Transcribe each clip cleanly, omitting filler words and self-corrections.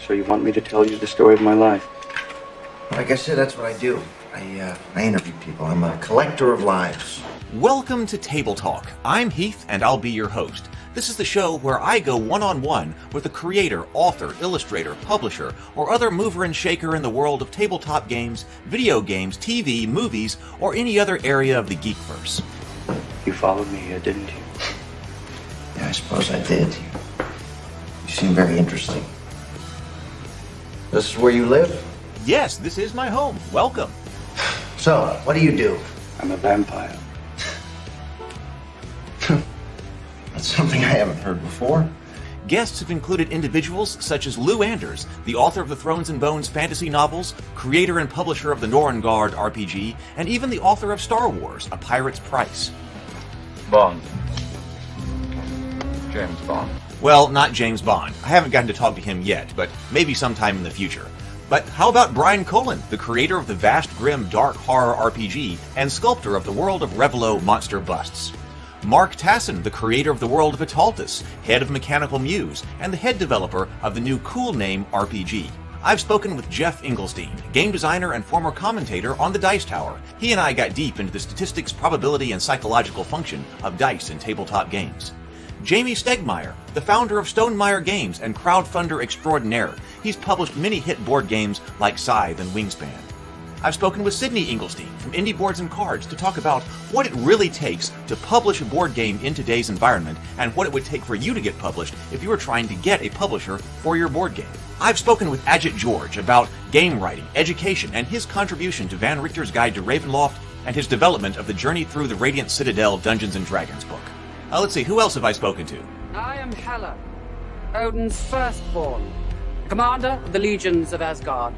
So you want me to tell you the story of my life? Like I said, that's what I do. I interview people. I'm a collector of lives. Welcome to Table Talk. I'm Heath, and I'll be your host. This is the show where I go one-on-one with a creator, author, illustrator, publisher, or other mover and shaker in the world of tabletop games, video games, TV, movies, or any other area of the geekverse. You followed me here, didn't you? Yeah, I suppose I did. You seem very interesting. This is where you live? Yes, this is my home. Welcome. So, what do you do? I'm a vampire. That's something I haven't heard before. Guests have included individuals such as Lou Anders, the author of the Thrones and Bones fantasy novels, creator and publisher of the Norengard RPG, and even the author of Star Wars, A Pirate's Price. Bond. James Bond. Well, not James Bond. I haven't gotten to talk to him yet, but maybe sometime in the future. But how about Brian Colin, the creator of the vast, grim, dark horror RPG and sculptor of the world of Revelo monster busts? Mark Tassin, the creator of the world of Italtus, head of Mechanical Muse, and the head developer of the new Cool Name RPG. I've spoken with Jeff Engelstein, game designer and former commentator on the Dice Tower. He and I got deep into the statistics, probability, and psychological function of dice in tabletop games. Jamie Stegmaier, the founder of Stonemaier Games and crowdfunder extraordinaire. He's published many hit board games like Scythe and Wingspan. I've spoken with Sydney Engelstein from Indie Boards and Cards to talk about what it really takes to publish a board game in today's environment and what it would take for you to get published if you were trying to get a publisher for your board game. I've spoken with Ajit George about game writing, education, and his contribution to Van Richter's Guide to Ravenloft and his development of the Journey Through the Radiant Citadel Dungeons & Dragons book. Let's see, who else have I spoken to? I am Hela, Odin's firstborn, commander of the legions of Asgard,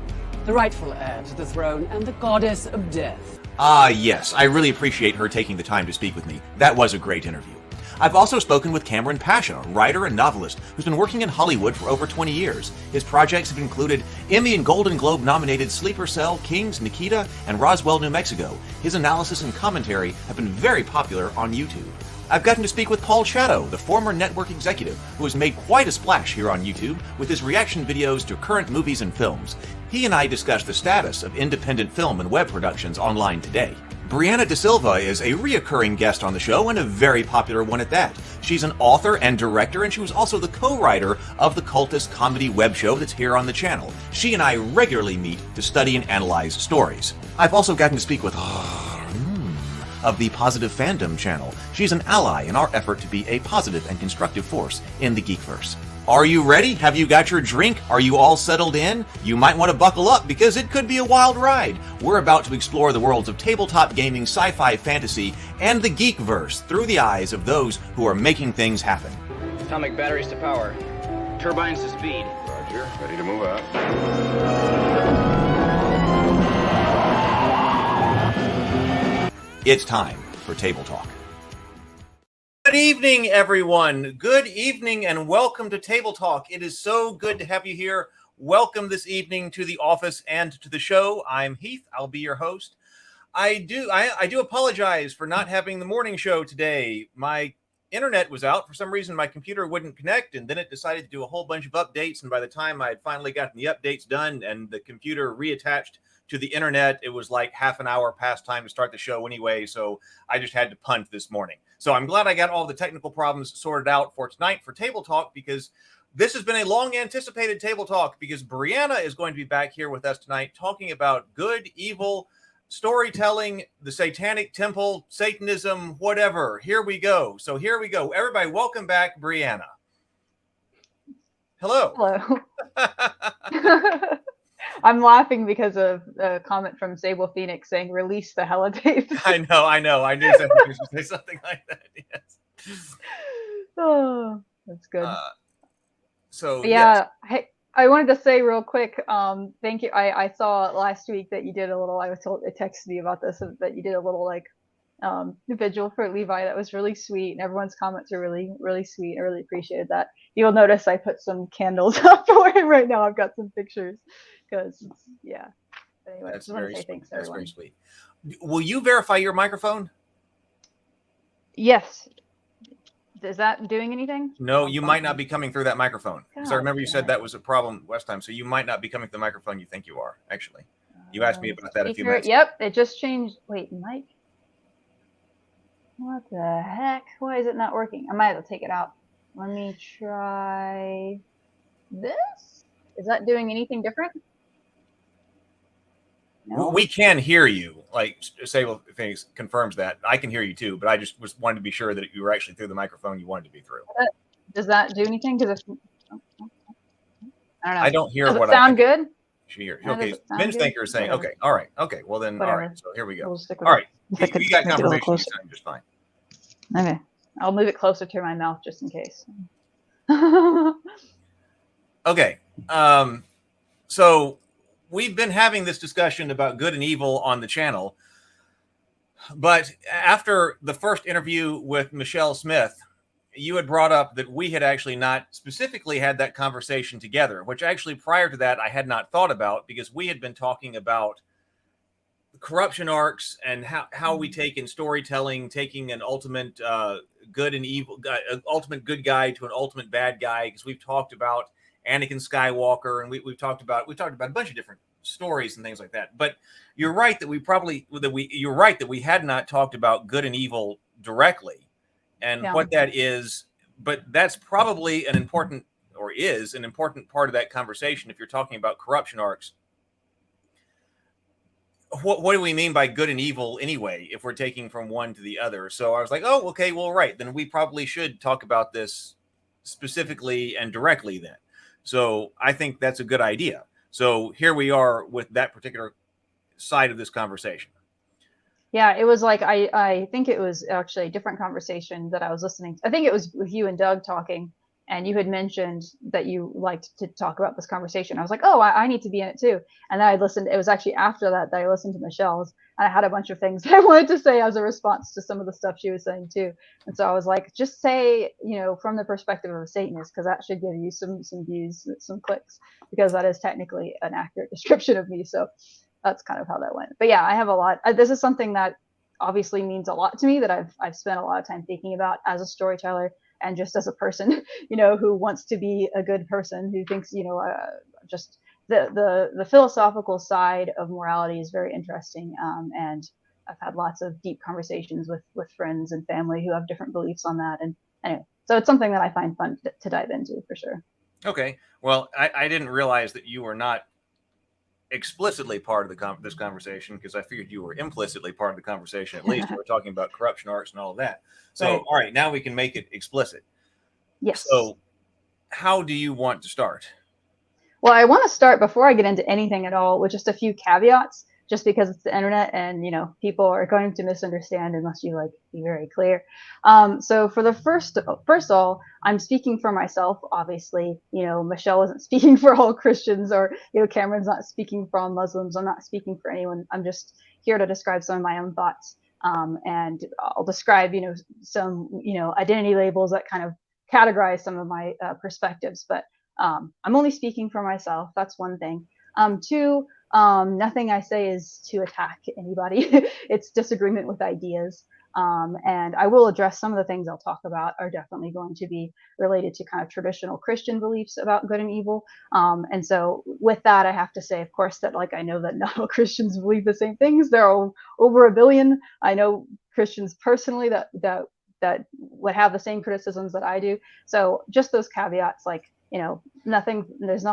the rightful heir to the throne and the goddess of death. Yes, I really appreciate her taking the time to speak with me. That was a great interview. I've also spoken with Cameron Pasha, writer and novelist who's been working in Hollywood for over 20 years. His projects have included Emmy and Golden Globe nominated Sleeper Cell, Kings, Nikita, and Roswell, New Mexico. His analysis and commentary have been very popular on YouTube. I've gotten to speak with Paul Shadow, the former network executive who has made quite a splash here on YouTube with his reaction videos to current movies and films. He and I discussed the status of independent film and web productions online today. Brianna da Silva is a reoccurring guest on the show and a very popular one at that. She's an author and director, and she was also the co-writer of the cultist comedy web show that's here on the channel. She and I regularly meet to study and analyze stories. I've also gotten to speak with of the Positive Fandom channel. She's an ally in our effort to be a positive and constructive force in the geekverse. Are you ready? Have you got your drink? Are you all settled in? You might want to buckle up because it could be a wild ride. We're about to explore the worlds of tabletop gaming, sci-fi, fantasy, and the geekverse through the eyes of those who are making things happen. Atomic batteries to power. Turbines to speed. Roger. Ready to move out. It's time for Table Talk. Good evening, everyone. Good evening, and welcome to Table Talk. It is so good to have you here. Welcome this evening to the office and to the show. I'm Heath. I'll be your host. I do apologize for not having the morning show today. My internet was out. For some reason, my computer wouldn't connect, and then it decided to do a whole bunch of updates, and by the time I had finally gotten the updates done and the computer reattached to the internet, it was like half an hour past time to start the show anyway, so I just had to punt this morning. So I'm glad I got all the technical problems sorted out for tonight for Table Talk, because this has been a long-anticipated Table Talk, because Brianna is going to be back here with us tonight talking about good, evil, storytelling, the Satanic Temple, Satanism, whatever. Here we go. So here we go. Everybody, welcome back, Brianna. Hello. Hello. I'm laughing because of a comment from Sable Phoenix saying, release the Hella tapes. I know. I knew somebody was going to say something like that. Yes. Oh, that's good. Yes. Hey, I wanted to say real quick, thank you. I saw last week that you did a little, it texted me about this, that you did a little vigil for Levi. That was really sweet, and everyone's comments are really, really sweet. I really appreciated that. You'll notice I put some candles up for him right now. I've got some pictures because, yeah. Anyway, That's just want very to say sweet. thanks, That's everyone. very sweet. Will you verify your microphone? Yes. Is that doing anything? No, you might not be coming through that microphone. Because I God remember you damn said it. that was a problem last time. So you might not be coming to the microphone you think you are, actually. You asked me about that a few Speaker, minutes ago. yep, it just changed. Wait, mic? What the heck? Why is it not working? I might have to take it out. Let me try this. Is that doing anything different? No. We can hear you. Like, Sable things confirms that. I can hear you too, but I just wanted to be sure that you were actually through the microphone you wanted to be through. Does that do anything? Because if I don't know. I don't hear Does it what sound I good? should hear. Does Okay, it sound Ben's good? thinker is saying, Whatever. okay, all right, okay, well then, all Whatever. right, so here we go. We'll stick with All it. right, If I you could got make it a little confirmation, you closer. sound just fine. Okay. I'll move it closer to my mouth just in case. Okay, so we've been having this discussion about good and evil on the channel, but after the first interview with Michelle Smith, you had brought up that we had actually not specifically had that conversation together, which actually prior to that I had not thought about, because we had been talking about corruption arcs and how we take in storytelling, taking an ultimate good and evil, an ultimate good guy to an ultimate bad guy, because we've talked about Anakin Skywalker, and we've talked about a bunch of different stories and things like that. But you're right that you're right that we had not talked about good and evil directly and what that is. But that's probably an important, or is an important part of that conversation if you're talking about corruption arcs. What do we mean by good and evil anyway, if we're taking from one to the other? So I was like, oh, okay, well, right. Then we probably should talk about this specifically and directly then. So I think that's a good idea. So here we are with that particular side of this conversation. Yeah, it was like I think it was actually a different conversation that I was listening to. I think it was with you and Doug talking, and you had mentioned that you liked to talk about this conversation. I was like, oh, I need to be in it too. And then I listened. It was actually after that I listened to Michelle's, and I had a bunch of things that I wanted to say as a response to some of the stuff she was saying too. And so I was like, just say, from the perspective of a Satanist, because that should give you some views, some clicks, because that is technically an accurate description of me. So that's kind of how that went. But yeah, I have a lot. This is something that obviously means a lot to me, that I've spent a lot of time thinking about as a storyteller and just as a person, who wants to be a good person, who thinks, just the philosophical side of morality is very interesting. And I've had lots of deep conversations with friends and family who have different beliefs on that. And anyway, so it's something that I find fun to dive into for sure. Okay. Well, I didn't realize that you were not explicitly part of this conversation, because I figured you were implicitly part of the conversation. At least we're talking about corruption arcs and all of that. So, Right. All right, now we can make it explicit. Yes. So how do you want to start? Well, I want to start, before I get into anything at all, with just a few caveats, just because it's the internet and, people are going to misunderstand unless you be very clear. So for the first of all, I'm speaking for myself, obviously. Michelle isn't speaking for all Christians, or, Cameron's not speaking for all Muslims. I'm not speaking for anyone. I'm just here to describe some of my own thoughts. And I'll describe, some, identity labels that kind of categorize some of my perspectives. But I'm only speaking for myself. That's one thing. Two, nothing I say is to attack anybody. It's disagreement with ideas. And I will address some of the things I'll talk about are definitely going to be related to kind of traditional Christian beliefs about good and evil. And so with that, I have to say, of course, that I know that not all Christians believe the same things. There are over 1 billion. I know Christians personally that would have the same criticisms that I do. So just those caveats, nothing, there's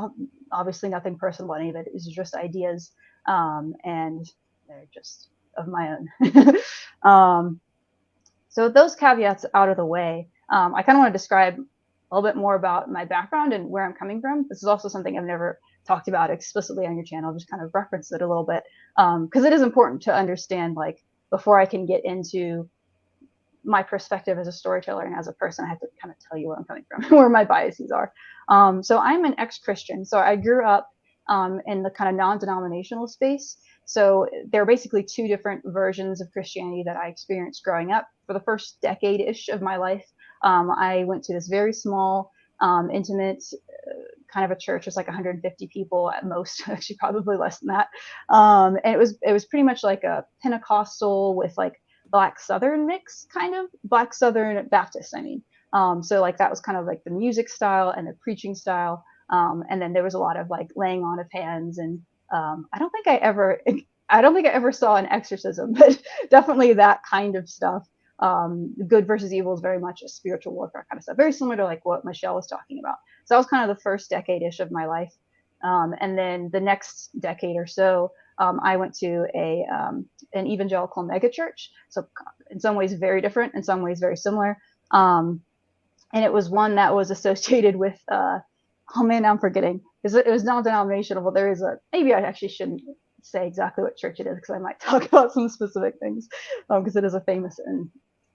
obviously nothing personal about any of it. It's just ideas. And they're just of my own. So those caveats out of the way, I kind of want to describe a little bit more about my background and where I'm coming from. This is also something I've never talked about explicitly on your channel, just kind of reference it a little bit. Because it is important to understand, before I can get into my perspective as a storyteller and as a person, I have to kind of tell you where I'm coming from, where my biases are. So I'm an ex-Christian. So I grew up in the kind of non-denominational space. So there are basically two different versions of Christianity that I experienced growing up. For the first decade-ish of my life, I went to this very small, intimate kind of a church. It's 150 people at most, actually probably less than that. And it was pretty much like a Pentecostal with Black Southern mix, kind of Black Southern Baptist, I mean. So like that was kind of like the music style and the preaching style. And then there was a lot of like laying on of hands, and I don't think I ever saw an exorcism, but definitely that kind of stuff. Good versus evil is very much a spiritual warfare kind of stuff, very similar to like what Michelle was talking about. So that was kind of the first decade-ish of my life. And then the next decade or so, I went to an evangelical megachurch. So in some ways very different, in some ways very similar. And it was one that was associated with, oh man, I'm forgetting. It was non-denominational, but there is maybe I actually shouldn't say exactly what church it is because I might talk about some specific things, because it is a famous and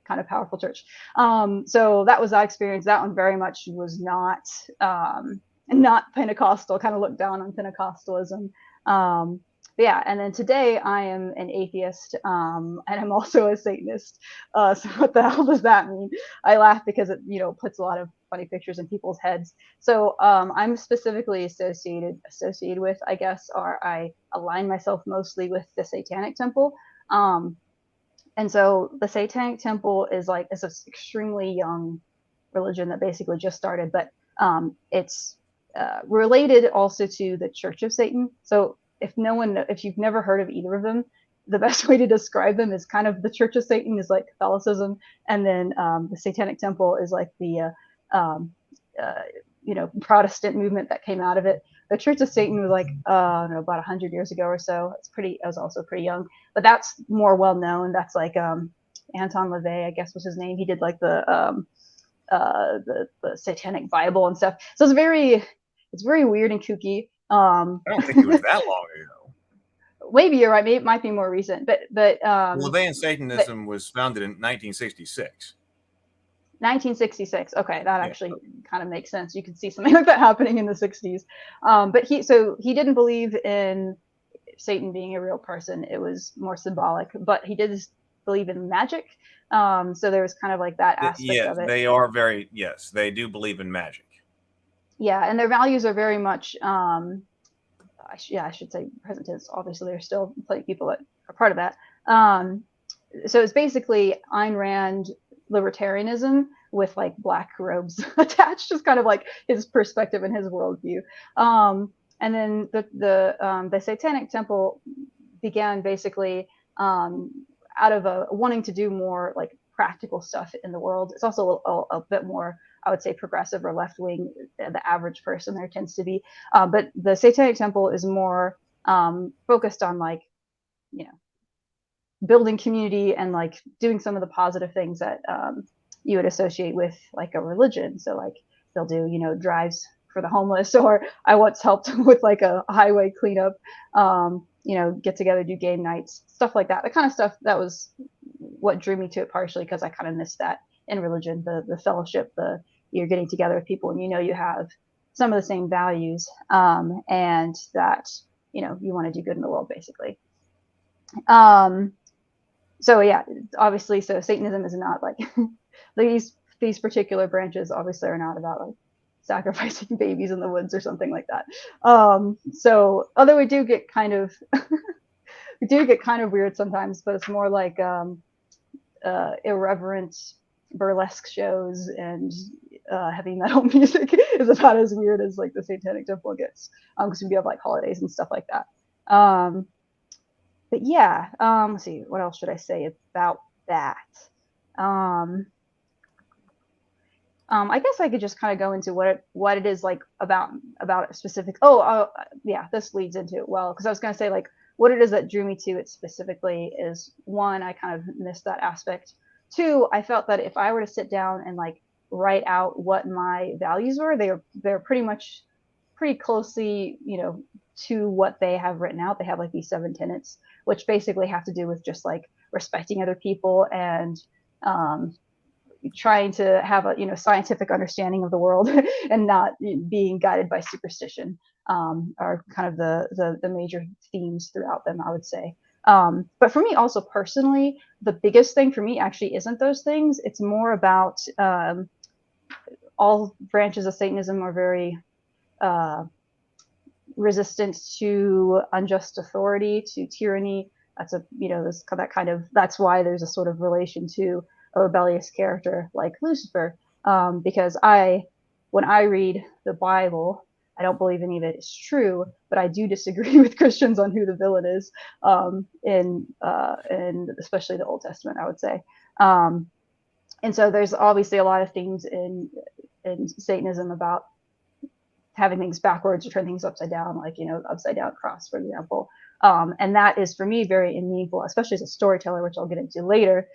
kind of powerful church. So that was that experience. That one very much was not Pentecostal, kind of looked down on Pentecostalism. Yeah, and then today I am an atheist, and I'm also a Satanist. So what the hell does that mean? I laugh because it, puts a lot of funny pictures in people's heads. So I'm specifically associated with, I guess, or I align myself mostly with the Satanic Temple. And so the Satanic Temple is an extremely young religion that basically just started, but it's related also to the Church of Satan. So if you've never heard of either of them, the best way to describe them is kind of the Church of Satan is like Catholicism, and then the Satanic Temple is like the Protestant movement that came out of it. The Church of Satan was like about 100 years ago or so. I was also pretty young, but that's more well known. That's like Anton LaVey, I guess was his name. He did like the Satanic Bible and stuff. So it's very weird and kooky. I don't think it was that long ago. Maybe you're right. Maybe it might be more recent, but LaVey and Satanism was founded in 1966. 1966. Okay, that actually kind of makes sense. You could see something like that happening in the 60s. But he didn't believe in Satan being a real person. It was more symbolic. But he did believe in magic. So there was kind of like that aspect of it. They do believe in magic. Yeah, and their values are very much, I should say present tense. Obviously, there's still plenty of people that are part of that. So it's basically Ayn Rand libertarianism with like black robes attached, just kind of like his perspective and his worldview. And then the Satanic Temple began basically out of wanting to do more like practical stuff in the world. It's also a bit more, I would say, progressive or left wing. The average person there tends to be, but the Satanic Temple is more focused on like, building community and like doing some of the positive things that you would associate with like a religion. So like they'll do, drives for the homeless, or I once helped with like a highway cleanup, get together, do game nights, stuff like that. The kind of stuff that was what drew me to it, partially because I kind of missed that in religion, the fellowship, you're getting together with people and you have some of the same values, and that you want to do good in the world, basically. So yeah, obviously, so Satanism is not like these particular branches obviously are not about like sacrificing babies in the woods or something like that. So although we do get kind of weird sometimes, but it's more like irreverent burlesque shows and heavy metal music is about as weird as like the Satanic Temple gets, because we have like holidays and stuff like that. But yeah, let's see, what else should I say about that? I guess I could just kind of go into what it is like about a specific. Yeah, this leads into it well, because I was going to say like what it is that drew me to it specifically is, one, I kind of missed that aspect. Two, I felt that if I were to sit down and like write out what my values were, they're pretty closely, to what they have written out. They have like these 7 tenets, which basically have to do with just like respecting other people and trying to have a scientific understanding of the world and not being guided by superstition, are kind of the major themes throughout them, I would say. But for me also personally, the biggest thing for me actually isn't those things. It's more about all branches of Satanism are very resistant to unjust authority, to tyranny. That's that's why there's a sort of relation to a rebellious character like Lucifer. because when I read the Bible, I don't believe any of it is true, but I do disagree with Christians on who the villain is, in especially the Old Testament, I would say. And so there's obviously a lot of things in Satanism about having things backwards or turn things upside down, like, upside down cross, for example. And that is, for me, very meaningful, especially as a storyteller, which I'll get into later,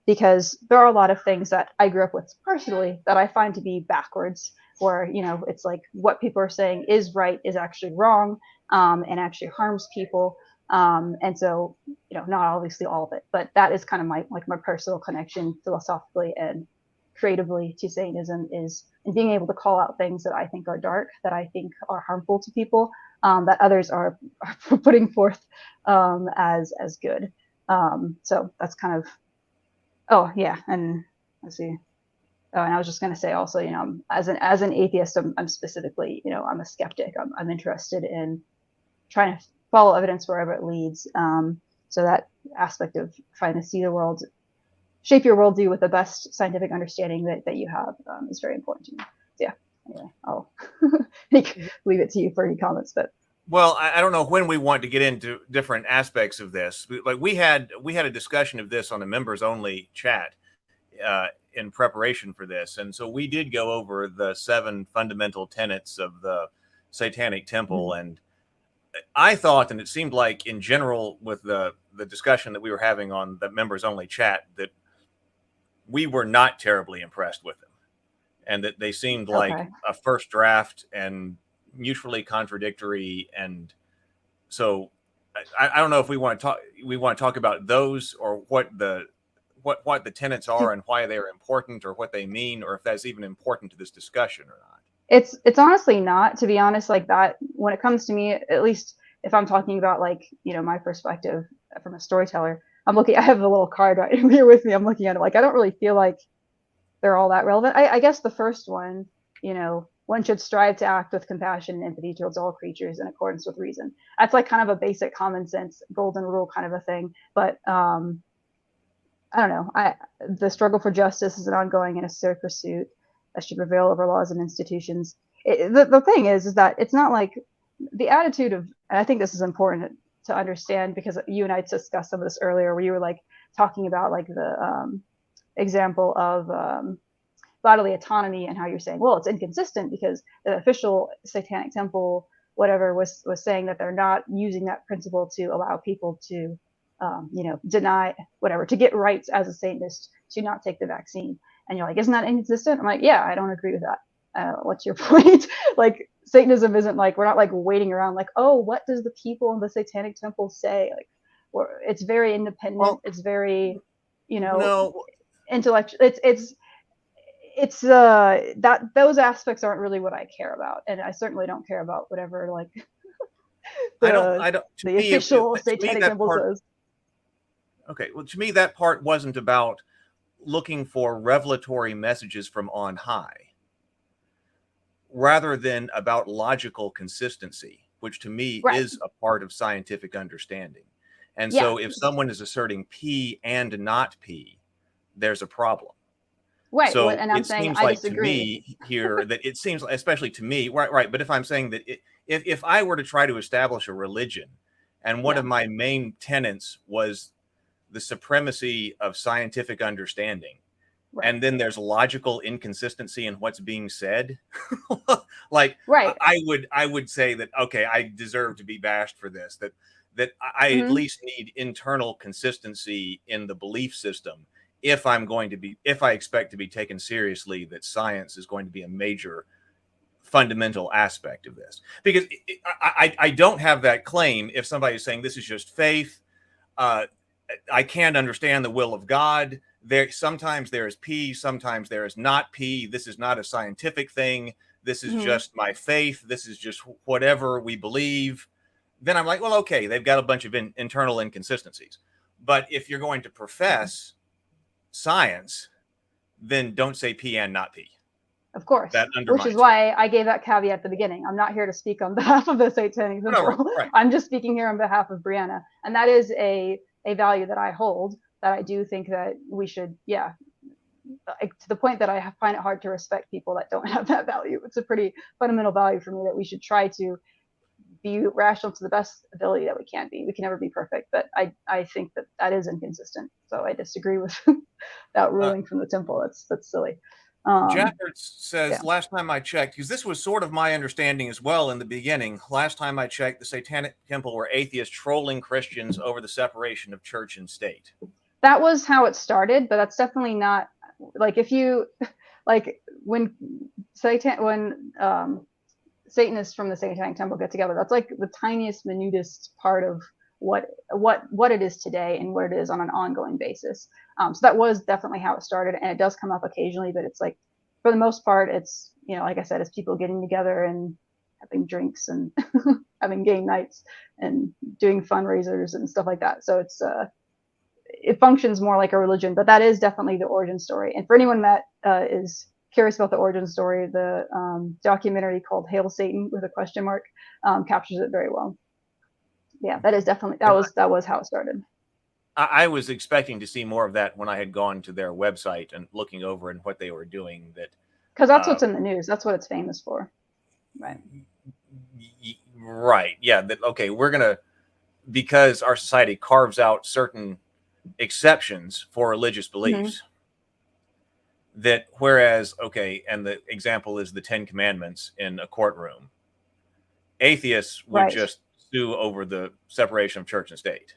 because there are a lot of things that I grew up with personally that I find to be backwards, where, it's like what people are saying is right is actually wrong, and actually harms people. And so, not obviously all of it, but that is kind of my personal connection philosophically and creatively to Satanism, is in being able to call out things that I think are dark, that I think are harmful to people, that others are putting forth as good. So that's kind of, oh yeah, and let's see. Oh, and I was just going to say also, as an atheist, I'm specifically, I'm a skeptic. I'm interested in trying to follow evidence wherever it leads. So that aspect of trying to see the world, shape your worldview with the best scientific understanding that you have, is very important to me. So yeah, anyway, I'll leave it to you for any comments. But well, I don't know when we want to get into different aspects of this. Like we had a discussion of this on a members only chat in preparation for this, and so we did go over the 7 fundamental tenets of the Satanic Temple, and I thought, and it seemed like in general with the discussion that we were having on the members only chat, that we were not terribly impressed with them, and that they seemed like a first draft and mutually contradictory. And so I don't know if we want to talk about those, or what the tenets are and why they're important, or what they mean, or if that's even important to this discussion or not. It's honestly not, to be honest. Like that, when it comes to me, at least if I'm talking about like, my perspective from a storyteller, I have a little card right here with me. I'm looking at it. Like, I don't really feel like they're all that relevant. I guess the first one, one should strive to act with compassion and empathy towards all creatures in accordance with reason. That's like kind of a basic common sense golden rule kind of a thing. But I don't know. The struggle for justice is an ongoing and necessary pursuit that should prevail over laws and institutions. The thing is that it's not like the attitude of, and I think this is important to understand, because you and I discussed some of this earlier, where you were like talking about like the example of bodily autonomy, and how you're saying, well, it's inconsistent because the official Satanic Temple, whatever, was saying that they're not using that principle to allow people to, deny whatever, to get rights as a Satanist to not take the vaccine. And you're like, isn't that inconsistent? I'm like, yeah, I don't agree with that. What's your point? Like, Satanism isn't like, we're not like waiting around like, oh, what does the people in the Satanic Temple say? Like, it's very independent. Well, it's very, intellectual. It's that those aspects aren't really what I care about, and I certainly don't care about whatever like the official Satanic Temple says. Okay, well, to me, that part wasn't about looking for revelatory messages from on high, rather than about logical consistency, which to me is a part of scientific understanding. And so if someone is asserting P and not P, there's a problem. Right. So and I'm saying I disagree. To me here that it seems, especially to me, right. But if I'm saying that if I were to try to establish a religion, and one of my main tenets was the supremacy of scientific understanding, and then there's logical inconsistency in what's being said, like I would say that, okay, I deserve to be bashed for this, that I at least need internal consistency in the belief system if I expect to be taken seriously, that science is going to be a major fundamental aspect of this. Because I don't have that claim if somebody is saying this is just faith. I can't understand the will of God. Sometimes there is P, sometimes there is not P. This is not a scientific thing. This is just my faith. This is just whatever we believe. Then I'm like, well, okay, they've got a bunch of internal inconsistencies. But if you're going to profess science, then don't say P and not P. Of course, which is why I gave that caveat at the beginning. I'm not here to speak on behalf of the Satanic Temple. No, I'm just speaking here on behalf of Brianna, and that is a value that I hold. That I do think that we should, like, to the point that I find it hard to respect people that don't have that value. It's a pretty fundamental value for me that we should try to be rational to the best ability that we can be. We can never be perfect, but I think that is inconsistent. So I disagree with that ruling from the temple. That's silly. Jafford says, yeah. last time I checked, because this was sort of my understanding as well in the beginning, last time I checked, the Satanic Temple were atheists trolling Christians over the separation of church and state. That was how it started, but that's definitely not, like, if you, like, when Satanists from the Satanic Temple get together, that's like the tiniest, minutest part of what it is today and what it is on an ongoing basis. So that was definitely how it started, and it does come up occasionally, but it's like, for the most part, it's, you know, like I said, it's people getting together and having drinks and having game nights and doing fundraisers and stuff like that. So it functions more like a religion, but that is definitely the origin story. And for anyone that is curious about the origin story, the documentary called Hail Satan with a question mark captures it very well. Yeah, that is definitely, that was how it started. I was expecting to see more of that when I had gone to their website and looking over and what they were doing. That because that's what's in the news. That's what it's famous for, right? Right. Yeah. That, okay. We're gonna, because our society carves out certain exceptions for religious beliefs. That whereas, okay, and the example is the 10 Commandments in a courtroom, atheists would just sue over the separation of church and state.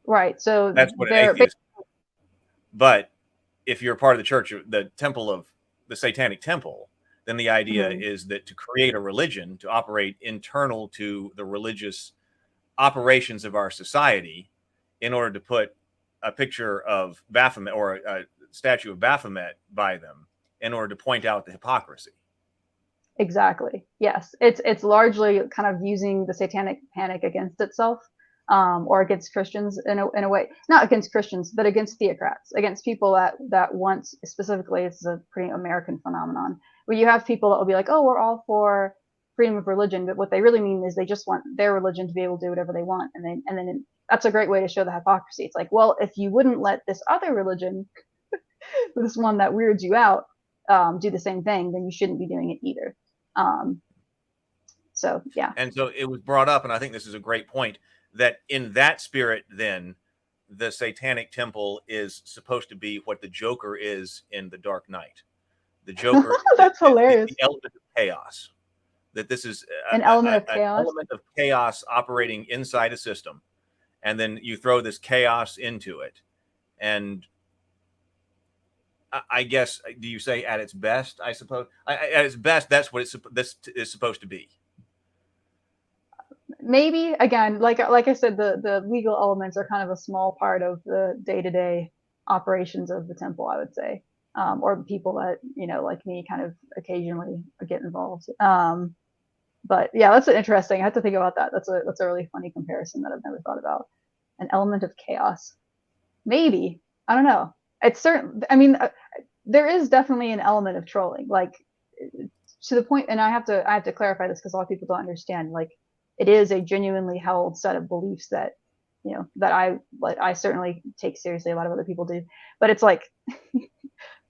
Right. So that's what an atheist. But if you're part of the church, the temple of the Satanic Temple, then the idea is that to create a religion, to operate internal to the religious operations of our society, in order to put a picture of Baphomet or a statue of Baphomet by them, in order to point out the hypocrisy. Exactly. Yes. It's largely kind of using the satanic panic against itself. Or against Christians in a way, not against Christians, but against theocrats, against people that want, specifically, it's a pretty American phenomenon, where you have people that will be like, oh, we're all for freedom of religion, but what they really mean is they just want their religion to be able to do whatever they want, and then that's a great way to show the hypocrisy. It's like, well, if you wouldn't let this other religion, this one that weirds you out, do the same thing, then you shouldn't be doing it either. So yeah. And so it was brought up, and I think this is a great point, that in that spirit, then the Satanic Temple is supposed to be what the Joker is in The Dark Knight. The Joker, that's hilarious. The element of chaos. That this is an element of chaos. An element of chaos operating inside a system, and then you throw this chaos into it. And I guess, do you say at its best? I suppose at its best, that's what this is supposed to be. Maybe, again, like I said, the legal elements are kind of a small part of the day-to-day operations of the temple, I would say, or people that, you know, like me, kind of occasionally get involved. But yeah, that's interesting. I have to think about that. That's a really funny comparison that I've never thought about. An element of chaos, maybe. I don't know. It's certain. I mean, there is definitely an element of trolling, like, to the point, and I have to clarify this because a lot of people don't understand, like, it is a genuinely held set of beliefs that, you know, that I certainly take seriously. A lot of other people do, but it's like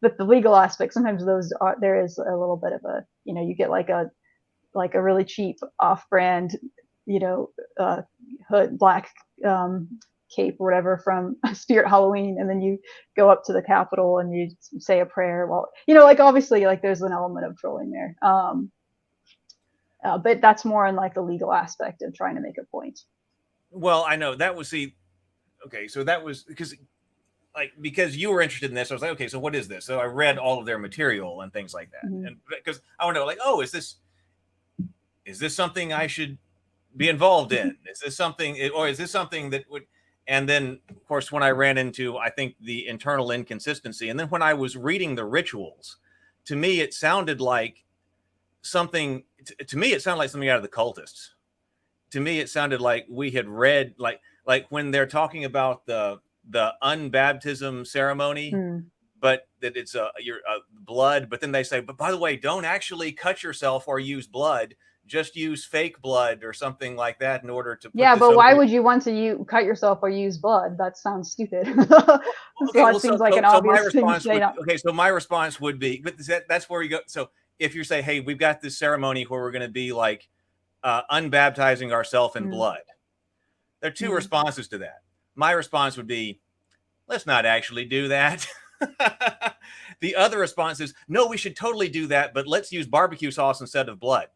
the legal aspect. Sometimes there is a little bit of a, you know, you get like a really cheap off-brand, you know, hood, black cape or whatever from Spirit Halloween, and then you go up to the Capitol and you say a prayer. Well, you know, like, obviously, like, there's an element of trolling there. But that's more in like the legal aspect of trying to make a point. Well, I know that was okay. So that was because you were interested in this, I was like, okay, so what is this? So I read all of their material and things like that, and because I want to know, like, oh, is this something I should be involved in? Is this something, or is this something that would? And then, of course, when I ran into, I think, the internal inconsistency, and then when I was reading the rituals, to me it sounded like something. To me, it sounded like something out of the Cultists. To me, it sounded like we had read, like when they're talking about the unbaptism ceremony, but that it's your blood. But then they say, but by the way, don't actually cut yourself or use blood. just use fake blood or something like that in order to put Yeah, this but why over. would you want to cut yourself or use blood? That sounds stupid. Okay, So well, that seems like an so my obvious thing to response say. would, so my response would be, but that's where you go. So if you say, hey, we've got this ceremony where we're going to be like unbaptizing ourselves in blood, there are two responses to that. My response would be, let's not actually do that. The other response is, no, we should totally do that, but let's use barbecue sauce instead of blood.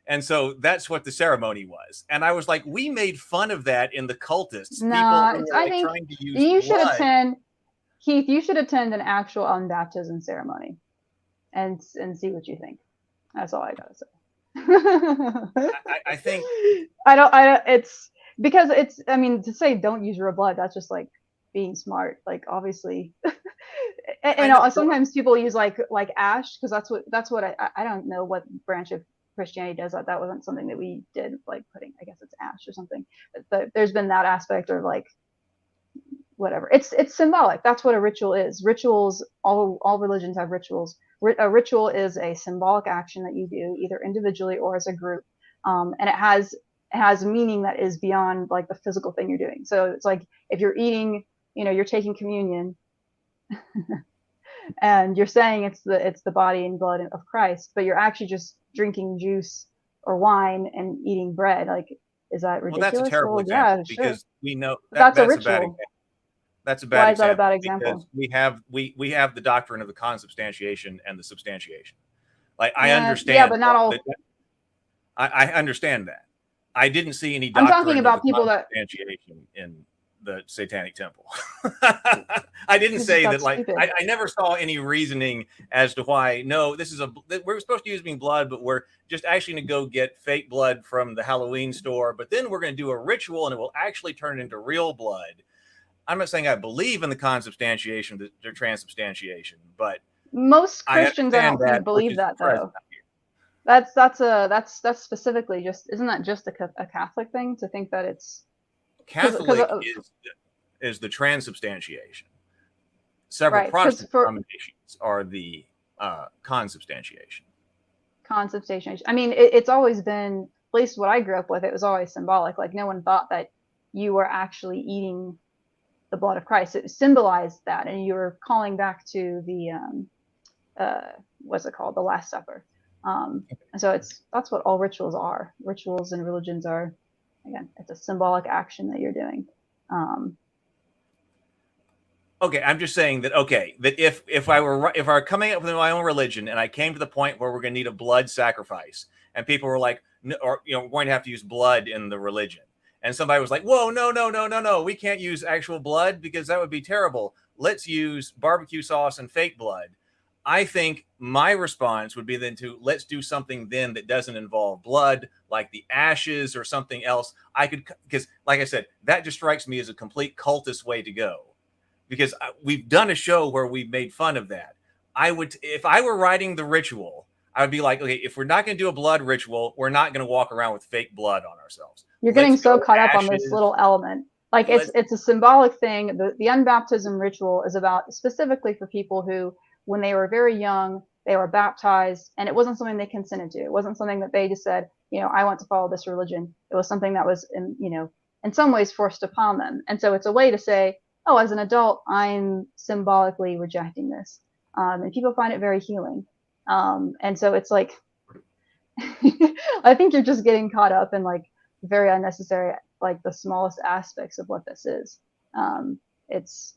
And so that's what the ceremony was. And I was like, we made fun of that in the cultists. No, People who were I like think trying to use you should blood. attend, Keith. You should attend an actual unbaptism ceremony, and see what you think. That's all I gotta say. I think It's because it's. I mean, to say don't use real blood, that's just like being smart. Like obviously, and sometimes people use like ash because that's what I don't know what branch of Christianity does that. That wasn't something that we did, like putting, I guess it's ash or something. But there's been that aspect of like whatever. It's symbolic. That's what a ritual is. Rituals, all religions have rituals. A ritual is a symbolic action that you do either individually or as a group, and it has meaning that is beyond like the physical thing you're doing. So it's like if you're eating, you're taking communion, and you're saying it's the body and blood of Christ, but you're actually just drinking juice or wine and eating bread. Like, is that ridiculous? Well, that's a terrible example because we know that's a bad ritual. example. That's a bad Why example. is that a bad example? Because we have the doctrine of the consubstantiation and the substantiation. Like I understand. Yeah, but not all. I understand that. I didn't see any I'm doctrine talking about of the people that consubstantiation in the Satanic Temple. I didn't say that. Like I never saw any reasoning as to why. No, we're supposed to use blood, but we're just actually going to go get fake blood from the Halloween store. But then we're going to do a ritual, and it will actually turn into real blood. I'm not saying I believe in the consubstantiation, the transubstantiation, but most Christians I don't think believe that though. That's specifically just, isn't that just a Catholic thing to think that it's Catholic is the transubstantiation. Several Protestant denominations are the consubstantiation. Consubstantiation. I mean, it's always been, at least what I grew up with, it was always symbolic. Like no one thought that you were actually eating the blood of Christ. It symbolized that, and you were calling back to the what's it called, the Last Supper. And so that's what all rituals are. Rituals and religions are, again, it's a symbolic action that you're doing. Okay, I'm just saying that. Okay, that if I were coming up with my own religion and I came to the point where we're going to need a blood sacrifice, and people were like, or we're going to have to use blood in the religion. And somebody was like, whoa, no, we can't use actual blood because that would be terrible. Let's use barbecue sauce and fake blood. I think my response would be then let's do something then that doesn't involve blood, like the ashes or something else. Because like I said, that just strikes me as a complete cultist way to go. Because we've done a show where we've made fun of that. If I were writing the ritual, I would be like, okay, if we're not going to do a blood ritual, we're not going to walk around with fake blood on ourselves. You're getting so caught up on this little element. Like it's a symbolic thing. The unbaptism ritual is about specifically for people who, when they were very young, they were baptized, and it wasn't something they consented to. It wasn't something that they just said, I want to follow this religion. It was something that was, in some ways forced upon them. And so it's a way to say, oh, as an adult, I'm symbolically rejecting this. And people find it very healing. And so it's like, I think you're just getting caught up in like very unnecessary, like the smallest aspects of what this is. It's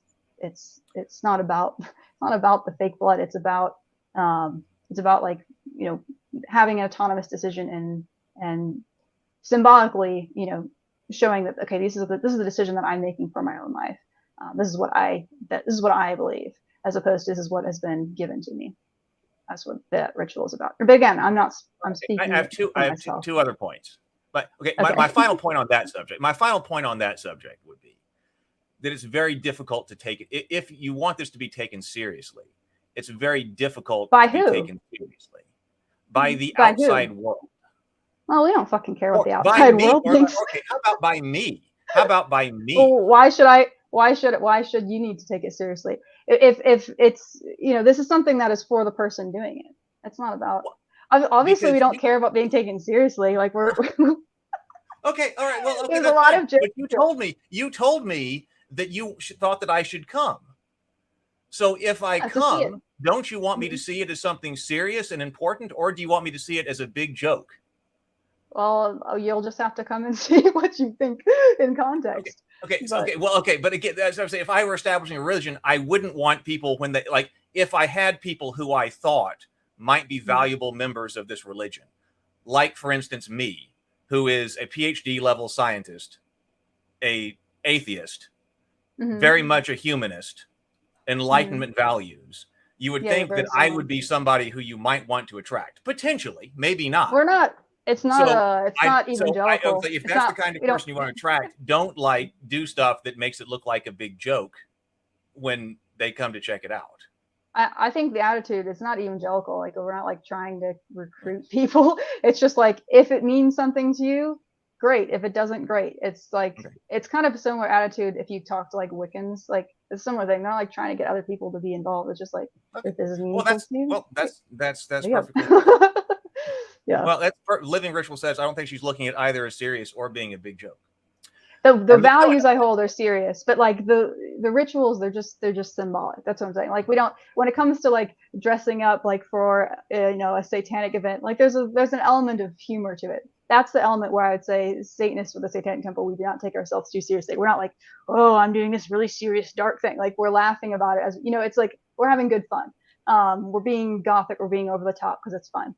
not about the fake blood. It's about like, having an autonomous decision and symbolically, showing that, okay, this is the decision that I'm making for my own life. This is what I believe, as opposed to this is what has been given to me. That's what that ritual is about. But again, I'm speaking. I have two other points. But okay. My final point on that subject. My final point on that subject would be that it's very difficult to take it. If you want this to be taken seriously, it's very difficult to be taken seriously by the outside world. Well, we don't fucking care what the outside world thinks. Okay, how about by me? Well, why should you need to take it seriously? If it's, this is something that is for the person doing it. It's not about. Obviously, Because we don't care about being taken seriously. Like we're okay, all right, well, okay, there's a that's lot fine. of jokes. But you told me that you thought that I should come. So if I To see it. come, don't you want me to see it as something serious and important, or do you want me to see it as a big joke? Well, you'll just have to come and see what you think in context. Okay, so, But- okay, but again, that's what I'm saying. If I were establishing a religion, I wouldn't want people when they like. If I had people who I thought might be valuable members of this religion, like for instance me, who is a PhD level scientist, a atheist, very much a humanist, Enlightenment values, you would Yeah, think very that I similar. would be somebody who you might want to attract, potentially, maybe not. We're not. It's not. It's not So evangelical. if It's that's not, the kind of we don't- person you want to attract, don't like do stuff that makes it look like a big joke when they come to check it out. I think the attitude is not evangelical. Like we're not like trying to recruit people. It's just like if it means something to you, great. If it doesn't, great. It's like it's kind of a similar attitude if you talk to like Wiccans. Like it's a similar thing. They're not like trying to get other people to be involved. It's just like if this is meaningful to you. That's Yeah. perfectly. Yeah. Well, that's Living Ritual says I don't think she's looking at either as serious or being a big joke. The values I hold are serious, but like the rituals, they're just symbolic. That's what I'm saying. Like we don't, when it comes to like dressing up like for a satanic event, like there's an element of humor to it. That's the element where I would say Satanists with the Satanic Temple, we do not take ourselves too seriously. We're not like, oh, I'm doing this really serious dark thing. Like we're laughing about it as it's like we're having good fun. We're being gothic, we're being over the top because it's fun.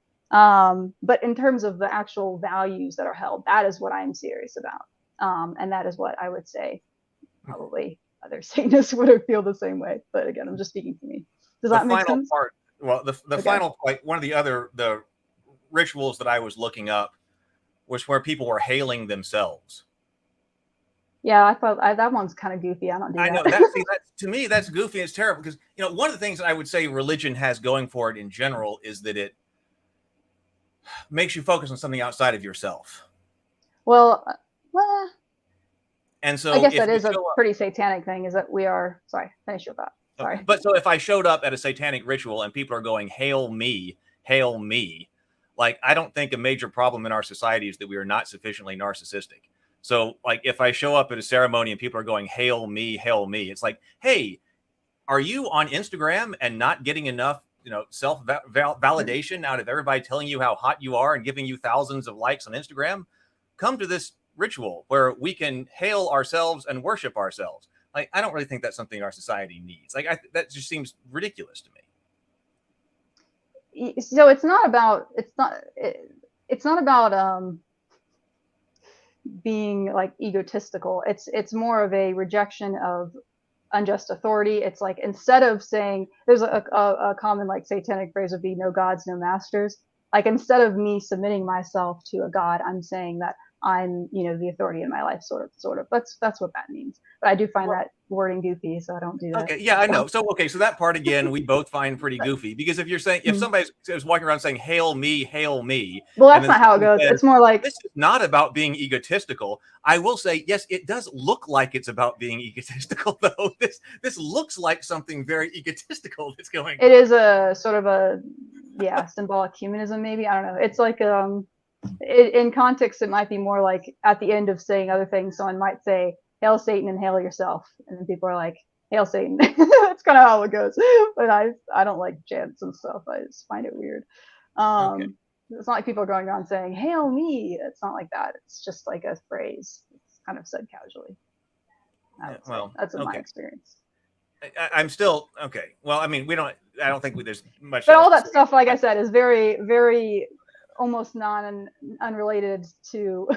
But in terms of the actual values that are held, that is what I'm serious about. And that is what I would say probably other Satanists would feel the same way. But again, I'm just speaking for me. Does that make sense? The final part, one of the rituals that I was looking up was where people were hailing themselves. Yeah, I thought that one's kind of goofy. I don't do that. I know that. To me, that's goofy. It's terrible because one of the things that I would say religion has going for it in general is that it makes you focus on something outside of yourself. Well, and so I guess that is a pretty satanic thing. Is that we are sorry? Finish your thought. Sorry. But so if I showed up at a satanic ritual and people are going hail me, like I don't think a major problem in our society is that we are not sufficiently narcissistic. So like if I show up at a ceremony and people are going hail me, it's like, hey, are you on Instagram and not getting enough self validation out of everybody telling you how hot you are and giving you thousands of likes on Instagram? Come to this ritual where we can hail ourselves and worship ourselves. Like I don't really think that's something our society needs. Like that just seems ridiculous to me. So it's not about being like egotistical. It's more of a rejection of unjust authority. It's like instead of saying there's a common like satanic phrase would be no gods, no masters. Like instead of me submitting myself to a god, I'm saying that I'm the authority in my life, sort of. That's what that means. But I do find that wording goofy, so I don't do that. Okay, yeah, I know. So that part again, we both find pretty goofy because if you're saying if somebody is walking around saying hail me, well, that's not how it goes. It's more like this is not about being egotistical. I will say yes, it does look like it's about being egotistical though. This looks like something very egotistical that's going on. It is a sort of a symbolic humanism, maybe. I don't know. It's like in context, it might be more like at the end of saying other things, someone might say, hail Satan and hail yourself. And then people are like, hail Satan. That's kind of how it goes. But I don't like chants and stuff. I just find it weird. It's not like people are going around saying, hail me. It's not like that. It's just like a phrase. It's kind of said casually. That's my experience. I'm still okay. Well, I mean, I don't think there's much. But all that stuff, like I said, is very, very almost unrelated to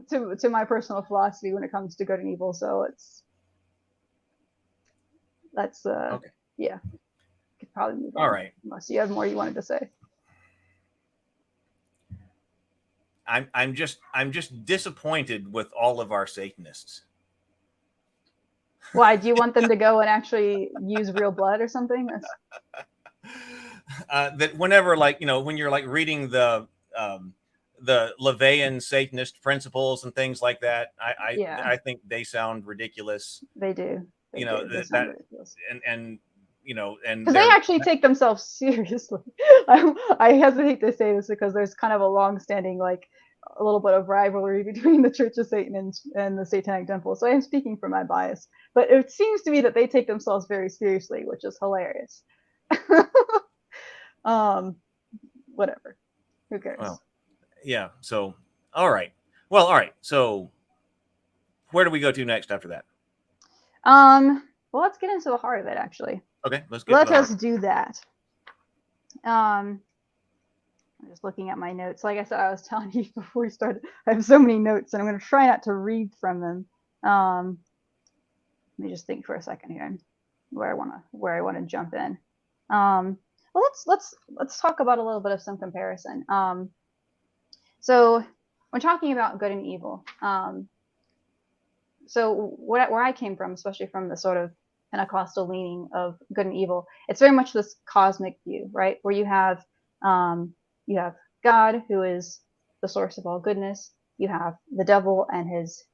to my personal philosophy when it comes to good and evil. So that's okay. Yeah. Could probably move on. All right. Unless you have more you wanted to say. I'm just disappointed with all of our Satanists. Why do you want them to go and actually use real blood or something? That whenever when you're like reading the LaVeyan Satanist principles and things like that, I think they sound ridiculous. They do. They sound ridiculous. And and because they actually take themselves seriously. I hesitate to say this because there's kind of a long-standing, like, a little bit of rivalry between the Church of Satan and the Satanic Temple. So I am speaking from my bias, but it seems to me that they take themselves very seriously, which is hilarious. Whatever. Who cares? Well, yeah. So, all right. Well, all right. So, where do we go to next after that? Well, let's get into the heart of it, actually. Okay, let's get. Let us do that. I'm just looking at my notes. Like I said, I was telling you before we started, I have so many notes, and I'm going to try not to read from them. Let me just think for a second here, where I want to jump in. Well, let's talk about a little bit of some comparison. So when talking about good and evil, so where I came from, especially from the sort of Pentecostal leaning of good and evil, it's very much this cosmic view, right? Where you have God, who is the source of all goodness. You have the devil and his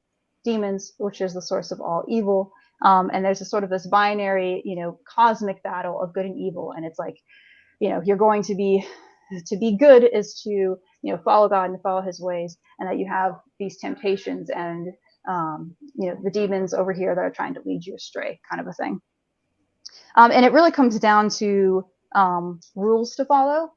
demons, which is the source of all evil. And there's a sort of this binary, cosmic battle of good and evil. And it's like, you're going to be good is to, follow God and follow his ways, and that you have these temptations and, the demons over here that are trying to lead you astray, kind of a thing. And it really comes down to rules to follow.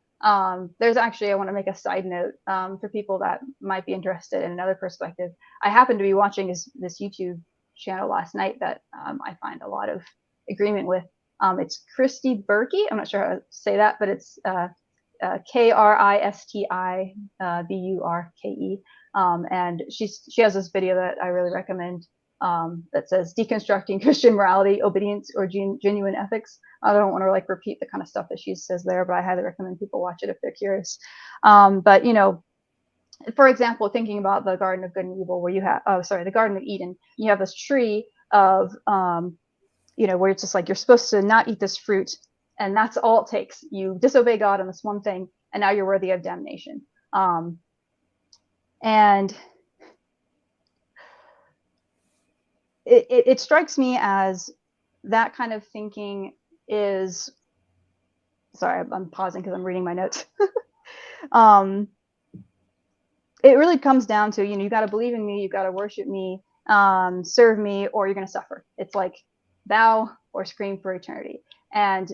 There's actually, I want to make a side note for people that might be interested in another perspective. I happened to be watching this YouTube channel last night that I find a lot of agreement with. It's Christy Berkey. I'm not sure how to say that, but it's Kristi Burke. And she has this video that I really recommend that says deconstructing Christian morality, obedience, or genuine ethics. I don't want to repeat the kind of stuff that she says there, but I highly recommend people watch it if they're curious. But for example, thinking about the Garden of Good and Evil, where you have, the Garden of Eden, you have this tree of, where it's just like, you're supposed to not eat this fruit, and that's all it takes. You disobey God on this one thing, and now you're worthy of damnation. And it strikes me as that kind of thinking is, sorry, I'm pausing because I'm reading my notes. It really comes down to, you got to believe in me, you got to worship me, serve me, or you're going to suffer. It's like bow or scream for eternity. And,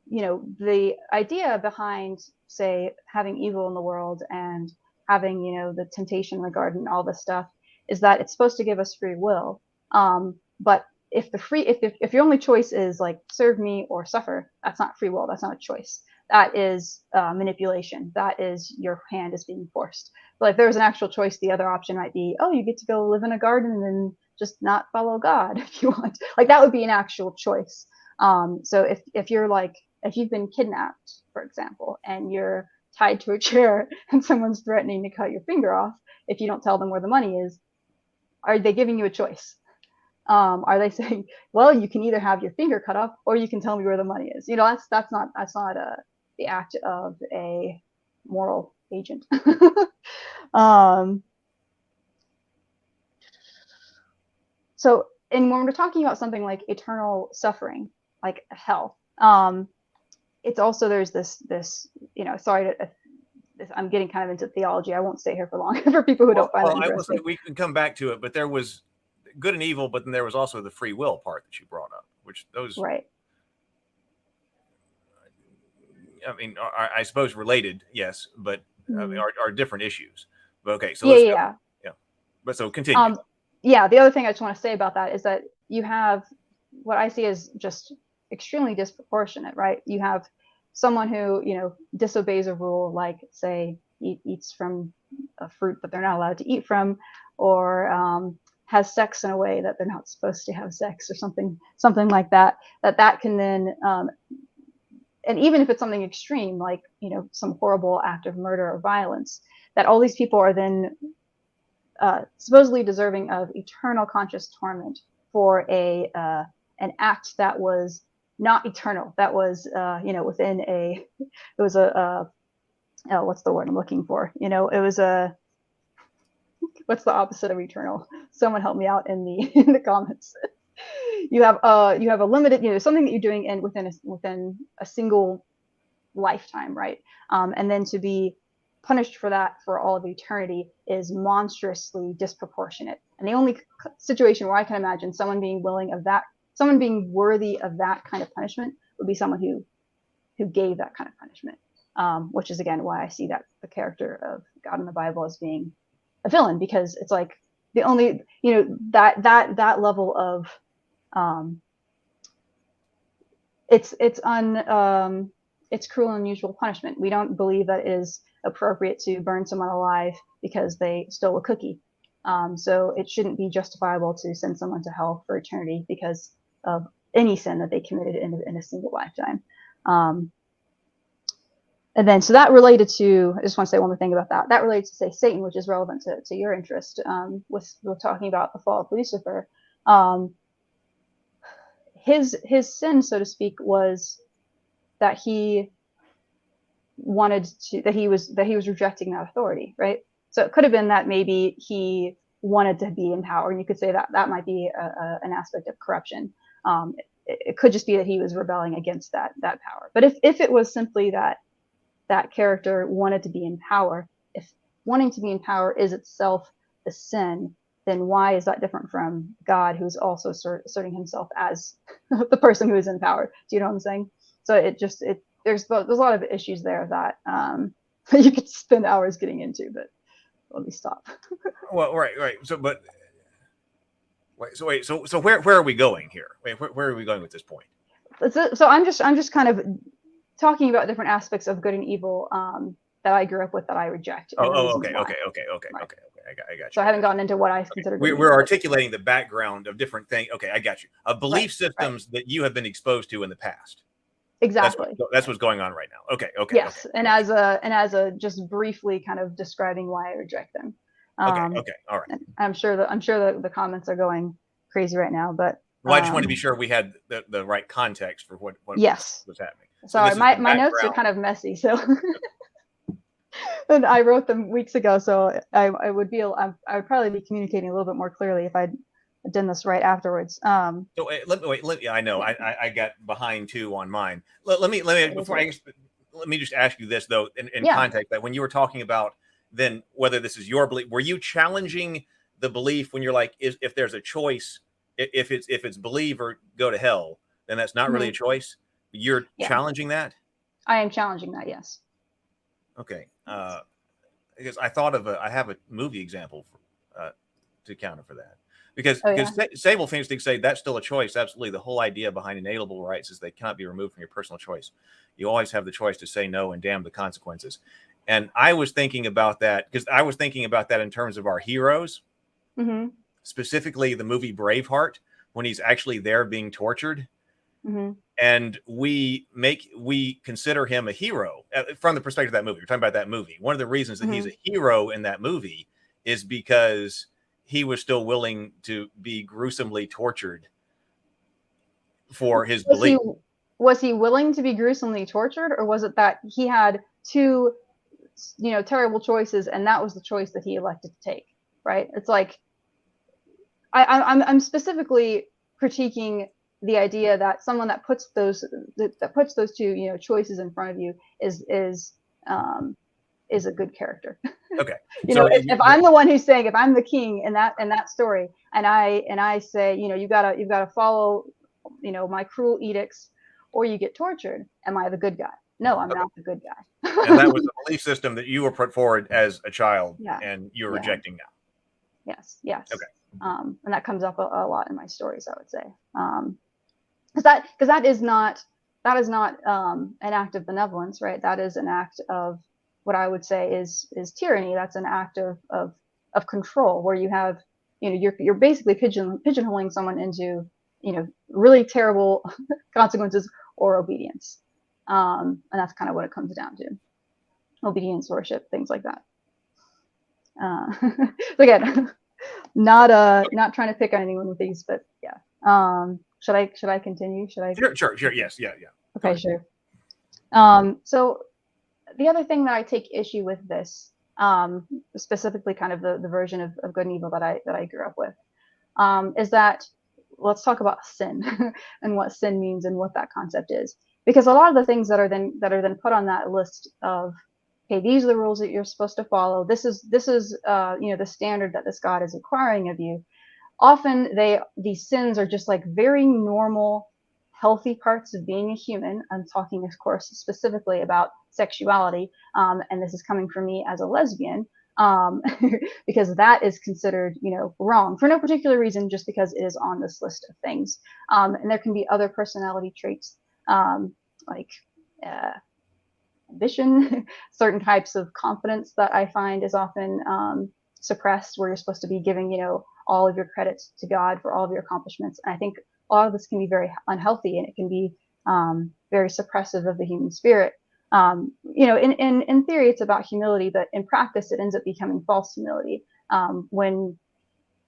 the idea behind, say, having evil in the world and having, the temptation in the garden, all this stuff, is that it's supposed to give us free will. But if your only choice is like serve me or suffer, that's not free will. That's not a choice. That is manipulation. That is your hand is being forced. But if there was an actual choice, the other option might be, oh, you get to go live in a garden and then just not follow God if you want. Like, that would be an actual choice. So if you've been kidnapped, for example, and you're tied to a chair and someone's threatening to cut your finger off if you don't tell them where the money is, are they giving you a choice? Are they saying, well, you can either have your finger cut off or you can tell me where the money is? That's not the act of a moral agent. So, and when we're talking about something like eternal suffering, like hell, it's also, there's this, sorry to, I'm getting kind of into theology. I won't stay here for long for people who don't find it interesting. We can come back to it, but there was good and evil, but then there was also the free will part that you brought up, which those, right. I mean, I suppose related, yes, but are different issues. But okay, so yeah. But so continue. Yeah, the other thing I just want to say about that is that you have what I see as just extremely disproportionate, right? You have someone who, disobeys a rule, like, say, eats from a fruit that they're not allowed to eat from, or has sex in a way that they're not supposed to have sex, or something like that. That can then, and even if it's something extreme, like, some horrible act of murder or violence, that all these people are then supposedly deserving of eternal conscious torment for an act that was not eternal, that was within it was what's the word I'm looking for? It was what's the opposite of eternal? Someone help me out in the comments. you have a limited, something that you're doing in within a single lifetime, right? And then to be punished for that for all of eternity is monstrously disproportionate. And the only situation where I can imagine someone being someone being worthy of that kind of punishment would be someone who gave that kind of punishment. Which is again why I see that the character of God in the Bible as being a villain, because it's like the only, that level of it's cruel and unusual punishment. We don't believe that it is appropriate to burn someone alive because they stole a cookie. So it shouldn't be justifiable to send someone to hell for eternity because of any sin that they committed in a single lifetime. And then, so that related to, I just want to say one more thing about that. That relates to, say, Satan, which is relevant to your interest with talking about the fall of Lucifer. His sin, so to speak, was that he was rejecting that authority, right? So it could have been that maybe he wanted to be in power, and you could say that might be an aspect of corruption. It could just be that he was rebelling against that power. But if it was simply that character wanted to be in power, if wanting to be in power is itself the sin, then why is that different from God, who's also asserting himself as the person who is in power? Do you know what I'm saying? So there's a lot of issues there that you could spend hours getting into, but let me stop. Well, right. So where are we going here? Where are we going with this point? So I'm just kind of talking about different aspects of good and evil that I grew up with that I reject. Okay. I got you. So I haven't gotten into what I consider. We're articulating the background of different things. Okay, I got you. Of belief systems that you have been exposed to in the past. Exactly. That's what's going on right now. Okay. Yes, okay. and as a just briefly kind of describing why I reject them. Okay. All right. I'm sure the comments are going crazy right now, but well, I just want to be sure we had the right context for what yes was happening. Sorry, my notes are kind of messy, so and I wrote them weeks ago, so I would probably be communicating a little bit more clearly if I'd done this right afterwards. So wait. I know I got behind too on mine. Let me just ask you this though, in context, that when you were talking about then whether this is your belief, were you challenging the belief when you're like, if there's a choice, if it's believe or go to hell, then that's not really a choice? You're challenging that? I am challenging that, yes. Okay. Because I have a movie example to counter for that. Because Sable Phoenix say that's still a choice. Absolutely. The whole idea behind inalienable rights is they cannot be removed from your personal choice. You always have the choice to say no and damn the consequences. And I was thinking about that because I was thinking about that in terms of our heroes, specifically the movie Braveheart, when he's actually there being tortured. And we consider him a hero from the perspective of that movie. We're talking about that movie. One of the reasons that he's a hero in that movie is because he was still willing to be gruesomely tortured for his belief. Was he willing to be gruesomely tortured, or was it that he had two, terrible choices, and that was the choice that he elected to take? Right? It's like I'm specifically critiquing the idea that someone that puts those two choices in front of you is a good character. Okay. If I'm the one who's saying, if I'm the king in that story, and I say, you've got to follow, my cruel edicts, or you get tortured, am I the good guy? No, I'm not the good guy. And that was the belief system that you were put forward as a child, and you're rejecting now. Yes. Okay. And that comes up a lot in my stories, I would say. Because that is not an act of benevolence, right? That is an act of what I would say is tyranny. That's an act of control, where you have, you're basically pigeonholing someone into, really terrible consequences or obedience. And that's kind of what it comes down to: obedience, worship, things like that. So again, not trying to pick on anyone with these, but yeah. Should I continue? Should I? Sure. Yes. Yeah. Okay, sure. So the other thing that I take issue with this, specifically kind of the version of good and evil that I grew up with, is that let's talk about sin and what sin means and what that concept is. Because a lot of the things that are then put on that list of, hey, these are the rules that you're supposed to follow. This is the standard that this God is requiring of you. Often these sins are just like very normal, healthy parts of being a human. I'm talking, of course, specifically about sexuality, and this is coming from me as a lesbian, because that is considered, wrong for no particular reason, just because it is on this list of things. And there can be other personality traits, like ambition, certain types of confidence that I find is often suppressed, where you're supposed to be giving, all of your credits to God for all of your accomplishments. And I think a lot of this can be very unhealthy, and it can be very suppressive of the human spirit. In theory, it's about humility, but in practice, it ends up becoming false humility. When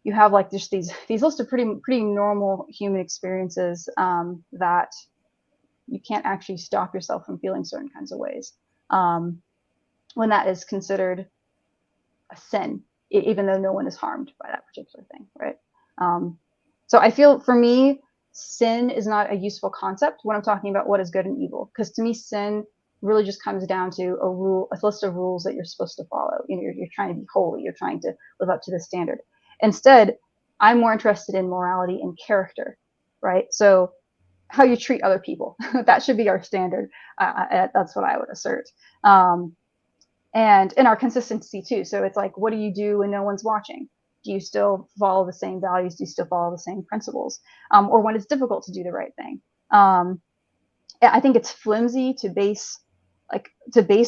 you have like just these lists of pretty normal human experiences that you can't actually stop yourself from feeling certain kinds of ways, when that is considered a sin, even though no one is harmed by that particular thing, right? So I feel, for me, sin is not a useful concept when I'm talking about what is good and evil, because to me, sin really just comes down to a list of rules that you're supposed to follow. You're trying to be holy, you're trying to live up to the standard. Instead, I'm more interested in morality and character, right? So how you treat other people, that should be our standard. That's what I would assert. And in our consistency too. So it's like, what do you do when no one's watching? Do you still follow the same values? Do you still follow the same principles? Or when it's difficult to do the right thing? I think it's flimsy to base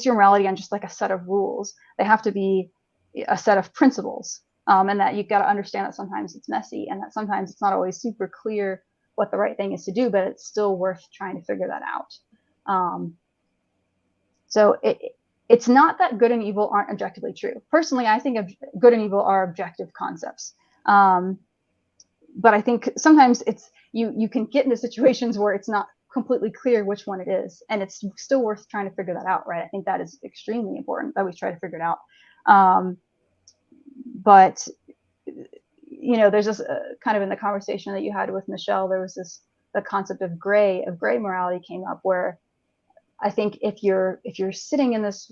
your morality on just like a set of rules. They have to be a set of principles, and that you've got to understand that sometimes it's messy, and that sometimes it's not always super clear what the right thing is to do, but it's still worth trying to figure that out. So it's not that good and evil aren't objectively true. Personally, I think good and evil are objective concepts. But I think sometimes you can get into situations where it's not completely clear which one it is, and it's still worth trying to figure that out, right? I think that is extremely important that we try to figure it out. But there's this kind of in the conversation that you had with Michelle, there was the concept of gray morality came up, where I think if you're sitting in this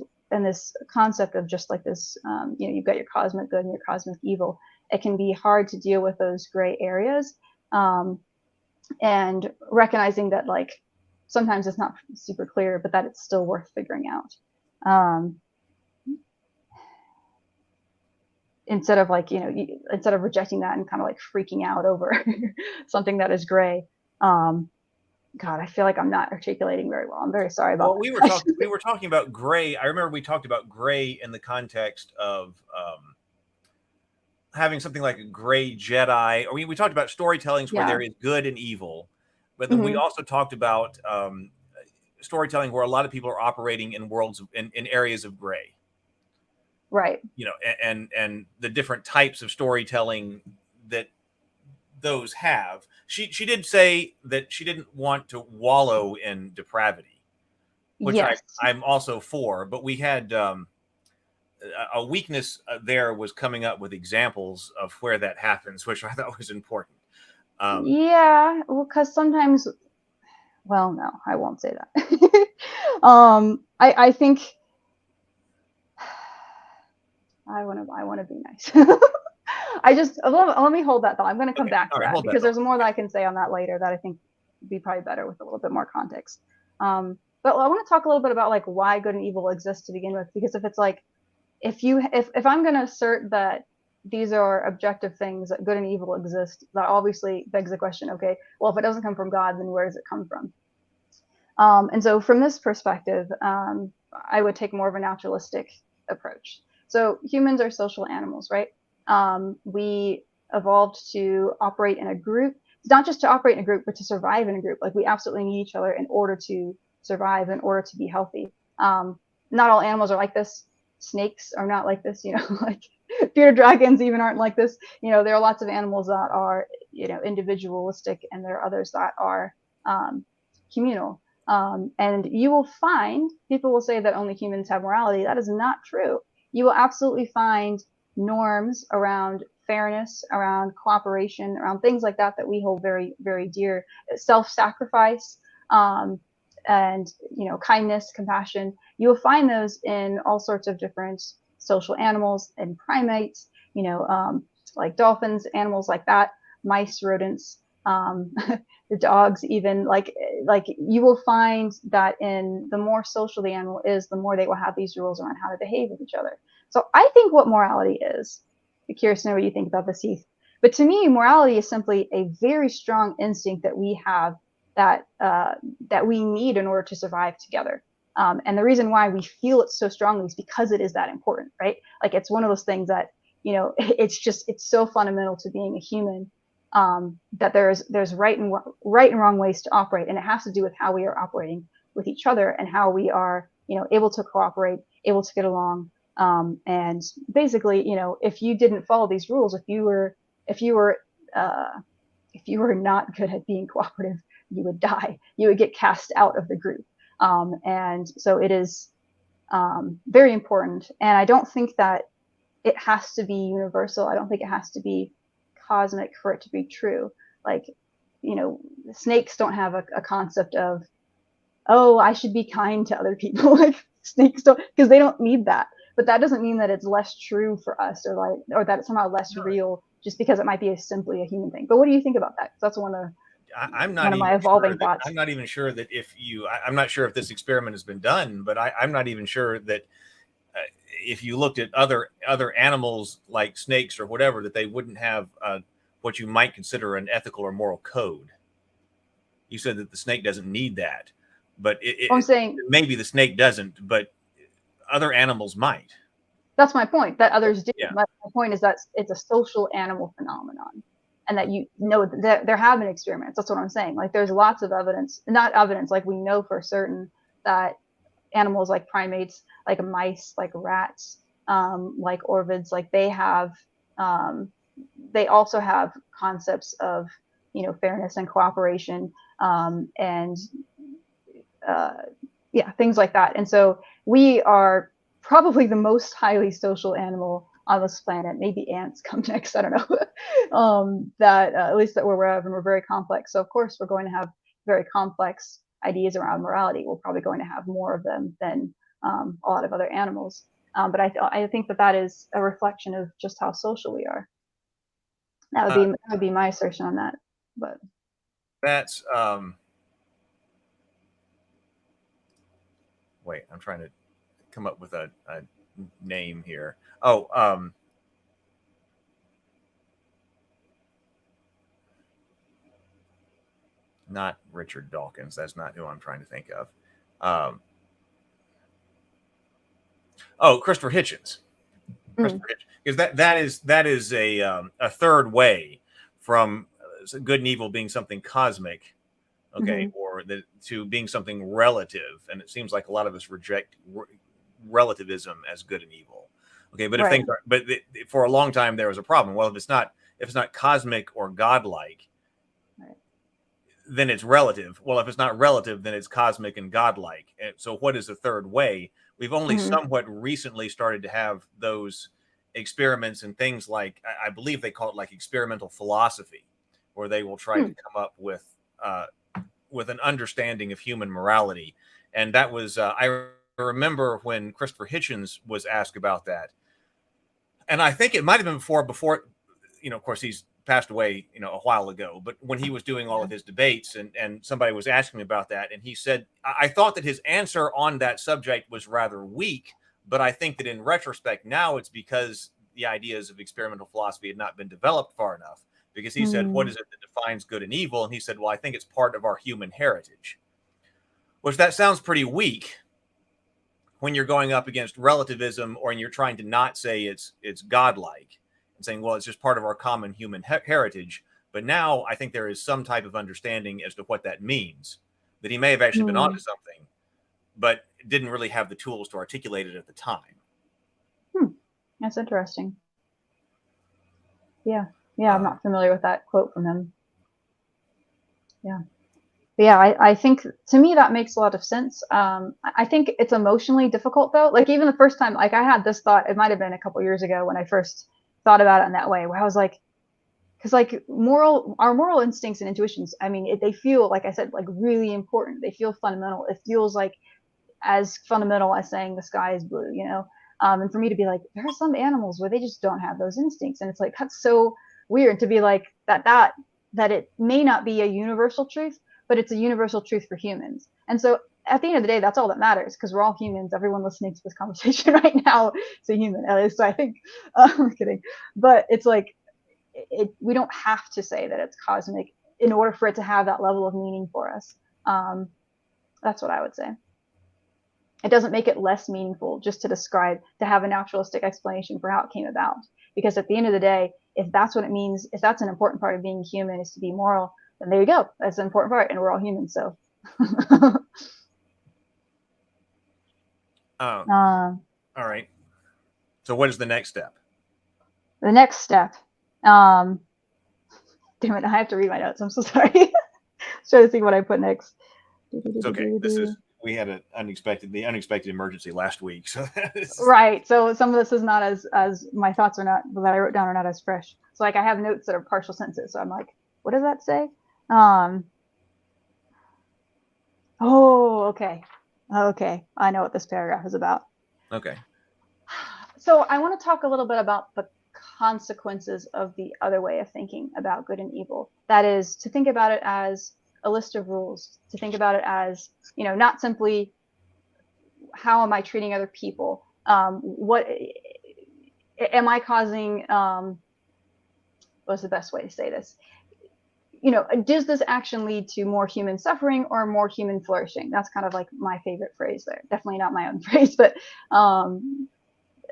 concept of just like this, you've got your cosmic good and your cosmic evil, it can be hard to deal with those gray areas, and recognizing that like sometimes it's not super clear, but that it's still worth figuring out. Instead of like, instead of rejecting that and kind of like freaking out over something that is gray. God, I feel like I'm not articulating very well. I'm very sorry about that. We were talking about gray. I remember we talked about gray in the context of having something like a gray Jedi. Or we talked about storytellings where there is good and evil, but then we also talked about storytelling where a lot of people are operating in worlds in areas of gray. Right. And the different types of storytelling that those have. She did say that she didn't want to wallow in depravity, which yes. I'm also for, but we had a weakness there was coming up with examples of where that happens, which I thought was important. Yeah, well, because sometimes, well, no, I won't say that. I think I want to be nice. Let me hold that thought. I'm going to come back to that because there's more that I can say on that later that I think would be probably better with a little bit more context. But I want to talk a little bit about like why good and evil exists to begin with, because if it's like, if I'm going to assert that these are objective things, that good and evil exist, that obviously begs the question, okay, well, if it doesn't come from God, then where does it come from? And so from this perspective, I would take more of a naturalistic approach. So humans are social animals, right? We evolved to operate in a group, not just to operate in a group, but to survive in a group. Like we absolutely need each other in order to survive, in order to be healthy. Not all animals are like this. Snakes are not like this, like bearded dragons even aren't like this. There are lots of animals that are, individualistic, and there are others that are communal. And you will find, people will say that only humans have morality. That is not true. You will absolutely find norms around fairness, around cooperation, around things like that we hold very, very dear. Self-sacrifice, and kindness, compassion. You will find those in all sorts of different social animals and primates. Like dolphins, animals like that, mice, rodents, the dogs, even like you will find that in the more social the animal is, the more they will have these rules around how to behave with each other. So I think what morality is, I'm curious to know what you think about this, Heath. But to me, morality is simply a very strong instinct that we have that we need in order to survive together. And the reason why we feel it so strongly is because it is that important, right? Like it's one of those things that, it's so fundamental to being a human, that there's right and wrong ways to operate, and it has to do with how we are operating with each other and how we are, able to cooperate, able to get along. And basically, if you didn't follow these rules, if you were not good at being cooperative, you would die. You would get cast out of the group. And so it is very important. And I don't think that it has to be universal. I don't think it has to be cosmic for it to be true. Like, snakes don't have a concept of, oh, I should be kind to other people. Like snakes don't, because they don't need that. But that doesn't mean that it's less true for us, or that it's somehow less real just because it might be simply a human thing. But what do you think about that? That's one of my evolving thoughts. I'm not even sure that I'm not sure if this experiment has been done, but I'm not even sure that if you looked at other animals like snakes or whatever, that they wouldn't have what you might consider an ethical or moral code. You said that the snake doesn't need that, but I'm saying maybe the snake doesn't, but other animals might. That's my point, that others do. Yeah. My point is that it's a social animal phenomenon, and that there have been experiments. That's what I'm saying. Like there's lots of evidence, not evidence, like we know for certain that animals like primates, like mice, like rats, like orvids, like they also have concepts of, fairness and cooperation, and things like that. And so we are probably the most highly social animal on this planet. Maybe ants come next. I don't know. That at least that we're aware of, and we're very complex. So of course we're going to have very complex ideas around morality. We're probably going to have more of them than a lot of other animals. But I think that is a reflection of just how social we are. That would be my assertion on that. But that's wait, I'm trying to come up with a name here. Not Richard Dawkins. That's not who I'm trying to think of. Christopher Hitchens. Because that is a third way from good and evil being something cosmic, okay, or to being something relative. And it seems like a lot of us reject relativism as good and evil. Okay, but if things are, but for a long time there was a problem. Well, if it's not cosmic or godlike, then it's relative. Well, if it's not relative, then it's cosmic and godlike. And so what is the third way? We've only somewhat recently started to have those experiments and things like, I believe they call it like experimental philosophy, where they will try to come up with an understanding of human morality. And that was, I remember when Christopher Hitchens was asked about that. And I think it might have been before, of course, he's passed away, a while ago, but when he was doing all of his debates and somebody was asking me about that, and he said, I thought that his answer on that subject was rather weak, but I think that in retrospect now it's because the ideas of experimental philosophy had not been developed far enough, because he said, what is it that defines good and evil? And he said, well, I think it's part of our human heritage, which that sounds pretty weak when you're going up against relativism, or when you're trying to not say it's godlike, and saying, well, it's just part of our common human heritage. But now I think there is some type of understanding as to what that means, that he may have actually been onto something, but didn't really have the tools to articulate it at the time. That's interesting. Yeah, I'm not familiar with that quote from him. I think, to me, that makes a lot of sense. I think it's emotionally difficult, though. Like, even the first time, like, I had this thought, it might have been a couple years ago when I first thought about it in that way, where I was like, because like our moral instincts and intuitions, I mean, they feel, like I said, like really important. They feel fundamental. It feels like as fundamental as saying the sky is blue, you know. And for me to be like, there are some animals where they just don't have those instincts, and it's like, that's so weird to be like that it may not be a universal truth, but it's a universal truth for humans. And so at the end of the day, that's all that matters, because we're all humans. Everyone listening to this conversation right now is a human, at least I think. I'm kidding, but it's like, we don't have to say that it's cosmic in order for it to have that level of meaning for us. That's what I would say. It doesn't make it less meaningful just to have a naturalistic explanation for how it came about. Because at the end of the day, if that's what it means, if that's an important part of being human, is to be moral, then there you go. That's an important part, and we're all humans, so. All right. So what is the next step? The next step. Damn it, I have to read my notes. I'm so sorry. Trying to think what I put next. It's okay. We had the unexpected emergency last week, so right. So some of this is not as my thoughts are not that I wrote down are not as fresh. So like I have notes that are partial sentences. So I'm like, what does that say? Oh, okay. I know what this paragraph is about. Okay. So I want to talk a little bit about the consequences of the other way of thinking about good and evil. That is, to think about it as a list of rules, to think about it as, you know, not simply how am I treating other people? What am I causing? What's the best way to say this? You know, does this action lead to more human suffering or more human flourishing? That's kind of like my favorite phrase there. Definitely not my own phrase, but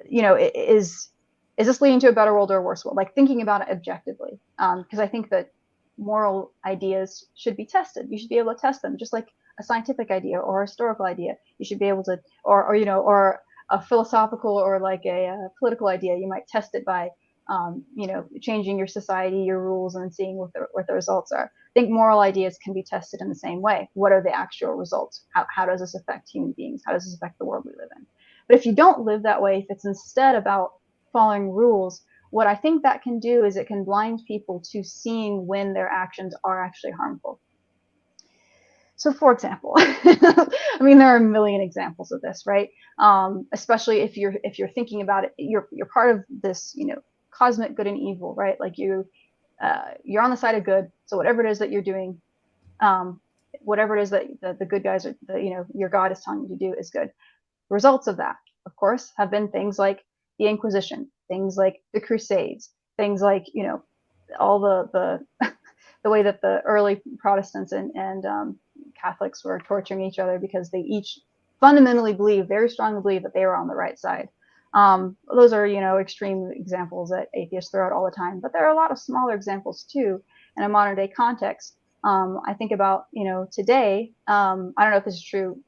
you know, is this leading to a better world or a worse world? Like thinking about it objectively, because I think that moral ideas should be tested. You should be able to test them, just like a scientific idea or a historical idea. You should be able to, or you know, or a philosophical or like a political idea. You might test it by, you know, changing your society, your rules, and then seeing what the results are. I think moral ideas can be tested in the same way. What are the actual results? How does this affect human beings? How does this affect the world we live in? But if you don't live that way, if it's instead about following rules, what I think that can do is it can blind people to seeing when their actions are actually harmful. So, for example, I mean, there are a million examples of this, right? Especially if you're thinking about it, you're part of this, you know, cosmic good and evil, right? Like you're on the side of good. So whatever it is that you're doing, whatever it is that the good guys are, you know, your God is telling you to do is good. Results of that, of course, have been things like the Inquisition, things like the Crusades, things like, you know, all the the way that the early Protestants and Catholics were torturing each other because they each fundamentally very strongly believe that they were on the right side. Those are, you know, extreme examples that atheists throw out all the time, but there are a lot of smaller examples too in a modern day context. I think about, you know, today, I don't know if this is true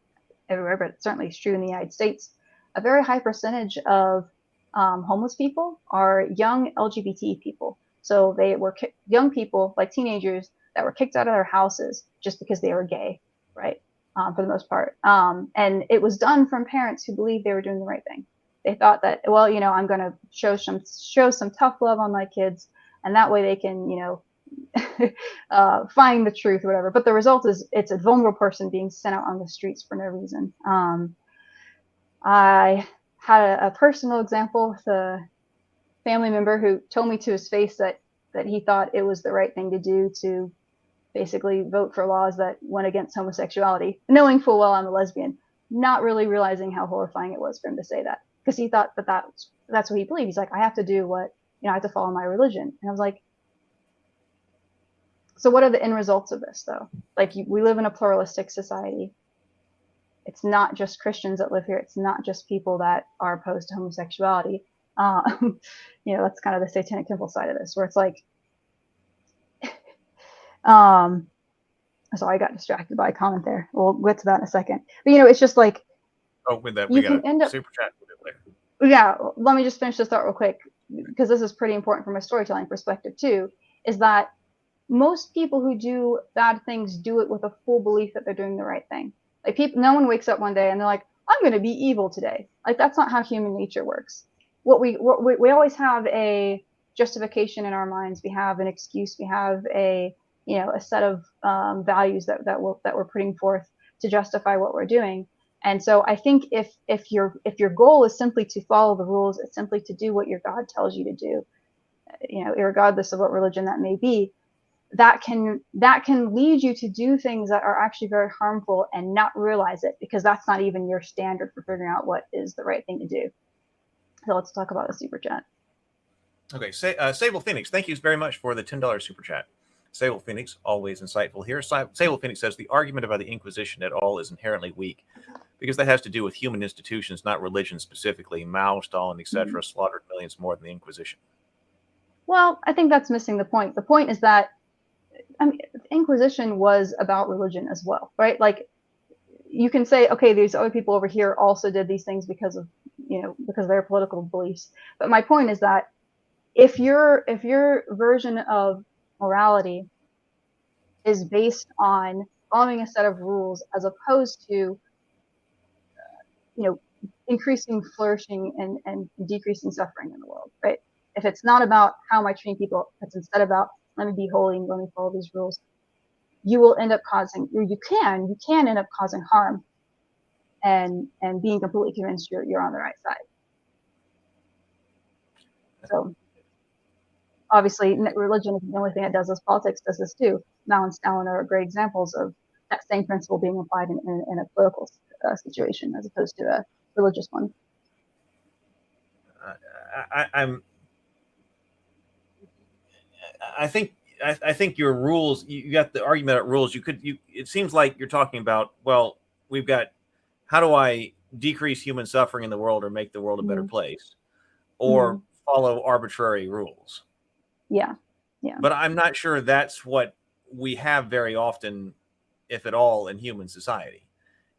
everywhere, but it certainly is true in the United States. A very high percentage of homeless people are young LGBT people. So they were young people, like teenagers, that were kicked out of their houses just because they were gay, right? For the most part. And it was done from parents who believed they were doing the right thing. They thought that, well, you know, I'm going to show some tough love on my kids, and that way they can, you know, find the truth or whatever. But the result is it's a vulnerable person being sent out on the streets for no reason. I had a personal example with a family member who told me to his face that he thought it was the right thing to do to basically vote for laws that went against homosexuality, knowing full well I'm a lesbian, not really realizing how horrifying it was for him to say that, because he thought that's what he believed. He's like, I have to do what, you know, I have to follow my religion. And I was like, so what are the end results of this, though? Like, we live in a pluralistic society. It's not just Christians that live here. It's not just people that are opposed to homosexuality. You know, that's kind of the Satanic temple side of this, where it's like, sorry, I got distracted by a comment there. We'll get to that in a second. But, you know, it's just like, with that, we got a super chat with it later. Yeah, let me just finish this thought real quick, because this is pretty important from a storytelling perspective too, is that most people who do bad things do it with a full belief that they're doing the right thing. Like, no one wakes up one day and they're like, I'm going to be evil today. Like, that's not how human nature works. We always have a justification in our minds. We have an excuse. We have a set of values that we're putting forth to justify what we're doing. And so I think if your goal is simply to follow the rules, it's simply to do what your God tells you to do, regardless of what religion that may be, that can lead you to do things that are actually very harmful and not realize it, because that's not even your standard for figuring out what is the right thing to do. So let's talk about the super chat. Okay, Sable Phoenix, thank you very much for the $10 super chat. Sable Phoenix, always insightful here. Sable Phoenix says the argument about the Inquisition at all is inherently weak, because that has to do with human institutions, not religion specifically. Mao, Stalin, etc., slaughtered millions more than the Inquisition. Well, I think that's missing the point. The point is that, I mean, the Inquisition was about religion as well, right? Like, you can say, okay, these other people over here also did these things because of their political beliefs. But my point is that if your version of morality is based on following a set of rules as opposed to increasing flourishing and decreasing suffering in the world, right? If it's not about how am I treating people, it's instead about let me be holy and let me follow these rules, you will end up causing, you can end up causing harm and being completely convinced you're on the right side. So obviously religion isn't the only thing that does this. Politics does this too. Mao and Stalin are great examples of that same principle being applied in a political situation as opposed to a religious one. I think your rules, you got the argument about rules. It seems like you're talking about, well, we've got, how do I decrease human suffering in the world or make the world a better place, or follow arbitrary rules? Yeah. But I'm not sure that's what we have very often, if at all, in human society.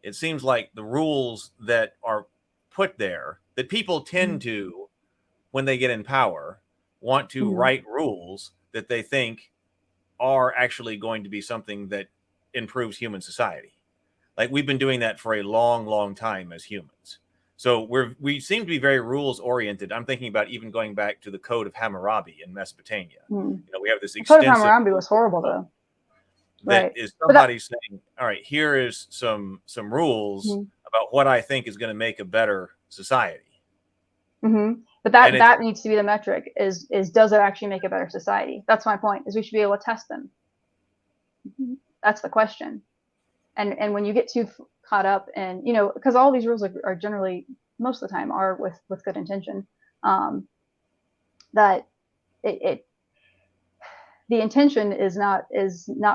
It seems like the rules that are put there, that people tend to, when they get in power, want to write rules that they think are actually going to be something that improves human society. Like, we've been doing that for a long, long time as humans. So we seem to be very rules oriented. I'm thinking about even going back to the Code of Hammurabi in Mesopotamia. We have this extensive. The Code of Hammurabi was horrible, though. That is somebody saying, all right, here is some rules about what I think is going to make a better society. But that needs to be the metric, is does it actually make a better society? That's my point, is we should be able to test them. That's the question. And when you get too caught up in, because all these rules are generally, most of the time, are with good intention, that the intention is not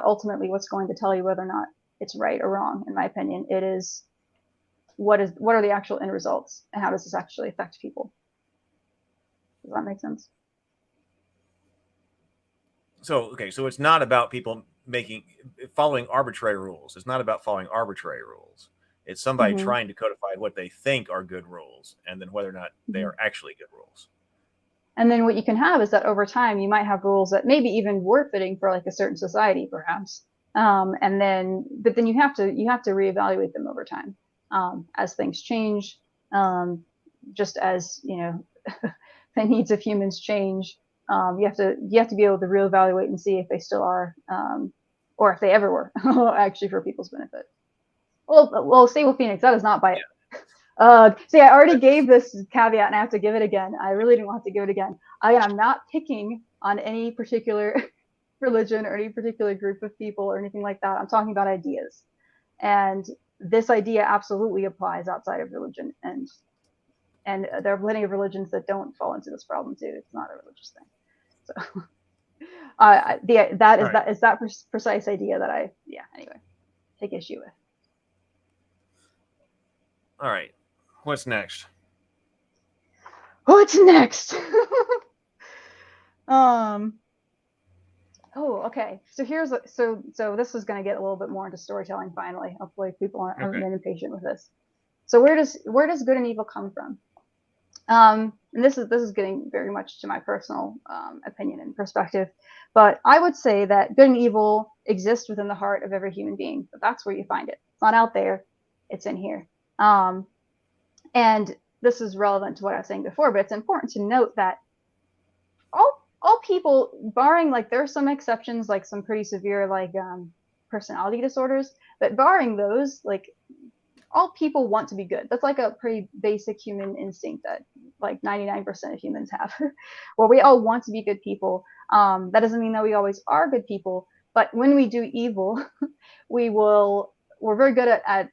ultimately what's going to tell you whether or not it's right or wrong. In my opinion, it is what are the actual end results, and how does this actually affect people? Does that make sense? So it's not about people following arbitrary rules. It's not about following arbitrary rules. It's somebody trying to codify what they think are good rules, and then whether or not they are actually good rules. And then what you can have is that over time you might have rules that maybe even were fitting for like a certain society, perhaps. But then you have to reevaluate them over time as things change, just as the needs of humans change. You have to be able to reevaluate and see if they still are, or if they ever were actually for people's benefit. Well, Sable Phoenix, that is not by. See, I already gave this caveat and I have to give it again. I really didn't want to give it again. I'm not picking on any particular religion or any particular group of people or anything like that. I'm talking about ideas. And this idea absolutely applies outside of religion. And there are plenty of religions that don't fall into this problem too. It's not a religious thing. So that precise idea that I take issue with. All right. What's next? What's next? Okay. So this is going to get a little bit more into storytelling finally. Hopefully people aren't impatient with this. So where does good and evil come from? And this is getting very much to my personal opinion and perspective, but I would say that good and evil exist within the heart of every human being. But that's where you find it. It's not out there. It's in here. And this is relevant to what I was saying before, but it's important to note that all people, barring like there are some exceptions, like some pretty severe like personality disorders, but barring those, like all people want to be good. That's like a pretty basic human instinct that like 99% of humans have. Well, we all want to be good people. That doesn't mean that we always are good people, but when we do evil, we're very good at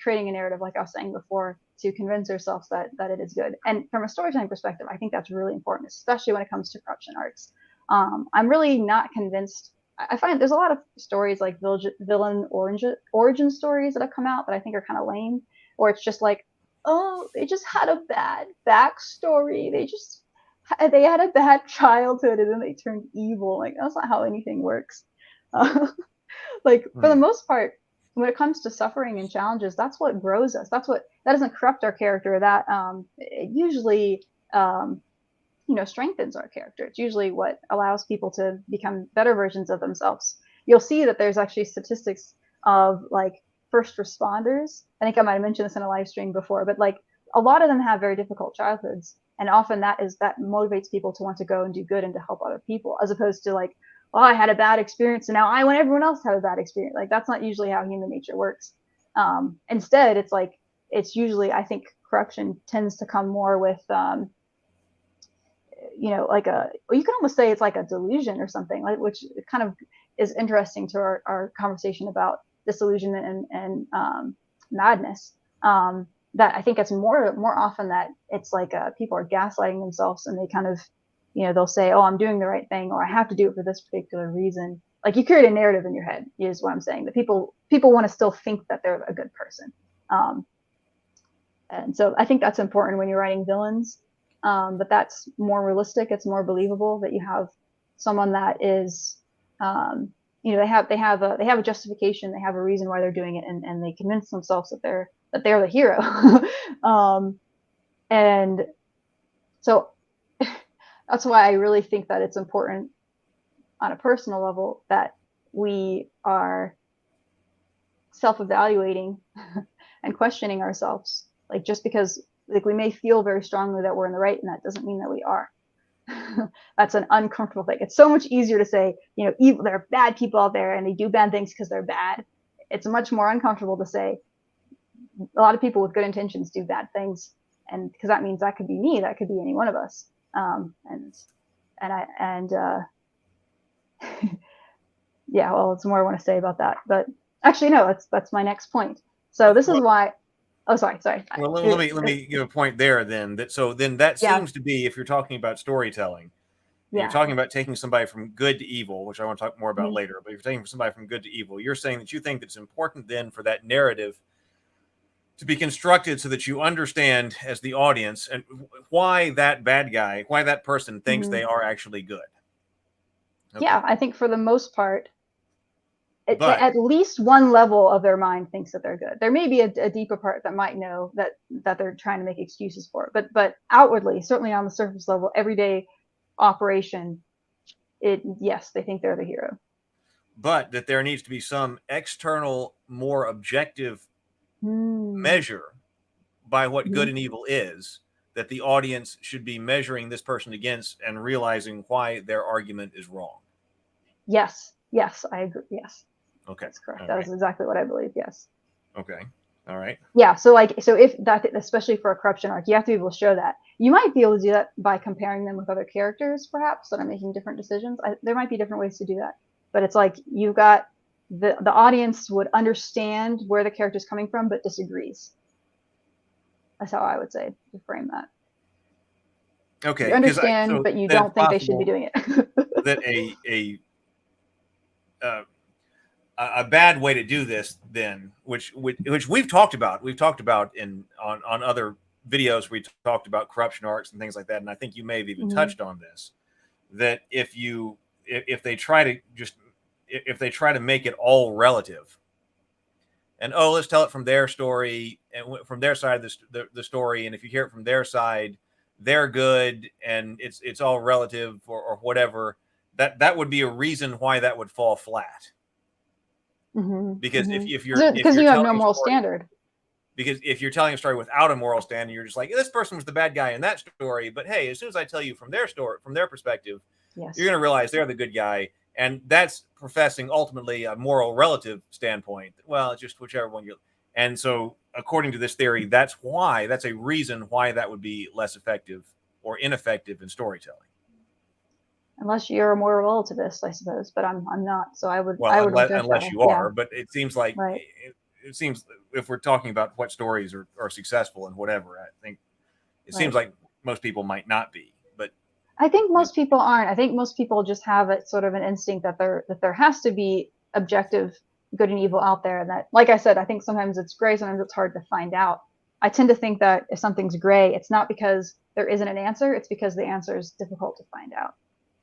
creating a narrative, like I was saying before, to convince ourselves that it is good. And from a storytelling perspective, I think that's really important, especially when it comes to corruption arcs. I'm really not convinced. I find there's a lot of stories like villain origin stories that have come out that I think are kind of lame, or it's just like, oh, they just had a bad backstory. They had a bad childhood and then they turned evil. Like that's not how anything works. Like for the most part, when it comes to suffering and challenges, that's what grows us. That doesn't corrupt our character. That it usually strengthens our character. It's usually what allows people to become better versions of themselves. You'll see that there's actually statistics of like first responders. I think I might have mentioned this in a live stream before, but like a lot of them have very difficult childhoods, and often that motivates people to want to go and do good and to help other people, as opposed to like, oh, I had a bad experience and now I want everyone else to have a bad experience. Like that's not usually how human nature works. Instead, it's usually, I think corruption tends to come more with like you can almost say it's like a delusion or something, like, which kind of is interesting to our conversation about disillusionment and madness. That I think it's more often that it's like people are gaslighting themselves, and they kind of, they'll say, oh, I'm doing the right thing, or I have to do it for this particular reason. Like you create a narrative in your head, is what I'm saying, that people want to still think that they're a good person. And so I think that's important when you're writing villains. But that's more realistic. It's more believable that you have someone that is, they have a justification. They have a reason why they're doing it, and they convince themselves that they're the hero. And so that's why I really think that it's important on a personal level that we are self-evaluating and questioning ourselves. Like just because like we may feel very strongly that we're in the right, and that doesn't mean that we are. That's an uncomfortable thing. It's so much easier to say, evil, there are bad people out there and they do bad things because they're bad. It's much more uncomfortable to say a lot of people with good intentions do bad things, and because that means that could be me, that could be any one of us. Yeah, well, it's more I want to say about that, but actually no, that's my next point. So this is why. Oh, sorry. Well, let me give a point there then. That seems to be, if you're talking about storytelling, you're talking about taking somebody from good to evil, which I want to talk more about later. But if you're taking somebody from good to evil, you're saying that you think that it's important then for that narrative to be constructed so that you understand as the audience and why that bad guy, why that person thinks they are actually good. Okay. Yeah, I think for the most part, at least one level of their mind thinks that they're good. There may be a deeper part that might know that they're trying to make excuses for it, but outwardly, certainly on the surface level, everyday operation, yes, they think they're the hero. But that there needs to be some external, more objective measure by what good and evil is, that the audience should be measuring this person against and realizing why their argument is wrong. Yes, I agree. Yes. Okay. That's correct. That is exactly what I believe. Yes. Okay. All right. Yeah. So if that, especially for a corruption arc, you have to be able to show that. You might be able to do that by comparing them with other characters, perhaps, that are making different decisions. There might be different ways to do that, but it's like you've got the audience would understand where the character is coming from, but disagrees. That's how I would say to frame that. Okay. You understand, but you don't think they should be doing it. That a bad way to do this, then, which we've talked about on other videos, we talked about corruption arcs and things like that, and I think you may have even touched on this. That if they try to make it all relative, and let's tell it from their story and from their side of the story, and if you hear it from their side, they're good, and it's all relative or whatever. That would be a reason why that would fall flat. Because if you have no moral standard. Because if you're telling a story without a moral standard, you're just like, this person was the bad guy in that story, but hey, as soon as I tell you from their story, from their perspective, Yes. you're going to realize they're the good guy. And that's professing ultimately a moral relative standpoint. Well, it's just whichever one you. And so, according to this theory, that's a reason why that would be less effective or ineffective in storytelling. Unless you're a moral relativist, I suppose, but I'm not. So I would reject unless that. you are. Yeah. But it seems like Right. it seems if we're talking about what stories are successful and whatever, I think it seems like most people might not be. But I think most people aren't. I think most people just have a sort of an instinct that there has to be objective good and evil out there. And that, like I said, I think sometimes it's gray, sometimes it's hard to find out. I tend to think that if something's gray, it's not because there isn't an answer, it's because the answer is difficult to find out.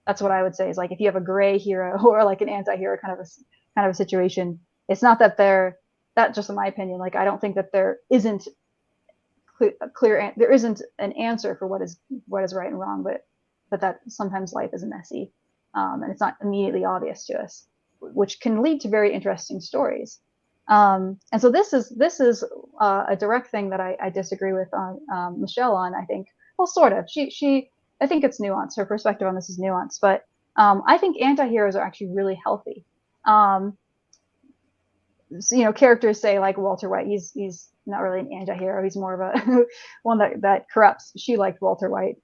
That's what I would say is like if you have a gray hero or like an anti-hero kind of a situation, it's not that that just in my opinion, like I don't think that there isn't there isn't an answer for what is right and wrong, but that sometimes life is messy, and it's not immediately obvious to us, which can lead to very interesting stories. And so this is a direct thing that I disagree with on Michelle on. I think, well, sort of. I think it's nuanced. Her perspective on this is nuanced, but I think anti-heroes are actually really healthy. So, characters say like Walter White, he's not really an anti-hero. He's more of a one that corrupts. She liked Walter White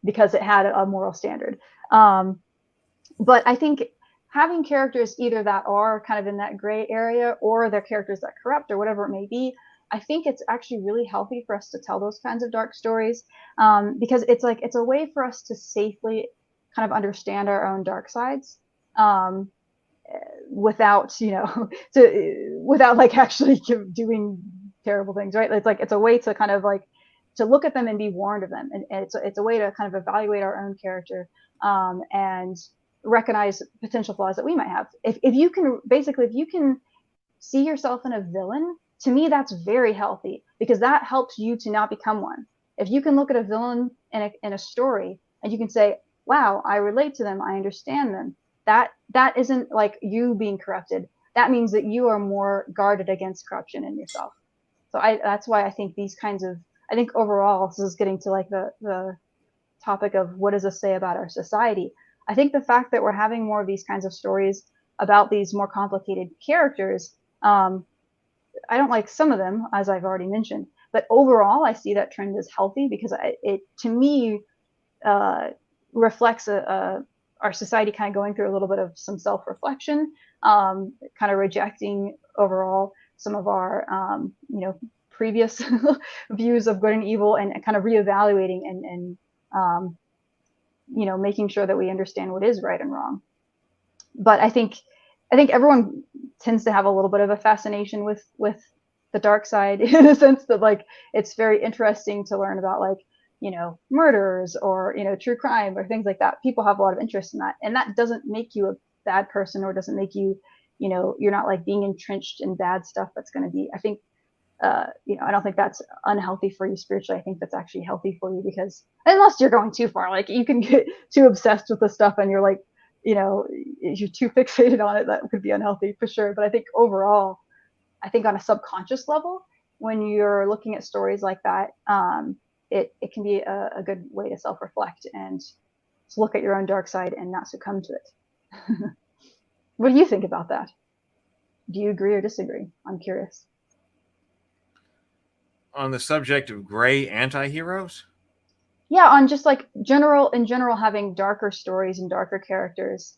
because it had a moral standard. But I think having characters either that are kind of in that gray area or they're characters that corrupt or whatever it may be, I think it's actually really healthy for us to tell those kinds of dark stories, because it's a way for us to safely kind of understand our own dark sides, without without like actually doing terrible things, right? It's a way to kind of like to look at them and be warned of them, and it's a way to kind of evaluate our own character, and recognize potential flaws that we might have. If you can see yourself in a villain, to me that's very healthy, because that helps you to not become one. If you can look at a villain in a story and you can say, wow, I relate to them, I understand them, that isn't like you being corrupted. That means that you are more guarded against corruption in yourself. So that's why I think I think overall, this is getting to like the topic of what does this say about our society. I think the fact that we're having more of these kinds of stories about these more complicated characters, I don't like some of them, as I've already mentioned, but overall, I see that trend as healthy, because it to me reflects our society kind of going through a little bit of some self-reflection, kind of rejecting overall some of our previous views of good and evil, and kind of reevaluating and making sure that we understand what is right and wrong. But I think everyone tends to have a little bit of a fascination with the dark side, in a sense that like it's very interesting to learn about like murders or true crime or things like that. People have a lot of interest in that, and that doesn't make you a bad person, or doesn't make you you're not like being entrenched in bad stuff. That's going to be, I think, I don't think that's unhealthy for you spiritually. I think that's actually healthy for you, because unless you're going too far, like you can get too obsessed with the stuff and you're like, if you're too fixated on it, that could be unhealthy for sure. But I think overall, I think on a subconscious level, when you're looking at stories like that, it can be a good way to self-reflect and to look at your own dark side and not succumb to it. What do you think about that? Do you agree or disagree? I'm curious. On the subject of gray anti-heroes? Yeah, on just like in general, having darker stories and darker characters,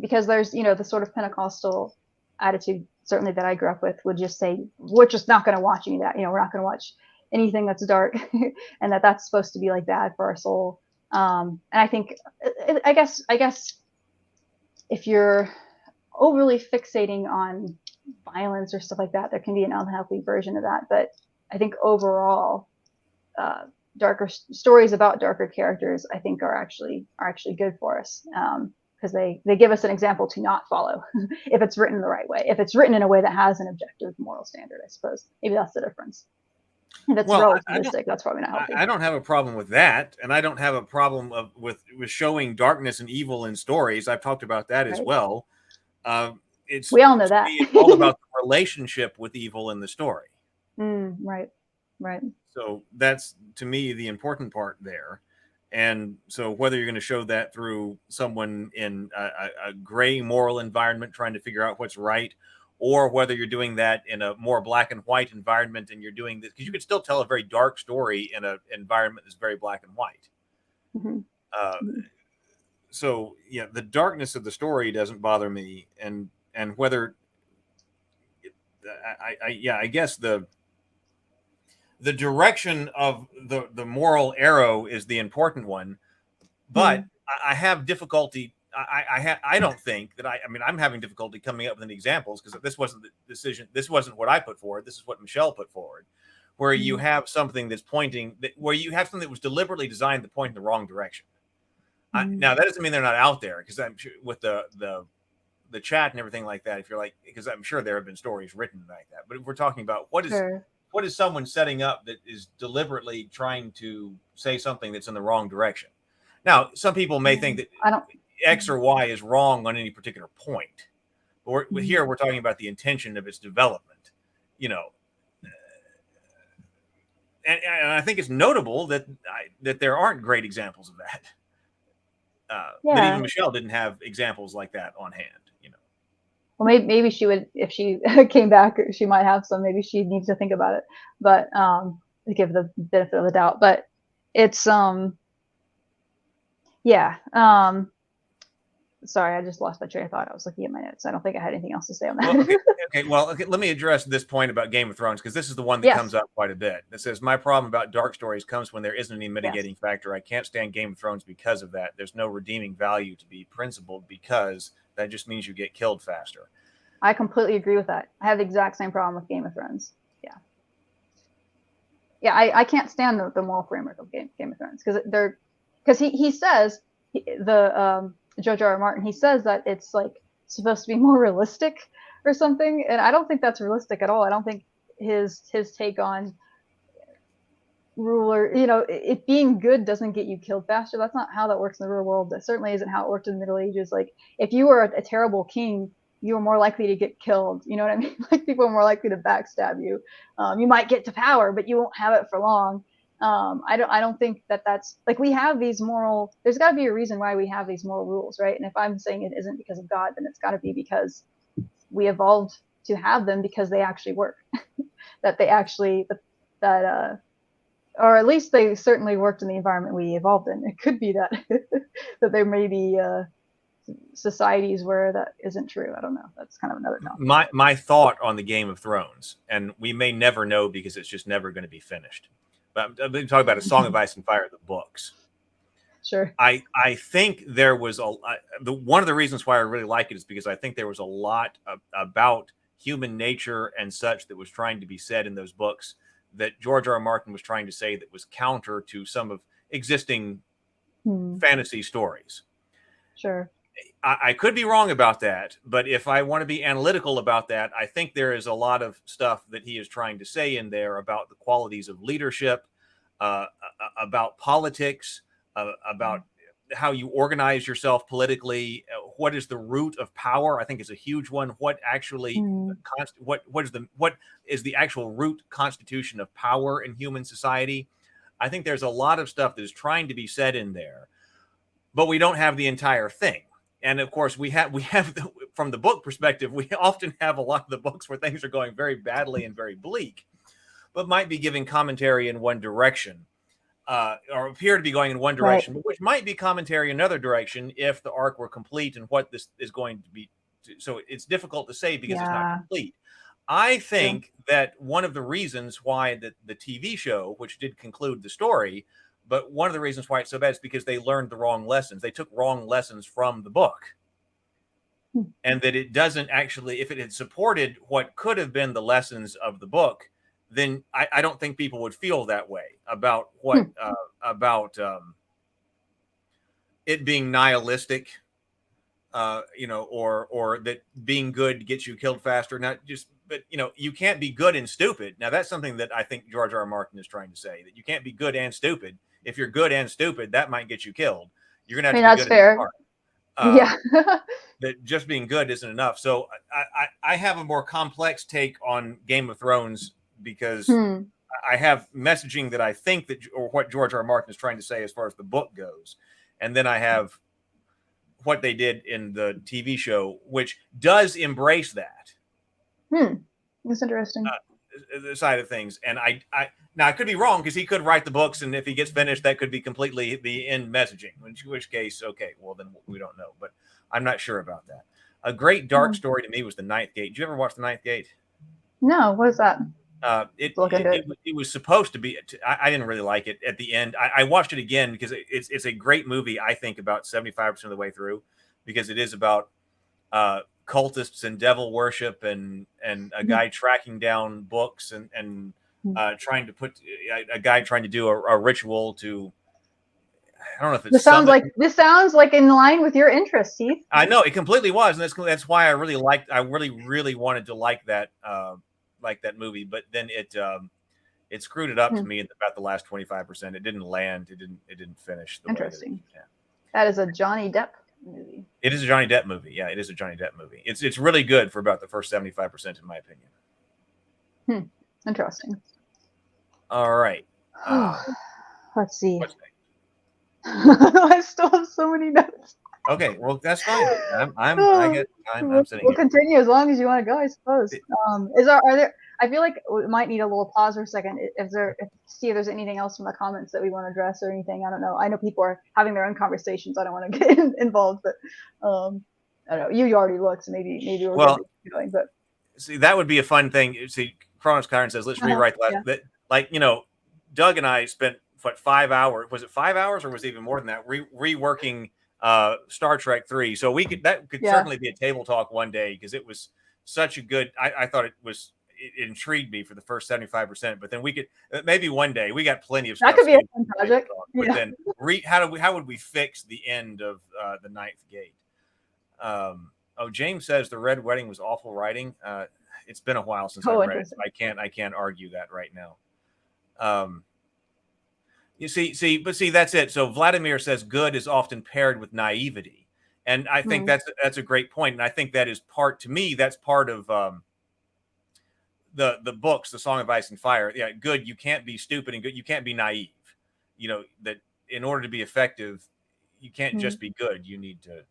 because there's the sort of Pentecostal attitude, certainly that I grew up with, would just say we're just not going to watch any of that. We're not going to watch anything that's dark, and that's supposed to be like bad for our soul. And I think, I guess if you're overly fixating on violence or stuff like that, there can be an unhealthy version of that. But I think overall, darker stories about darker characters, I think, are actually good for us, because they give us an example to not follow if it's written the right way. If it's written in a way that has an objective moral standard, I suppose maybe that's the difference. If it's relativistic, that's probably not healthy. I don't have a problem with that, and I don't have a problem with showing darkness and evil in stories. I've talked about that as well. We all know that. It's all about the relationship with evil in the story. Right. So that's, to me, the important part there. And so whether you're going to show that through someone in a gray moral environment trying to figure out what's right, or whether you're doing that in a more black and white environment and you're doing this, because you could still tell a very dark story in an environment that's very black and white. Mhm. So yeah, the darkness of the story doesn't bother me, and whether I guess the direction of the moral arrow is the important one, but I have difficulty. I don't think that I mean, I'm having difficulty coming up with any examples, because this wasn't the decision. This wasn't what I put forward. This is what Michelle put forward, where you have something that's pointing, where you have something that was deliberately designed to point in the wrong direction. Now that doesn't mean they're not out there, because I'm sure with the chat and everything like that, if you're like, because I'm sure there have been stories written like that, but if we're talking about what is someone setting up that is deliberately trying to say something that's in the wrong direction. Now, some people may think that X or Y is wrong on any particular point, but here we're talking about the intention of its development, you know. And I think it's notable that there aren't great examples of that. That even Michelle didn't have examples like that on hand, you know. Well, maybe she would, if she came back, she might have some. Maybe she needs to think about it, but to give the benefit of the doubt. But it's sorry, I just lost my train of thought. I was looking at my notes. I don't think I had anything else to say on that. Well, okay, let me address this point about Game of Thrones, because this is the one that comes up quite a bit. It says, my problem about dark stories comes when there isn't any mitigating factor. I can't stand Game of Thrones because of that. There's no redeeming value to be principled, because that just means you get killed faster. I completely agree with that. I have the exact same problem with Game of Thrones. I can't stand the moral framework of Game of Thrones, because he says, George R. R. Martin, he says that it's like supposed to be more realistic or something, and I don't think that's realistic at all. I don't think his take on ruler, it being good doesn't get you killed faster. That's not how that works in the real world. That certainly isn't how it worked in the Middle Ages. Like, if you were a terrible king, you were more likely to get killed. You know what I mean? Like, people are more likely to backstab you. You might get to power, but you won't have it for long. I don't think that's like, we have these moral, there's got to be a reason why we have these moral rules, right? And if I'm saying it isn't because of God, then it's got to be because we evolved to have them, because they actually work. That they actually, or at least they certainly worked in the environment we evolved in. It could be that that there may be societies where that isn't true. I don't know. That's kind of another topic. My thought on the Game of Thrones, and we may never know because it's just never going to be finished. But I'm talking about A Song of Ice and Fire, the books. Sure. I think there was one of the reasons why I really like it is because I think there was a lot about human nature and such that was trying to be said in those books that George R. R. Martin was trying to say that was counter to some of existing fantasy stories. Sure. I could be wrong about that, but if I want to be analytical about that, I think there is a lot of stuff that he is trying to say in there about the qualities of leadership, about politics, about how you organize yourself politically. What is the root of power? I think is a huge one. What actually, what is the actual root constitution of power in human society? I think there's a lot of stuff that is trying to be said in there, but we don't have the entire thing. And of course, we have from the book perspective, we often have a lot of the books where things are going very badly and very bleak, but might be giving commentary in one direction, or appear to be going in one direction, but which might be commentary in another direction if the arc were complete and what this is going to be. So it's difficult to say because it's not complete. I think that one of the reasons why the TV show, which did conclude the story, but one of the reasons why it's so bad is because they learned the wrong lessons. They took wrong lessons from the book. And that it doesn't actually, if it had supported what could have been the lessons of the book, then I don't think people would feel that way about what, about it being nihilistic, or that being good gets you killed faster. Not just, but you can't be good and stupid. Now that's something that I think George R. R. Martin is trying to say, that you can't be good and stupid. If you're good and stupid, that might get you killed. You're gonna have to be good and smart. That just being good isn't enough. So I have a more complex take on Game of Thrones because I have messaging that I think that, or what George R. R. Martin is trying to say as far as the book goes, and then I have what they did in the TV show, which does embrace that. That's interesting. The side of things, and I now I could be wrong because he could write the books, and if he gets finished, that could be completely the end messaging. Which case, okay, well then we don't know, but I'm not sure about that. A great dark story to me was The Ninth Gate. Did you ever watch The Ninth Gate? No, what is that? It was supposed to be. I didn't really like it at the end. I watched it again because it's a great movie. I think about 75% of the way through, because it is about cultists and devil worship and a guy tracking down books and trying to put a guy trying to do a ritual to. I don't know if it's this sounds like in line with your interests, Heath. I know it completely was, and that's why I really liked. I really wanted to like that movie, but then it screwed it up to me at about the last 25%. It didn't land. It didn't finish. Interesting. That is a Johnny Depp movie. It is a Johnny Depp movie. Yeah, it is a Johnny Depp movie. It's really good for about the first 75%, in my opinion. Interesting. All right. Let's see. I still have so many notes. Okay, well that's fine. I get time. I'm sitting. We'll continue as long as you want to go, I suppose. Are there? I feel like we might need a little pause for a second. See if there's anything else from the comments that we want to address or anything. I don't know. I know people are having their own conversations. I don't want to get involved, but I don't know. You already looked, so maybe we're going. But see, that would be a fun thing. See, Kronos Kyron says, let's rewrite that. Like Doug and I spent 5 hours? Was it 5 hours, or was it even more than that? Reworking Star Trek 3. So that could certainly be a table talk one day, because it was such a good. I thought it intrigued me for the first 75%, but then we could maybe one day. We got plenty of stuff. That could be a fun project. But then how would we fix the end of the Ninth Gate? James says the Red Wedding was awful writing. It's been a while since I read it. So I can't argue that right now. You see, that's it. So Vladimir says good is often paired with naivety, and I think that's a great point. And I think that is that's part of the books, The Song of Ice and Fire. Yeah, good. You can't be stupid, and good. You can't be naive. That in order to be effective, you can't just be good. You need to.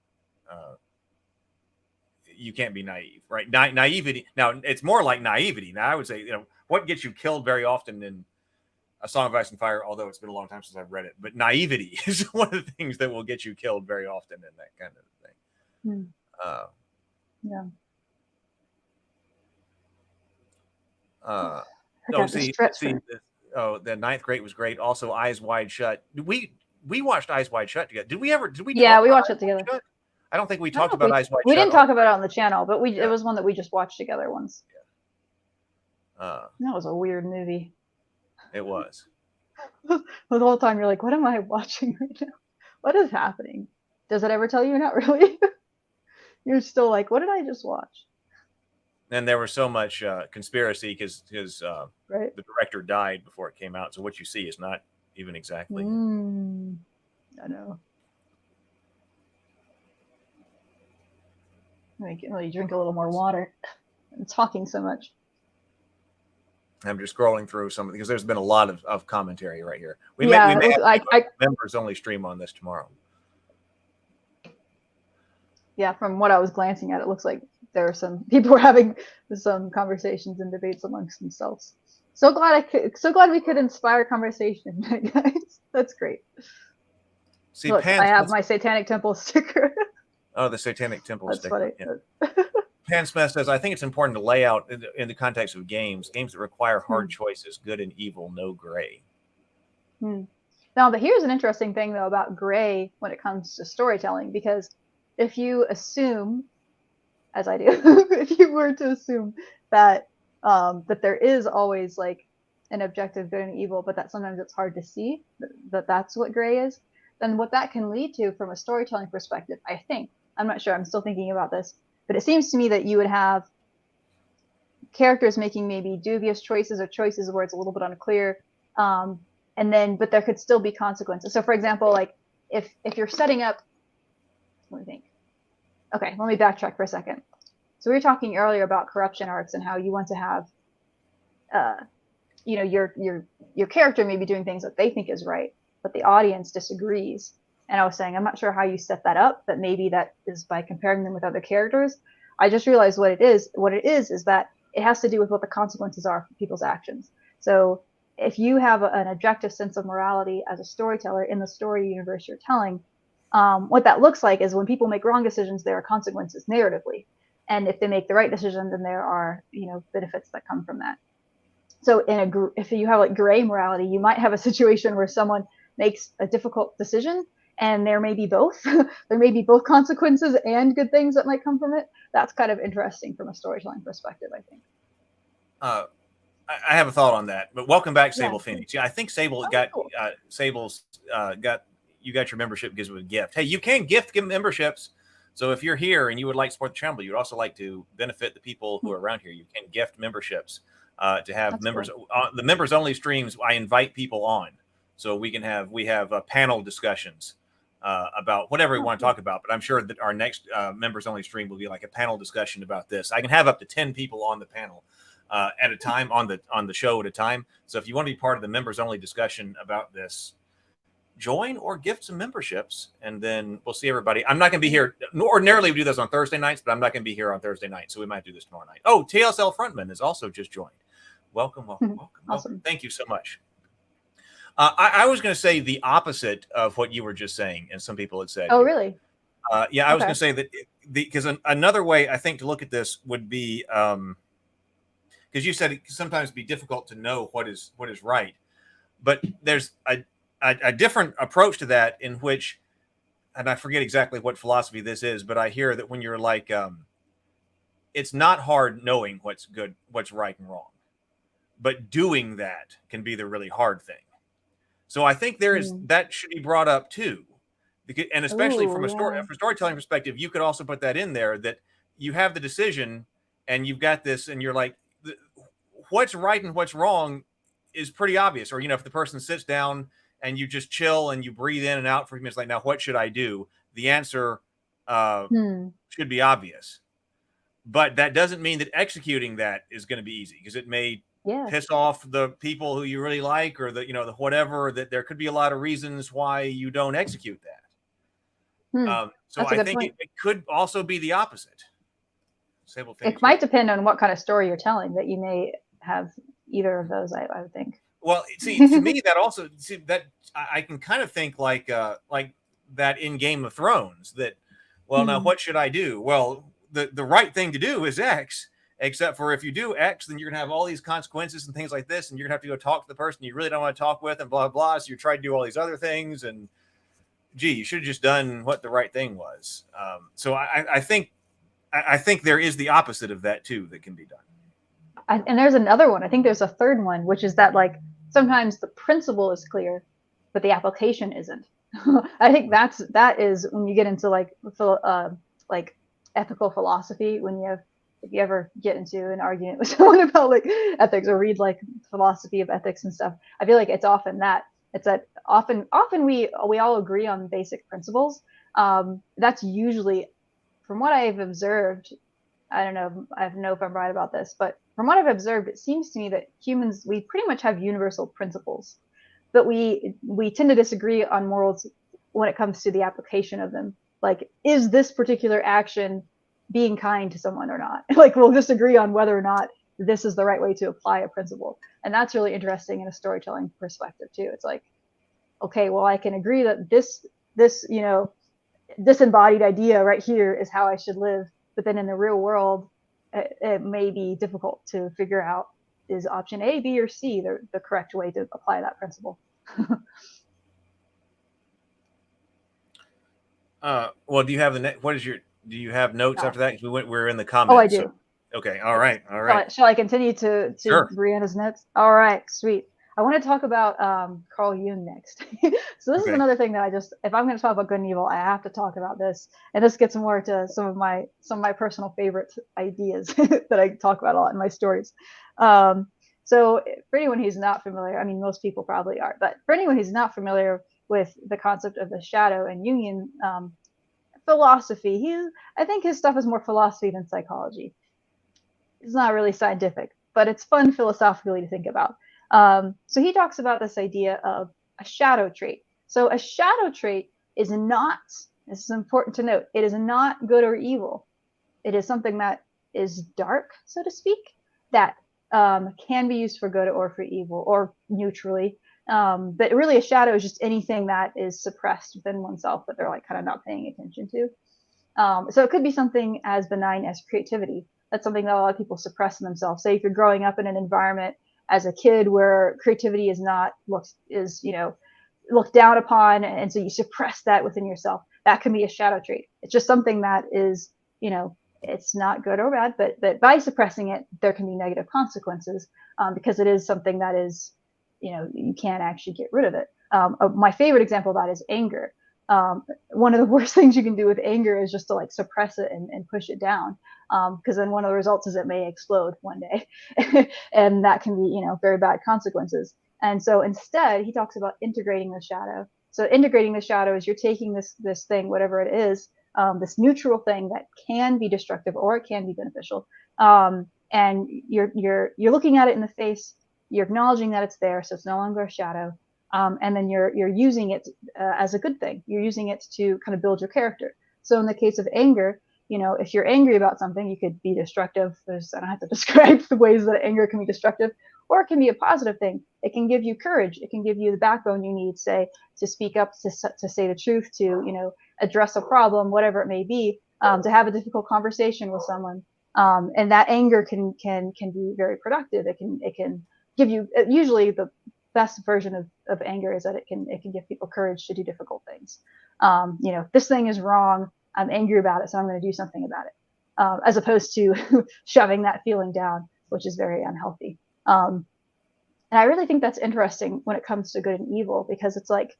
You can't be naive, right? Naivety. Now it's more like naivety. Now I would say, what gets you killed very often in A Song of Ice and Fire, although it's been a long time since I've read it, but naivety is one of the things that will get you killed very often in that kind of thing. The Ninth Grade was great. Also, Eyes Wide Shut. We watched Eyes Wide Shut together. Did we? Yeah, we watched it together. I don't think we talked about Eyes Wide Shut. We didn't talk about it on the channel, but it was one that we just watched together once. That was a weird movie. It was. The whole time you're like, what am I watching right now? What is happening? Does it ever tell you? Not really. You're still like, what did I just watch? And there was so much conspiracy because the director died before it came out. So what you see is not even exactly. I know. I can really drink a little more water. I'm talking so much. I'm just scrolling through some because there's been a lot of commentary right here. We may have members only stream on this tomorrow. Yeah, from what I was glancing at, it looks like there are some people were having some conversations and debates amongst themselves. So glad we could inspire conversation, guys. That's great. See, look, I have my Satanic Temple sticker. Oh, the Satanic Temple sticker. Funny. Yeah. Pan Smith says, I think it's important to lay out in the context of games that require hard choices, good and evil, no gray. Now, here's an interesting thing, though, about gray when it comes to storytelling, because if you assume, as I do, if you were to assume that that there is always like an objective good and evil, but that sometimes it's hard to see that's what gray is, then what that can lead to from a storytelling perspective, I think, I'm not sure, I'm still thinking about this, but it seems to me that you would have characters making maybe dubious choices or choices where it's a little bit unclear, but there could still be consequences. So, for example, like if you're setting up, let me think. Okay, let me backtrack for a second. So we were talking earlier about corruption arcs and how you want to have, your character may be doing things that they think is right, but the audience disagrees. And I was saying, I'm not sure how you set that up, but maybe that is by comparing them with other characters. I just realized what it is. What it is that it has to do with what the consequences are for people's actions. So if you have an objective sense of morality as a storyteller in the story universe you're telling, what that looks like is when people make wrong decisions, there are consequences narratively. And if they make the right decision, then there are, benefits that come from that. So if you have like gray morality, you might have a situation where someone makes a difficult decision and there may be both. There may be both consequences and good things that might come from it. That's kind of interesting from a storytelling perspective, I think. I have a thought on that, but welcome back, Sable Phoenix. Yeah, I think Sable Cool. Sable's you got your membership gives you a gift. Hey, you can gift memberships. So if you're here and you would like to support the channel, but you'd also like to benefit the people who are around here, you can gift memberships to have That's members. Cool. The members only streams, I invite people on, so we have panel discussions about whatever we want to talk about. But I'm sure that our next members only stream will be like a panel discussion about this. I can have up to 10 people on the panel at a time on the show at a time. So if you want to be part of the members only discussion about this, join or gift some memberships, and then we'll see everybody. I'm not going to be here. Ordinarily, we do this on Thursday nights, but I'm not going to be here on Thursday night, so we might do this tomorrow night. Oh, TSL Frontman has also just joined. Welcome. Awesome. Thank you so much. I was going to say the opposite of what you were just saying, and some people had said. Oh, really? Yeah, I was going to say that because another way I think to look at this would be because you said it can sometimes be difficult to know what is right, but there's a different approach to that in which, and I forget exactly what philosophy this is, but I hear that when you're like, it's not hard knowing what's good, what's right and wrong, but doing that can be the really hard thing. So I think that should be brought up too, because, and especially from a storytelling perspective, you could also put that in there, that you have the decision and you've got this, and you're like, what's right and what's wrong is pretty obvious. Or, if the person sits down and you just chill and you breathe in and out for a few minutes, like, now what should I do? The answer should be obvious. But that doesn't mean that executing that is going to be easy, because it may piss off the people who you really like, or the whatever, that there could be a lot of reasons why you don't execute that. So I think it could also be the opposite. It might depend on what kind of story you're telling, that you may have either of those, I would think. Well, see, to me, that also, that I can kind of think like that in Game of Thrones, that, well, now what should I do? Well, the right thing to do is X, except for if you do X, then you're gonna have all these consequences and things like this, and you're gonna have to go talk to the person you really don't want to talk with, and blah blah. So you try to do all these other things, and gee, you should have just done what the right thing was. So I think there is the opposite of that too that can be done. And there's another one. I think there's a third one, which is that, like, sometimes the principle is clear, but the application isn't. I think that is when you get into like ethical philosophy. If you ever get into an argument with someone about like ethics, or read like philosophy of ethics and stuff, I feel like it's often that. It's that often we all agree on basic principles. That's usually, from what I've observed, I don't know if I'm right about this, but from what I've observed, it seems to me that humans, we pretty much have universal principles, but we tend to disagree on morals when it comes to the application of them. Like, is this particular action being kind to someone or not? Like, we'll disagree on whether or not this is the right way to apply a principle. And that's really interesting in a storytelling perspective too. It's like, okay, well, I can agree that this disembodied idea right here is how I should live. But then in the real world, it may be difficult to figure out, is option A, B, or C the correct way to apply that principle. Well, do you have do you have notes after that? Because we're in the comments. Oh, I do. So, okay. All right. Shall I continue to Sure. Brianna's notes? All right, sweet. I want to talk about Carl Jung next. So this is another thing that if I'm going to talk about good and evil, I have to talk about this. And this gets more to some of my personal favorite ideas that I talk about a lot in my stories. So for anyone who's not familiar, I mean, most people probably are, but for anyone who's not familiar with the concept of the shadow and Jungian philosophy, I think his stuff is more philosophy than psychology. It's not really scientific, but it's fun philosophically to think about. So he talks about this idea of a shadow trait. So a shadow trait is not, this is important to note, it is not good or evil. It is something that is dark, so to speak, that can be used for good or for evil or neutrally. But really a shadow is just anything that is suppressed within oneself that they're like kind of not paying attention to. So it could be something as benign as creativity. That's something that a lot of people suppress in themselves. Say if you're growing up in an environment as a kid where creativity is not looked down upon, and so you suppress that within yourself. That can be a shadow trait. It's just something that is, it's not good or bad, but by suppressing it, there can be negative consequences because it is something that is, you can't actually get rid of it. My favorite example of that is anger. One of the worst things you can do with anger is just to like suppress it and push it down, because then one of the results is it may explode one day, and that can be very bad consequences. And so instead, he talks about integrating the shadow. So integrating the shadow is you're taking this thing, whatever it is, this neutral thing that can be destructive or it can be beneficial, and you're looking at it in the face. You're acknowledging that it's there, so it's no longer a shadow. And then you're using it as a good thing. You're using it to kind of build your character. So in the case of anger, if you're angry about something, you could be destructive. I don't have to describe the ways that anger can be destructive, or it can be a positive thing. It can give you courage. It can give you the backbone you need, say, to speak up, to say the truth, to address a problem, whatever it may be, to have a difficult conversation with someone. And that anger can be very productive. It can give you usually the best version of anger is that it can give people courage to do difficult things. This thing is wrong. I'm angry about it, so I'm going to do something about it, as opposed to shoving that feeling down, which is very unhealthy. And I really think that's interesting when it comes to good and evil, because it's like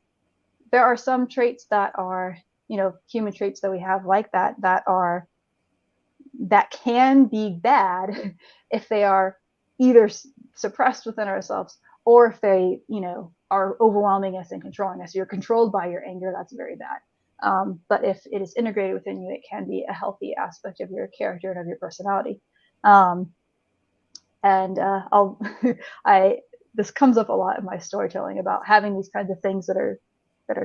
there are some traits that are, human traits that we have like that can be bad if they are either suppressed within ourselves, or if they, are overwhelming us and controlling us. You're controlled by your anger, that's very bad. But if it is integrated within you, it can be a healthy aspect of your character and of your personality. This comes up a lot in my storytelling about having these kinds of things that are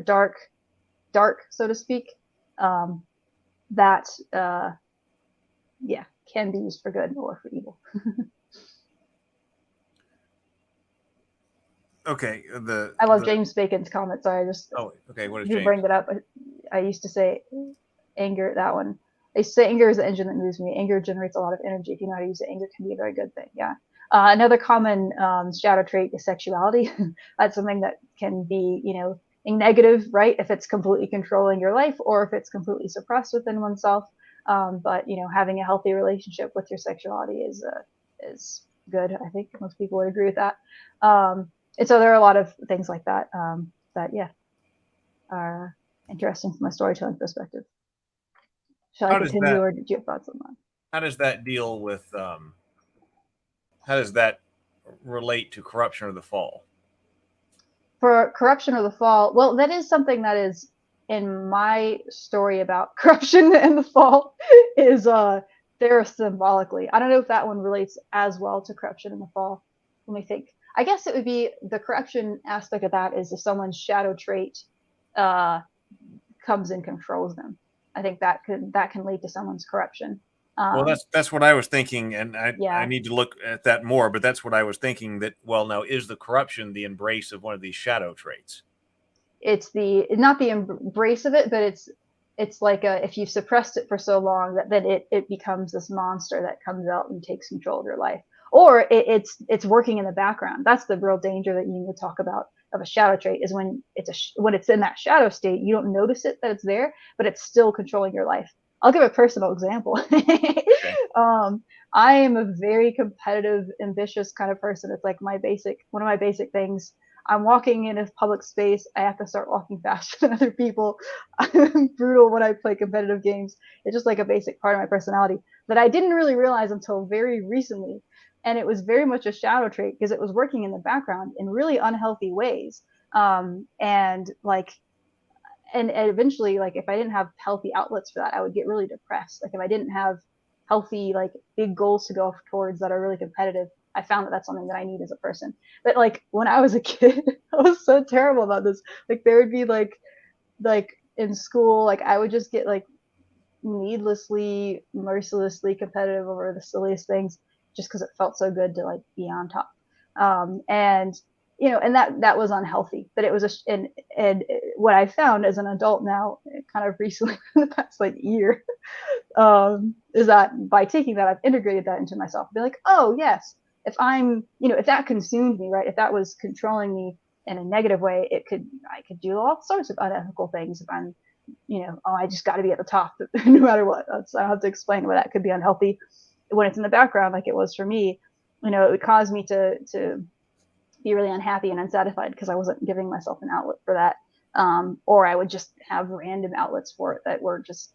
dark, so to speak, that can be used for good or for evil. Okay. I love James Bacon's comment. Sorry, What is you James? bring that up. I used to say anger. That one. I used to say anger is the engine that moves me. Anger generates a lot of energy. If you know how to use it, anger can be a very good thing. Yeah. Another common shadow trait is sexuality. That's something that can be, negative, right? If it's completely controlling your life, or if it's completely suppressed within oneself. But having a healthy relationship with your sexuality is good. I think most people would agree with that. And so there are a lot of things like that that are interesting from a storytelling perspective. Shall I continue, or did you have thoughts on that? How does that deal with? How does that relate to corruption or the fall? For corruption or the fall, well, that is something that is in my story about corruption and the fall is there symbolically. I don't know if that one relates as well to corruption and the fall. Let me think. I guess it would be the corruption aspect of that is if someone's shadow trait comes and controls them. I think that can lead to someone's corruption. Well, that's what I was thinking, and I need to look at that more. But that's what I was thinking. That now is the corruption the embrace of one of these shadow traits? It's not the embrace of it, but it's like if you've suppressed it for so long that then it becomes this monster that comes out and takes control of your life. Or it's working in the background. That's the real danger that you need to talk about of a shadow trait, is when it's in that shadow state, you don't notice it that it's there, but it's still controlling your life. I'll give a personal example. Okay. I am a very competitive, ambitious kind of person. It's like one of my basic things. I'm walking in a public space. I have to start walking faster than other people. I'm brutal when I play competitive games. It's just like a basic part of my personality that I didn't really realize until very recently. And it was very much a shadow trait because it was working in the background in really unhealthy ways. And eventually, like, if I didn't have healthy outlets for that, I would get really depressed. Like, if I didn't have healthy, like, big goals to go towards that are really competitive, I found that that's something that I need as a person. But like when I was a kid, I was so terrible about this. Like there would be like in school, like I would just get like needlessly, mercilessly competitive over the silliest things just because it felt so good to like be on top. And you know, and that was unhealthy. But it was and what I found as an adult now, kind of recently, in the past like year, is that by taking that, I've integrated that into myself. Be like, oh yes, if I'm, you know, if that consumed me, right, if that was controlling me in a negative way, I could do all sorts of unethical things. If I'm, you know, oh, I just got to be at the top no matter what. I don't have to explain why that could be unhealthy. When it's in the background, like it was for me, you know, it would cause me to be really unhappy and unsatisfied because I wasn't giving myself an outlet for that. Or I would just have random outlets for it that were just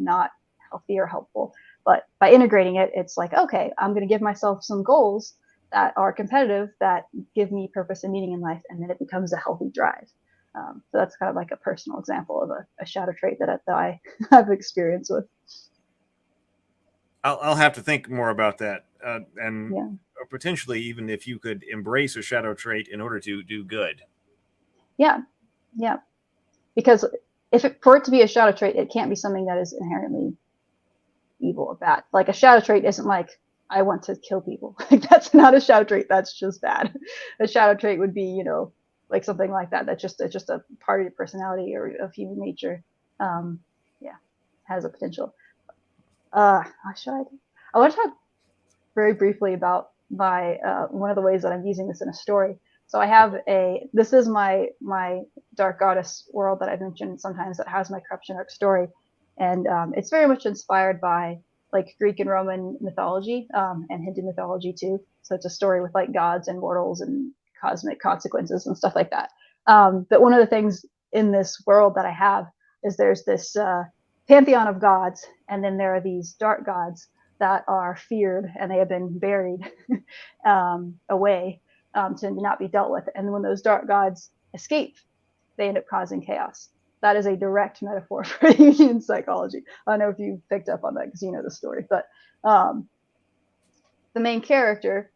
not healthy or helpful. But by integrating it, it's like, okay, I'm going to give myself some goals that are competitive, that give me purpose and meaning in life, and then it becomes a healthy drive. So that's kind of like a personal example of a shadow trait that I have experience with. I'll have to think more about that, and potentially even if you could embrace a shadow trait in order to do good. Yeah, because for it to be a shadow trait, it can't be something that is inherently evil or bad. Like a shadow trait isn't like I want to kill people. Like that's not a shadow trait. That's just bad. A shadow trait would be, you know, like something like that. That's just a part of your personality or of human nature. Has a potential. I want to talk very briefly about my one of the ways that I'm using this in a story. So I have this is my dark goddess world that I've mentioned sometimes that has my corruption arc story, and it's very much inspired by like Greek and Roman mythology and Hindu mythology too. So it's a story with like gods and mortals and cosmic consequences and stuff like that. But one of the things in this world that I have is there's this pantheon of gods, and then there are these dark gods that are feared and they have been buried away to not be dealt with. And when those dark gods escape, they end up causing chaos. That is a direct metaphor for Jungian psychology. I don't know if you picked up on that because you know the story, but the main character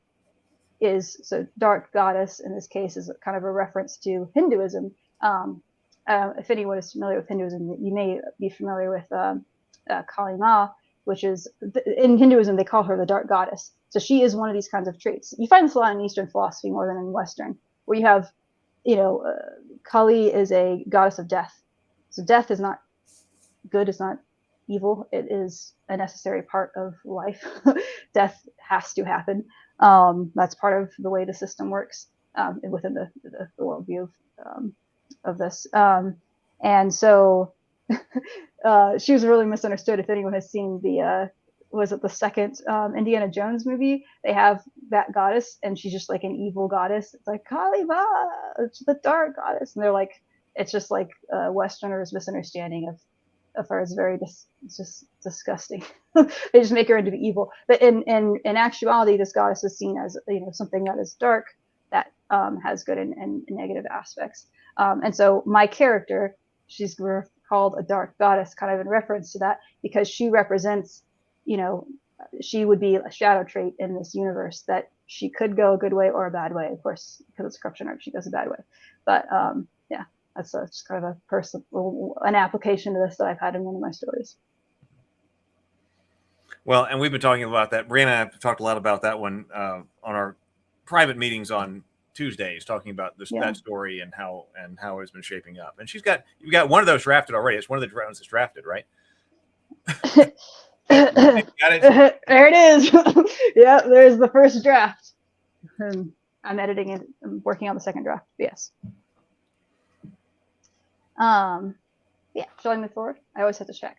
is, so dark goddess in this case is kind of a reference to Hinduism. If anyone is familiar with Hinduism, you may be familiar with Kali Ma, which is, in Hinduism, they call her the dark goddess. So she is one of these kinds of traits. You find this a lot in Eastern philosophy more than in Western, where you have, you know, Kali is a goddess of death. So death is not good, it's not evil. It is a necessary part of life. Death has to happen. That's part of the way the system works within the worldview of this. And so she was really misunderstood. If anyone has seen the was it the second Indiana Jones movie, they have that goddess and she's just like an evil goddess. It's like Kali Ma, it's the dark goddess, and they're like, it's just like Westerners' misunderstanding of her is very it's just disgusting. They just make her into the evil. But in actuality, this goddess is seen as, you know, something that is dark, that has good and negative aspects. And so my character, she's called a dark goddess, kind of in reference to that, because she represents, you know, she would be a shadow trait in this universe, that she could go a good way or a bad way. Of course, because it's corruption arc, she goes a bad way. But that's just kind of a personal, an application to this that I've had in one of my stories. Well, and we've been talking about that. Brianna and I have talked a lot about that one on our private meetings on Tuesdays, talking about this that story and how it's been shaping up. And you've got one of those drafted already. It's one of the rounds that's drafted, right? Got it. There it is. Yeah, there's the first draft. I'm editing it. I'm working on the second draft. Yes. Yeah. Shall I move forward? I always have to check.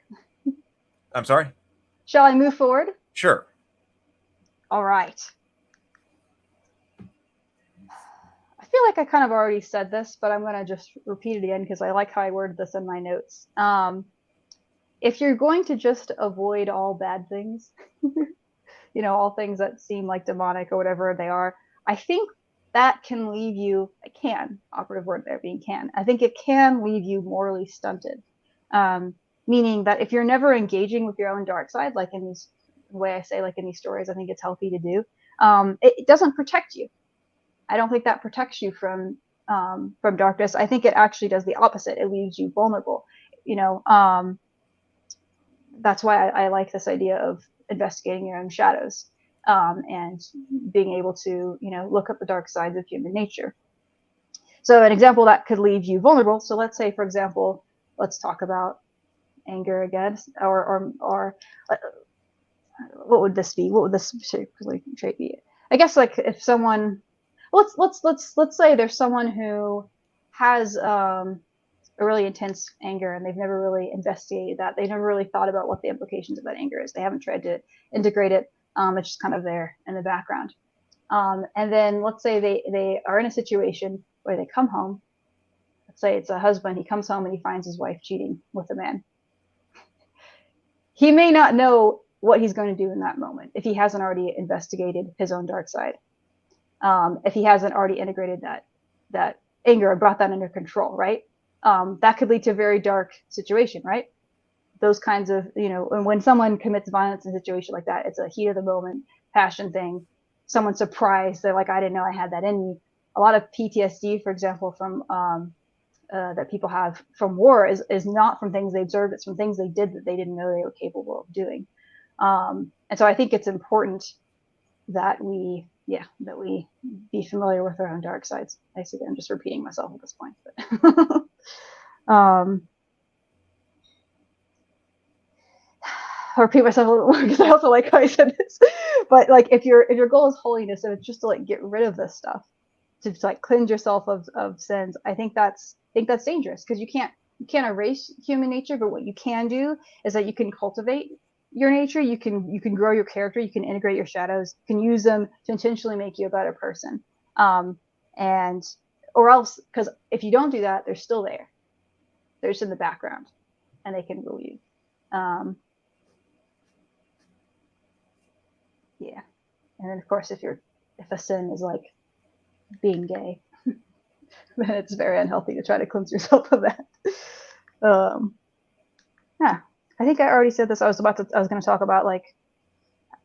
I'm sorry? Shall I move forward? Sure. All right. I feel like I kind of already said this, but I'm going to just repeat it again because I like how I worded this in my notes. If you're going to just avoid all bad things, you know, all things that seem like demonic or whatever they are, I think that can leave you, operative word there being can, I think it can leave you morally stunted. Meaning that if you're never engaging with your own dark side, like in these, the way I say, like in these stories, I think it's healthy to do. It doesn't protect you. I don't think that protects you from darkness. I think it actually does the opposite. It leaves you vulnerable. That's why I like this idea of investigating your own shadows, and being able to, look at the dark sides of human nature. So an example that could leave you vulnerable. So let's say, for example, let's talk about anger again, or what would this be? What would this particular trait be? I guess like if someone, let's say there's someone who has a really intense anger and they've never really investigated that. They never really thought about what the implications of that anger is. They haven't tried to integrate it. It's just kind of there in the background. And then let's say they are in a situation where they come home. Let's say it's a husband. He comes home and he finds his wife cheating with a man. He may not know what he's going to do in that moment if he hasn't already investigated his own dark side. If he hasn't already integrated that anger and brought that under control, right? That could lead to a very dark situation, right? Those kinds of, when someone commits violence in a situation like that, it's a heat of the moment, passion thing. Someone's surprised. They're like, I didn't know I had that in me. A lot of PTSD, for example, from that people have from war is not from things they observed. It's from things they did that they didn't know they were capable of doing. And so I think it's important that we be familiar with our own dark sides. Basically, I'm just repeating myself at this point. But I'll repeat myself a little more because I also like how I said this. But like, if your goal is holiness and it's just to like get rid of this stuff, to like cleanse yourself of sins, I think that's dangerous, because you can't erase human nature, but what you can do is that you can cultivate your nature. You can grow your character. You can integrate your shadows. You can use them to intentionally make you a better person. Or else, because if you don't do that, they're still there. They're just in the background, and they can rule you. Yeah, and then of course, if a sin is like being gay, then it's very unhealthy to try to cleanse yourself of that. Yeah, I think I already said this. I was going to talk about like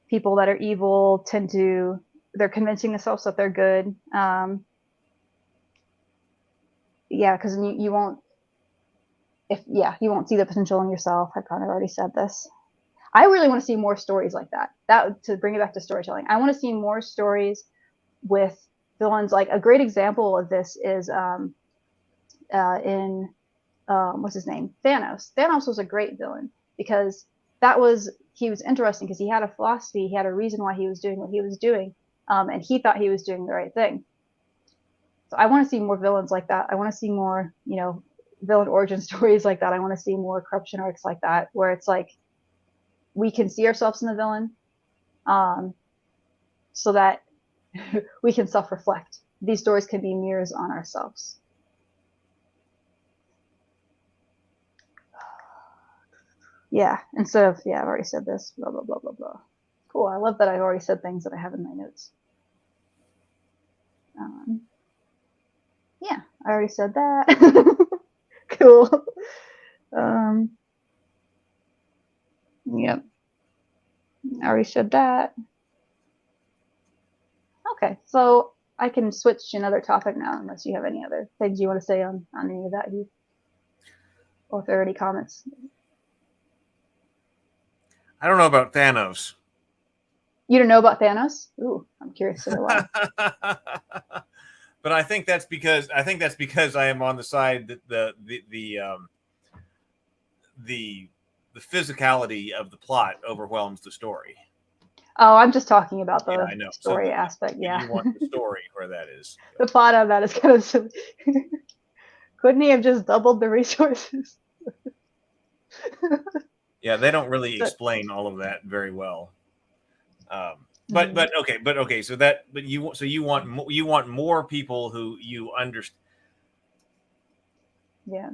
people that are evil they're convincing themselves that they're good. Yeah, because you won't see the potential in yourself. I kind of already said this. I really want to see more stories like that. To bring it back to storytelling, I want to see more stories with villains. Like a great example of this is in what's his name? Thanos. Thanos was a great villain because he was interesting because he had a philosophy, he had a reason why he was doing what he was doing, and he thought he was doing the right thing. So I want to see more villains like that. I want to see more, villain origin stories like that. I want to see more corruption arcs like that, where it's like we can see ourselves in the villain, so that we can self-reflect. These stories can be mirrors on ourselves. Yeah, instead of, I've already said this, blah, blah, blah, blah, blah. Cool, I love that I've already said things that I have in my notes. Yeah, I already said that. Cool. Yep. I already said that. Okay, so I can switch to another topic now, unless you have any other things you want to say on any of that, Heath. Or if there are any comments. I don't know about Thanos. You don't know about Thanos? Ooh, I'm curious to know why. But I think that's because I am on the side that the physicality of the plot overwhelms the story. Oh, I'm just talking about the story so aspect. Yeah, you want the story where that is. The plot of that is kind of silly. Couldn't he have just doubled the resources? Yeah, they don't really explain all of that very well. But okay. So you want more people who you understand. Yeah.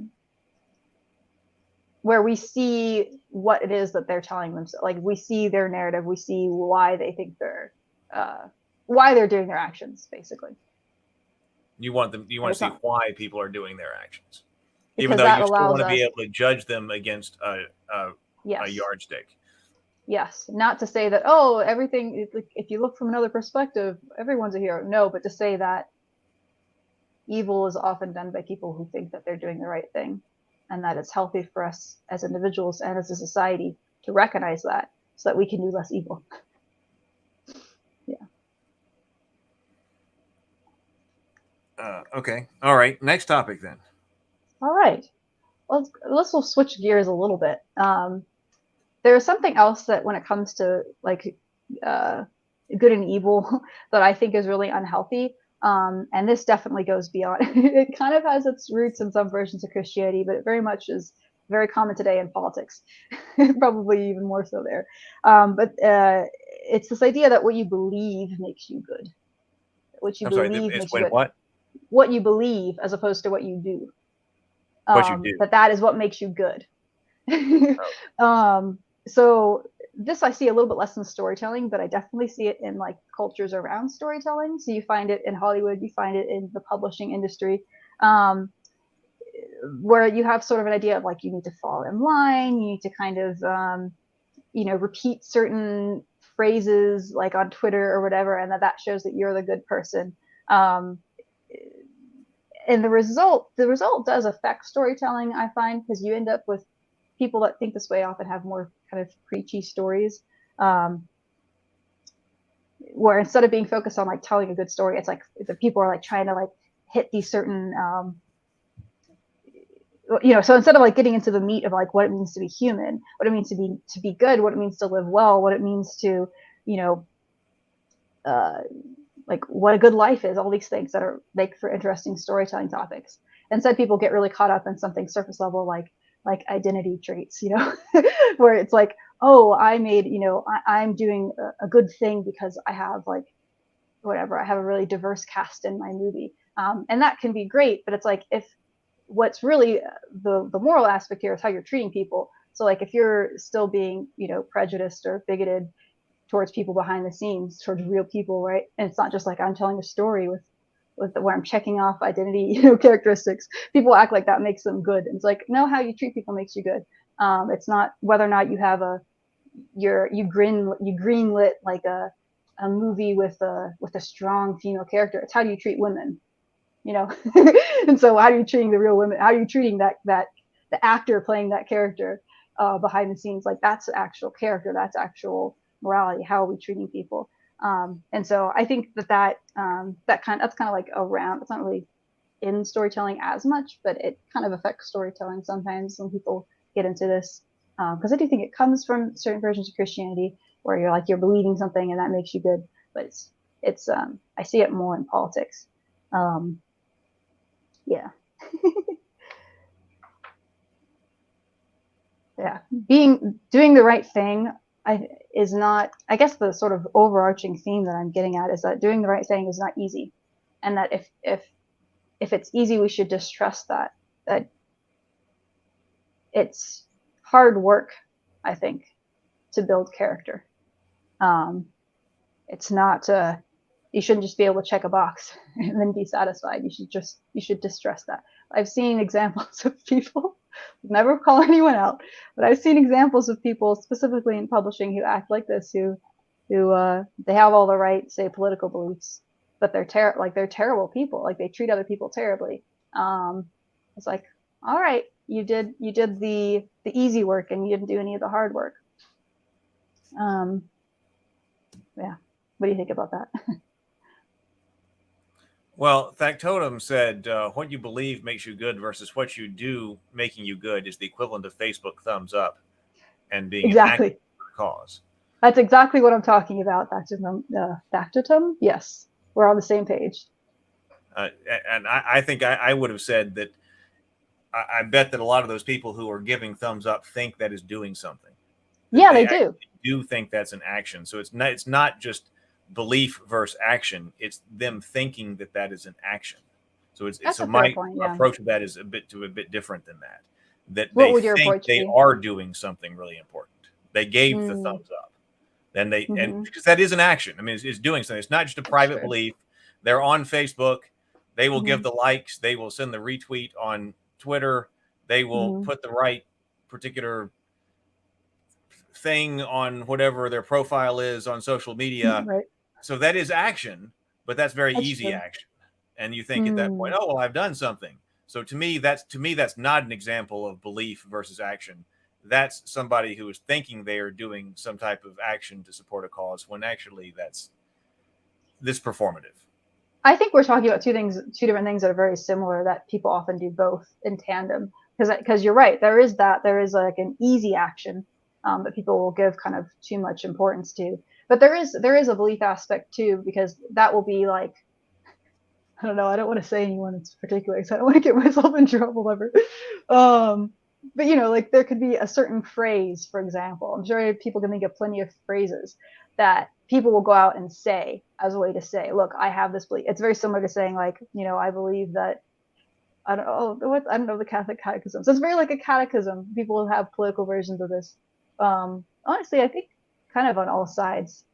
Where we see what it is that they're telling themselves. Like we see their narrative, we see why they think why they're doing their actions, basically. You want to see why people are doing their actions, because even though you still want to be able to judge them against a yardstick. Yes, not to say that, oh, everything, if you look from another perspective, everyone's a hero. No, but to say that evil is often done by people who think that they're doing the right thing, and that it's healthy for us as individuals and as a society to recognize that so that we can do less evil. Yeah. Okay. All right. Next topic then. All right. Well, we'll switch gears a little bit. There's something else that when it comes to like good and evil that I think is really unhealthy. And this definitely goes beyond. It kind of has its roots in some versions of Christianity, but it very much is very common today in politics, probably even more so there. But it's this idea that what you believe makes you good. What you I'm sorry. believe It's makes you when good. what? What you believe as opposed to what you do. What you do. That is what makes you good. So this I see a little bit less in storytelling, but I definitely see it in like cultures around storytelling. So you find it in Hollywood, you find it in the publishing industry, where you have sort of an idea of like you need to fall in line, you need to kind of repeat certain phrases like on Twitter or whatever, and that shows that you're the good person. And the result does affect storytelling, I find, because you end up with people that think this way often have more kind of preachy stories, where instead of being focused on like telling a good story, it's like the people are like trying to like hit these certain so instead of like getting into the meat of like what it means to be human, what it means to be good, what it means to live well, what it means to like what a good life is, all these things that are make for interesting storytelling topics. Instead, people get really caught up in something surface level like identity traits, where it's like, oh, I'm doing a good thing because I have like whatever, I have a really diverse cast in my movie, and that can be great, but it's like if what's really the moral aspect here is how you're treating people. So like if you're still being prejudiced or bigoted towards people behind the scenes, towards real people, right? And it's not just like I'm telling a story with where I'm checking off identity characteristics. People act like that makes them good. And it's like, no, how you treat people makes you good. It's not whether or not you have you greenlit like a movie with a strong female character. It's how do you treat women, and so how are you treating the real women? How are you treating that the actor playing that character behind the scenes? Like that's actual character, that's actual morality. How are we treating people? And so I think that's kind of like around. It's not really in storytelling as much, but it kind of affects storytelling sometimes when people get into this, because I do think it comes from certain versions of Christianity where you're believing something and that makes you good. But it's I see it more in politics. Yeah. Yeah. Doing the right thing is not, I guess the sort of overarching theme that I'm getting at is that doing the right thing is not easy. And that if it's easy, we should distrust that it's hard work, I think, to build character. It's not, you shouldn't just be able to check a box and then be satisfied. You should distrust that. I've seen examples of people, never call anyone out, but I've seen examples of people specifically in publishing who act like this, who they have all the right, say, political beliefs, but they're terrible people. Like they treat other people terribly. It's like, all right, you did the easy work and you didn't do any of the hard work. Yeah. What do you think about that? Well, Factotum said, what you believe makes you good versus what you do making you good is the equivalent of Facebook thumbs up and being exactly an active for the cause. That's exactly what I'm talking about. Factotum? Yes. We're on the same page. And I think I would have said that I bet that a lot of those people who are giving thumbs up think that is doing something. Yeah, they do. Do think that's an action. So it's not just belief versus action. It's them thinking that is an action. So my approach to that is a bit different than that. That what they would your think approach they be? are doing something really important. They gave the thumbs up. Then and because that is an action. I mean, it's doing something. It's not just a private belief. They're on Facebook. They will give the likes. They will send the retweet on Twitter. They will put the right particular thing on whatever their profile is on social media. Right. So that is action, but that's very That's easy true. action. And you think at that point, oh, well, I've done something. So to me, that's not an example of belief versus action. That's somebody who is thinking they are doing some type of action to support a cause when actually that's this performative. I think we're talking about two different things that are very similar that people often do both in tandem. Because you're right, there is like an easy action that people will give kind of too much importance to. But there is a belief aspect too, because that will be like, I don't know, I don't want to say anyone in particular, because I don't want to get myself in trouble ever. But like there could be a certain phrase, for example. I'm sure people can think of plenty of phrases that people will go out and say as a way to say, look, I have this belief. It's very similar to saying like, I believe that, I don't know the Catholic catechism. So it's very like a catechism. People will have political versions of this. Honestly, I think kind of on all sides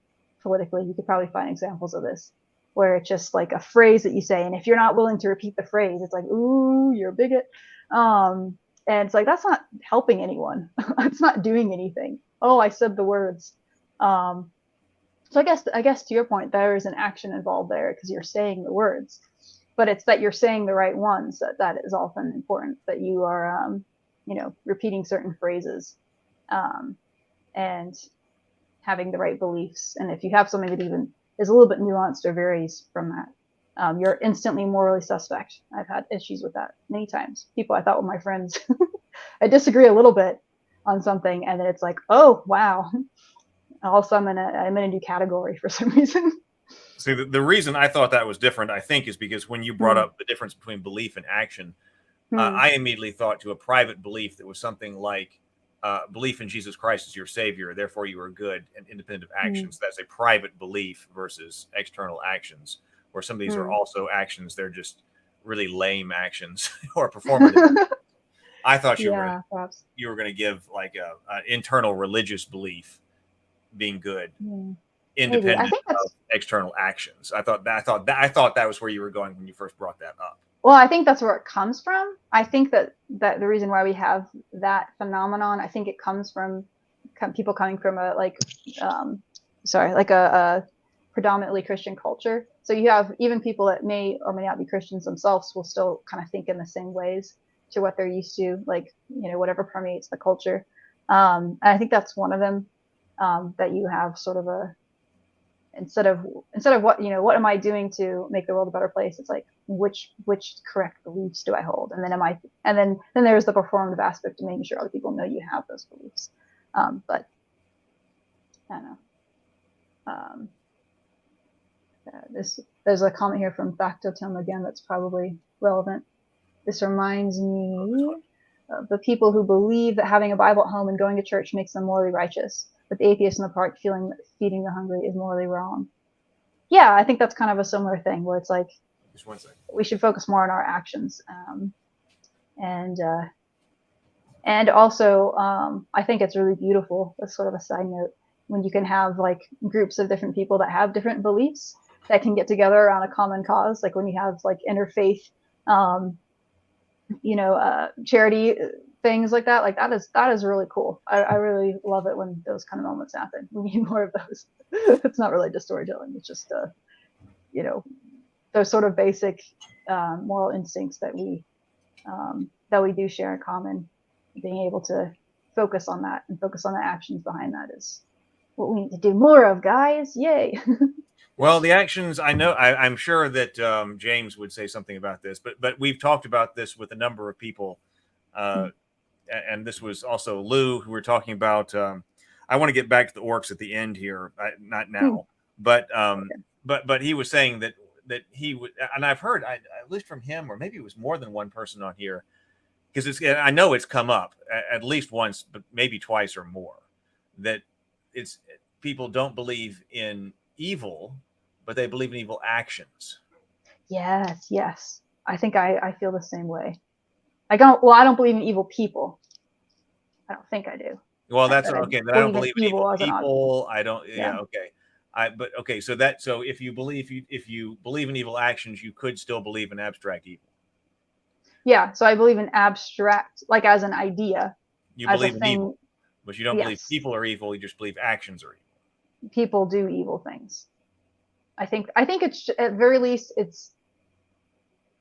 politically, you could probably find examples of this where it's just like a phrase that you say, and if you're not willing to repeat the phrase, it's like, ooh, you're a bigot. And it's like, that's not helping anyone. It's not doing anything. Oh, I said the words. So I guess to your point, there is an action involved there because you're saying the words, but it's that you're saying the right ones that is often important. That you are, repeating certain phrases, and having the right beliefs. And if you have something that even is a little bit nuanced or varies from that, you're instantly morally suspect. I've had issues with that many times. People I thought were my friends, I disagree a little bit on something, and then it's like, oh wow. All of a sudden I'm in a new category for some reason. See, the reason I thought that was different, I think, is because when you brought up the difference between belief and action, I immediately thought to a private belief that was something like belief in Jesus Christ as your savior, therefore you are good and independent of actions. That's a private belief versus external actions, where some of these are also actions. They're just really lame actions or performative. I thought you were going to give like an internal religious belief being good, independent of external actions. I thought that was where you were going when you first brought that up. Well, I think that's where it comes from. I think that the reason why we have that phenomenon, I think it comes from people coming from a predominantly Christian culture. So you have even people that may or may not be Christians themselves will still kind of think in the same ways to what they're used to, like, whatever permeates the culture. And I think that's one of them, that you have sort of instead of what am I doing to make the world a better place? It's like, which correct beliefs do I hold? And then then there's the performative aspect of making sure other people know you have those beliefs. But I don't know. There's a comment here from Factotum again that's probably relevant. This reminds me of the people who believe that having a Bible at home and going to church makes them morally righteous, but the atheist in the park feeling that feeding the hungry is morally wrong. Yeah, I think that's kind of a similar thing where it's like, just 1 second, we should focus more on our actions. And also, I think it's really beautiful, as sort of a side note, when you can have like groups of different people that have different beliefs that can get together around a common cause. Like when you have like interfaith, charity things like that. Like that is really cool. I really love it when those kind of moments happen. We need more of those. It's not really just storytelling. It's just, those sort of basic moral instincts that we do share in common. Being able to focus on that and focus on the actions behind that is what we need to do more of, guys. Yay. Well, the actions, I know, I'm sure that James would say something about this, but we've talked about this with a number of people. And this was also Lou, who we're talking about. I want to get back to the orcs at the end here, not now, but he was saying that he would, and I've heard, at least from him, or maybe it was more than one person on here, because I know it's come up at least once, but maybe twice or more, that it's people don't believe in evil, but they believe in evil actions. Yes. I think I feel the same way. I don't believe in evil people. I don't think I do. Well, that's okay. Then I don't believe in evil people. I don't. Yeah. Okay. So if you believe in evil actions, you could still believe in abstract evil. Yeah. So I believe in abstract, like as an idea. You believe in evil. But you don't believe Yes. people are evil. You just believe actions are evil. People do evil things. I think it's, at very least, it's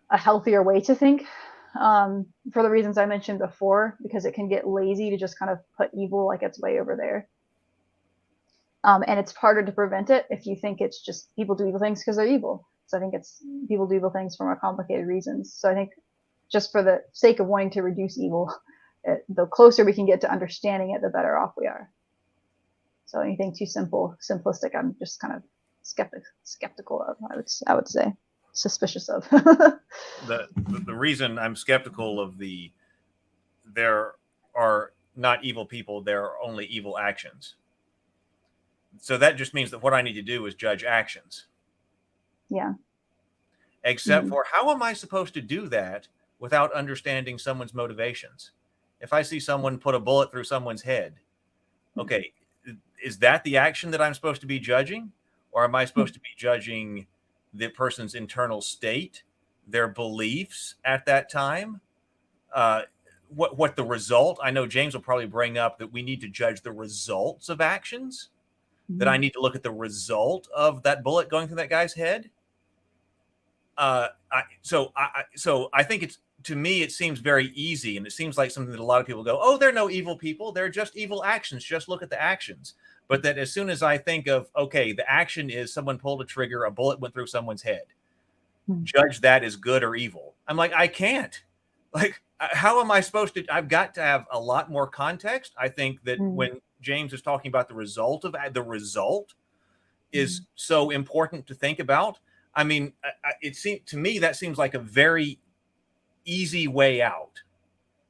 a healthier way to think, for the reasons I mentioned before, because it can get lazy to just kind of put evil like it's way over there. And it's harder to prevent it if you think it's just people do evil things because they're evil. So I think it's people do evil things for more complicated reasons. So I think just for the sake of wanting to reduce evil, the closer we can get to understanding it, the better off we are. So anything too simplistic, I'm just kind of skeptical of. I would say suspicious of. The reason I'm skeptical of there are not evil people, there are only evil actions. So that just means that what I need to do is judge actions. Yeah. Except for, how am I supposed to do that without understanding someone's motivations? If I see someone put a bullet through someone's head, okay, is that the action that I'm supposed to be judging? Or am I supposed to be judging the person's internal state, their beliefs at that time? What the result? I know James will probably bring up that we need to judge the results of actions, that I need to look at the result of that bullet going through that guy's head. So I think it's, to me, it seems very easy, and it seems like something that a lot of people go, oh, they're no evil people. They're just evil actions. Just look at the actions. But that as soon as I think of, okay, the action is someone pulled a trigger, a bullet went through someone's head, judge that as good or evil. I'm like, I can't. Like, how am I supposed to? I've got to have a lot more context. I think that when James is talking about the result is so important to think about. I mean, it seems to me that seems like a very easy way out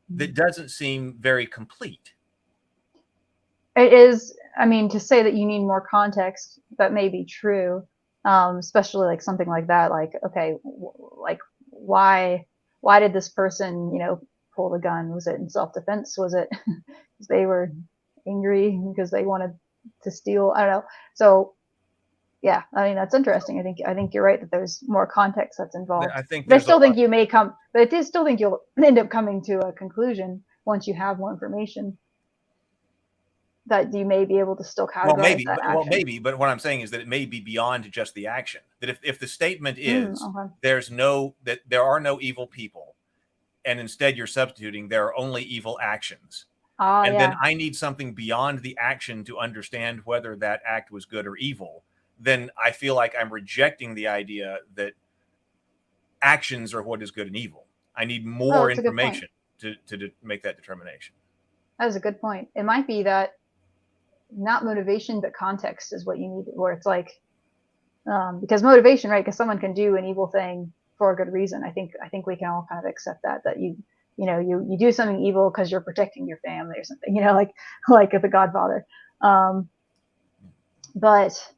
that doesn't seem very complete. It is. I mean, to say that you need more context, that may be true, especially like something like that. Like, okay, like why did this person, pull the gun? Was it in self-defense? Was it because they were angry because they wanted to steal? I don't know. So yeah, I mean, that's interesting. I think you're right that there's more context that's involved. But I still think you may come, but I do still think you'll end up coming to a conclusion once you have more information that you may be able to still categorize that action. Well, maybe, but what I'm saying is that it may be beyond just the action. That if the statement is there are no evil people, and instead you're substituting there are only evil actions. Then I need something beyond the action to understand whether that act was good or evil. Then I feel like I'm rejecting the idea that actions are what is good and evil. I need more information to make that determination. That is a good point. It might be that not motivation, but context is what you need, where it's like, because motivation, right? Because someone can do an evil thing for a good reason. I think we can all kind of accept that you do something evil because you're protecting your family or something, like The Godfather. But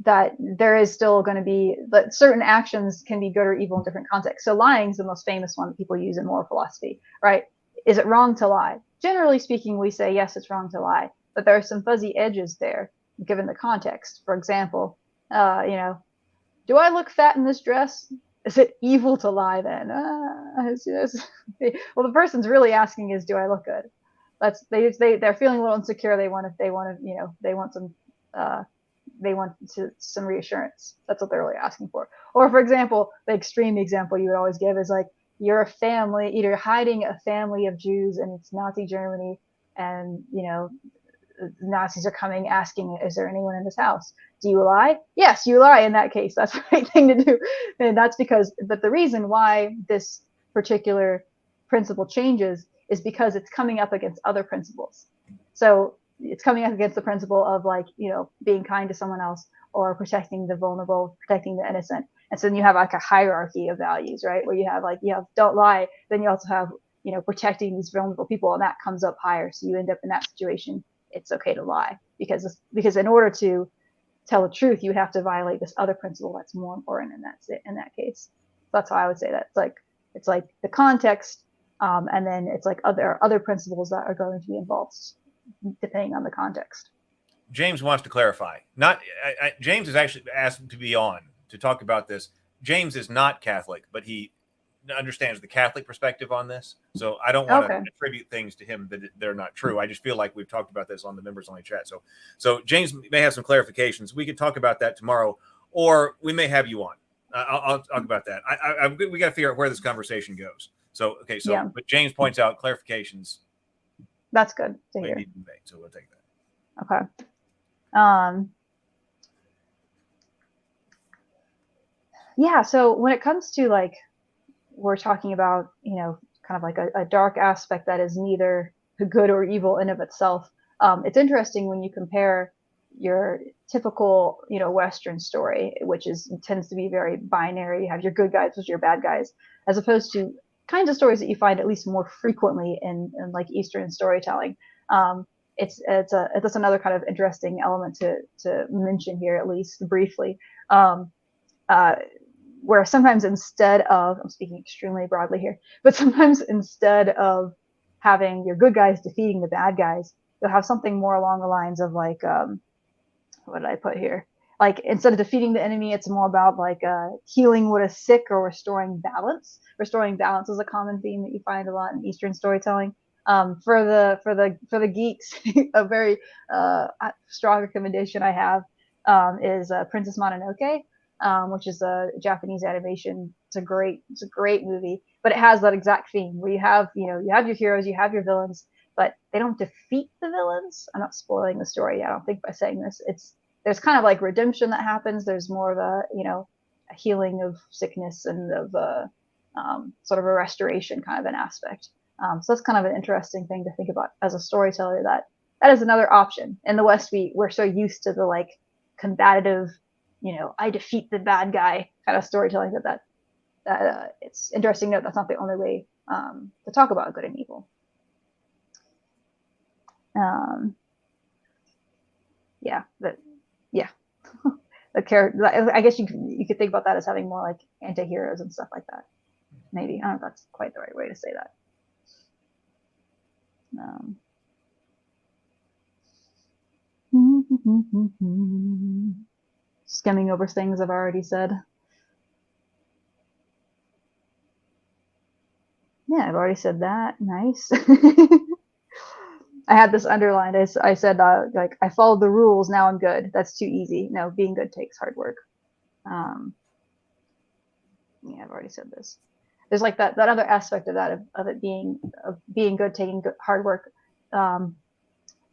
that there is still going to be, that certain actions can be good or evil in different contexts. So lying is the most famous one that people use in moral philosophy, right? Is it wrong to lie? Generally speaking, we say, yes, it's wrong to lie, but there are some fuzzy edges there given the context. For example, do I look fat in this dress? Is it evil to lie then? Well, the person's really asking is, do I look good? They're feeling a little insecure. They want some reassurance. That's what they're really asking for. Or for example, the extreme example you would always give is like, you're a family, either hiding a family of Jews and it's Nazi Germany, and Nazis are coming asking, is there anyone in this house? Do you lie? Yes, you lie in that case. That's the right thing to do. And that's but the reason why this particular principle changes is because it's coming up against other principles. So it's coming up against the principle of being kind to someone else, or protecting the vulnerable, protecting the innocent. And so then you have like a hierarchy of values, right? Where you have don't lie, then you also have, protecting these vulnerable people, and that comes up higher. So you end up in that situation. It's okay to lie because in order to tell the truth, you have to violate this other principle that's more important in that case. That's how I would say that. It's like the context, and then it's like other principles that are going to be involved depending on the context. James wants to clarify. James is actually asked to be on to talk about this. James is not Catholic, but he understands the Catholic perspective on this. So I don't want to Okay. attribute things to him that they're not true. I just feel like we've talked about this on the members only chat. So James may have some clarifications. We could talk about that tomorrow, or we may have you on. I'll talk about that. We got to figure out where this conversation goes. So, okay. So, Yeah. but James points out clarifications. That's good to May hear. need to be made, so we'll take that. Okay. Yeah, so when it comes to like, we're talking about, you know, kind of like a dark aspect that is neither good or evil in of itself. It's interesting when you compare your typical, you know, Western story, which tends to be very binary. You have your good guys versus your bad guys, as opposed to kinds of stories that you find at least more frequently in like Eastern storytelling. It's that's another kind of interesting element to mention here, at least briefly. Where sometimes instead of, I'm speaking extremely broadly here, but sometimes instead of having your good guys defeating the bad guys, you'll have something more along the lines of like, what did I put here? Like instead of defeating the enemy, it's more about like healing what is sick or restoring balance. Restoring balance is a common theme that you find a lot in Eastern storytelling. For the geeks, a very strong recommendation I have is Princess Mononoke. Which is a Japanese animation. It's a great movie, but it has that exact theme where you have your heroes, you have your villains, but they don't defeat the villains. I'm not spoiling the story, I don't think, by saying this. There's kind of like redemption that happens. There's more of a healing of sickness and of sort of a restoration kind of an aspect. So that's kind of an interesting thing to think about as a storyteller. That is another option. In the West, we're so used to the like combative, I defeat the bad guy kind of storytelling that it's interesting to note that's not the only way to talk about good and evil. The character. I guess you could think about that as having more like anti-heroes and stuff like that. Maybe I don't know if that's quite the right way to say that. Skimming over things I've already said. Yeah, I've already said that. Nice. I had this underlined. I said, like, I followed the rules. Now I'm good. That's too easy. No, being good takes hard work. Yeah, I've already said this. There's like that other aspect of that, of being good, taking hard work.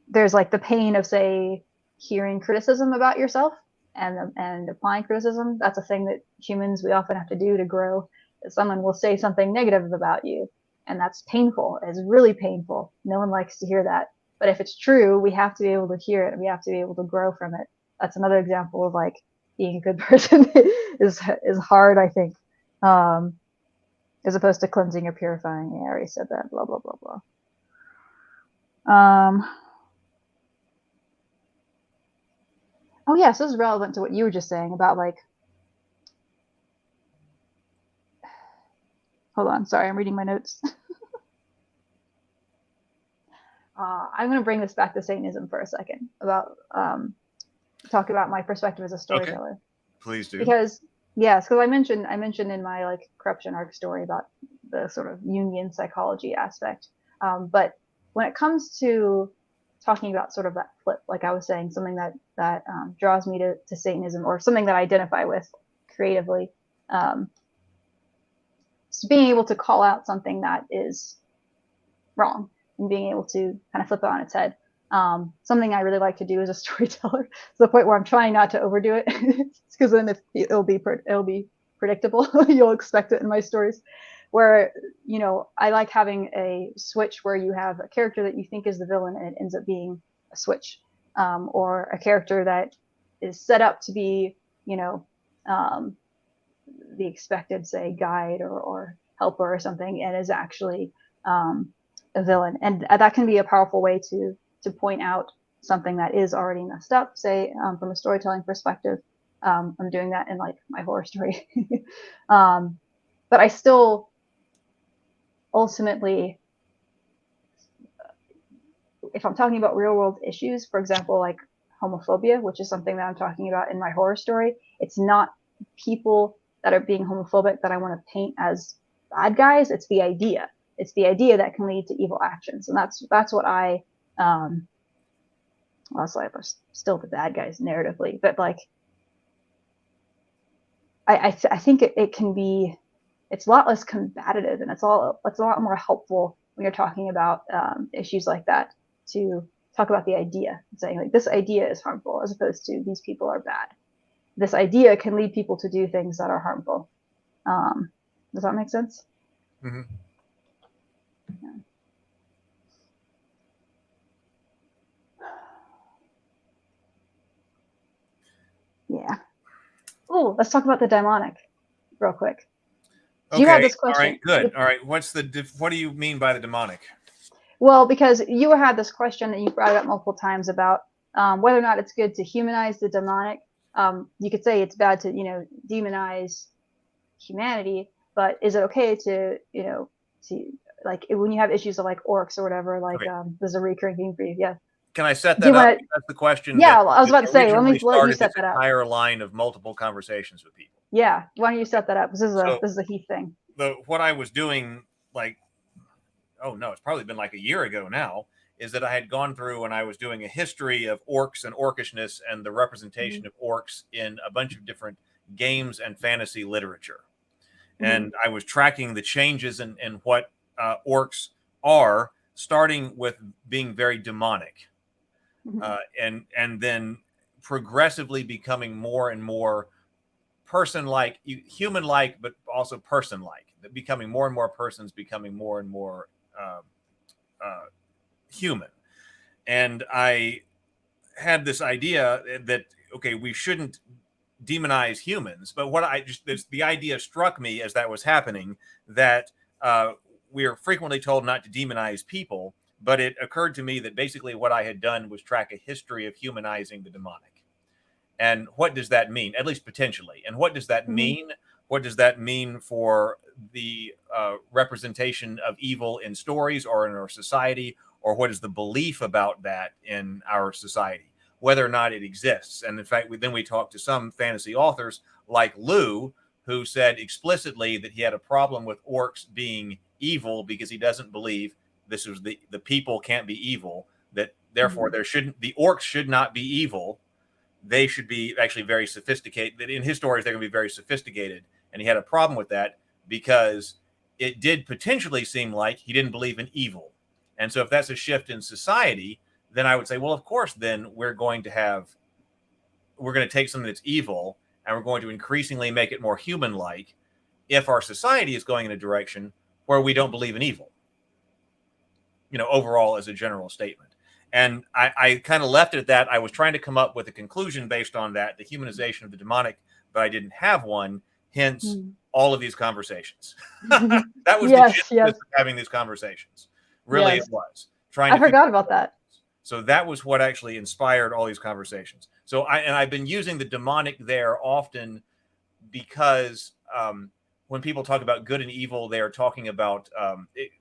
There's like the pain of, say, hearing criticism about yourself and applying criticism. That's a thing that humans, we often have to do to grow. Someone will say something negative about you, and that's painful. It's really painful. No one likes to hear that. But if it's true, we have to be able to hear it, and we have to be able to grow from it. That's another example of like being a good person is hard, I think, as opposed to cleansing or purifying. Yeah, I already said that. Blah blah blah blah. Oh yes, this is relevant to what you were just saying about like. Hold on, sorry, I'm reading my notes. I'm going to bring this back to Satanism for a second about talk about my perspective as a storyteller. Okay. Please do. Because I mentioned in my like corruption arc story about the sort of Jungian psychology aspect. But when it comes to talking about sort of that flip, like I was saying, something that draws me to Satanism, or something that I identify with creatively, so being able to call out something that is wrong and being able to kind of flip it on its head. Something I really like to do as a storyteller, to the point where I'm trying not to overdo it, because then it'll be predictable. You'll expect it in my stories. Where I like having a switch where you have a character that you think is the villain and it ends up being a switch, or a character that is set up to be the expected, say, guide or helper or something, and is actually a villain. And that can be a powerful way to point out something that is already messed up, say, from a storytelling perspective. I'm doing that in like my horror story. But I still ultimately, if I'm talking about real world issues, for example, like homophobia, which is something that I'm talking about in my horror story, it's not people that are being homophobic that I want to paint as bad guys. It's the idea. It's the idea that can lead to evil actions, and that's what I also we're still the bad guys narratively, but like I think it can be, it's a lot less combative, and it's a lot more helpful when you're talking about issues like that, to talk about the idea and saying like, this idea is harmful, as opposed to these people are bad. This idea can lead people to do things that are harmful. Does that make sense? Mm-hmm. Yeah. Oh, let's talk about the demonic real quick. Okay. You had this question. All right. Good. All right. What do you mean by the demonic? Well, because you had this question that you brought up multiple times about whether or not it's good to humanize the demonic. You could say it's bad to, demonize humanity, but is it okay to, to like when you have issues of like orcs or whatever, like okay. There's a recurring theme for you. Yeah. Can I set that up? That's the question. Yeah, I was about to say, let you set that up. Entire line of multiple conversations with people. Yeah, why don't you set that up? This is a Heath thing. What I was doing, like, oh no, it's probably been like a year ago now, is that I had gone through and I was doing a history of orcs and orcishness and the representation of orcs in a bunch of different games and fantasy literature. And I was tracking the changes in what orcs are, starting with being very demonic. And then progressively becoming more and more person-like, human-like, but also person-like, becoming more and more persons, becoming more and more human. And I had this idea that, okay, we shouldn't demonize humans, but the idea struck me as that was happening, that we are frequently told not to demonize people. But it occurred to me that basically what I had done was track a history of humanizing the demonic. And what does that mean? At least potentially. And what does that mean? What does that mean for the representation of evil in stories or in our society? Or what is the belief about that in our society? Whether or not it exists. And in fact, we talked to some fantasy authors like Lou, who said explicitly that he had a problem with orcs being evil because he doesn't believe this is the people can't be evil, that therefore the orcs should not be evil. They should be actually very sophisticated. That in his stories, they're going to be very sophisticated. And he had a problem with that because it did potentially seem like he didn't believe in evil. And so if that's a shift in society, then I would say, well, of course, then we're going to take something that's evil and we're going to increasingly make it more human-like if our society is going in a direction where we don't believe in evil. Overall as a general statement. And I kind of left it at that. I was trying to come up with a conclusion based on that, the humanization of the demonic, but I didn't have one, hence all of these conversations. That was the gist of having these conversations. Really, it was. I forgot about that. So that was what actually inspired all these conversations. So I've been using the demonic there often because when people talk about good and evil, they are talking about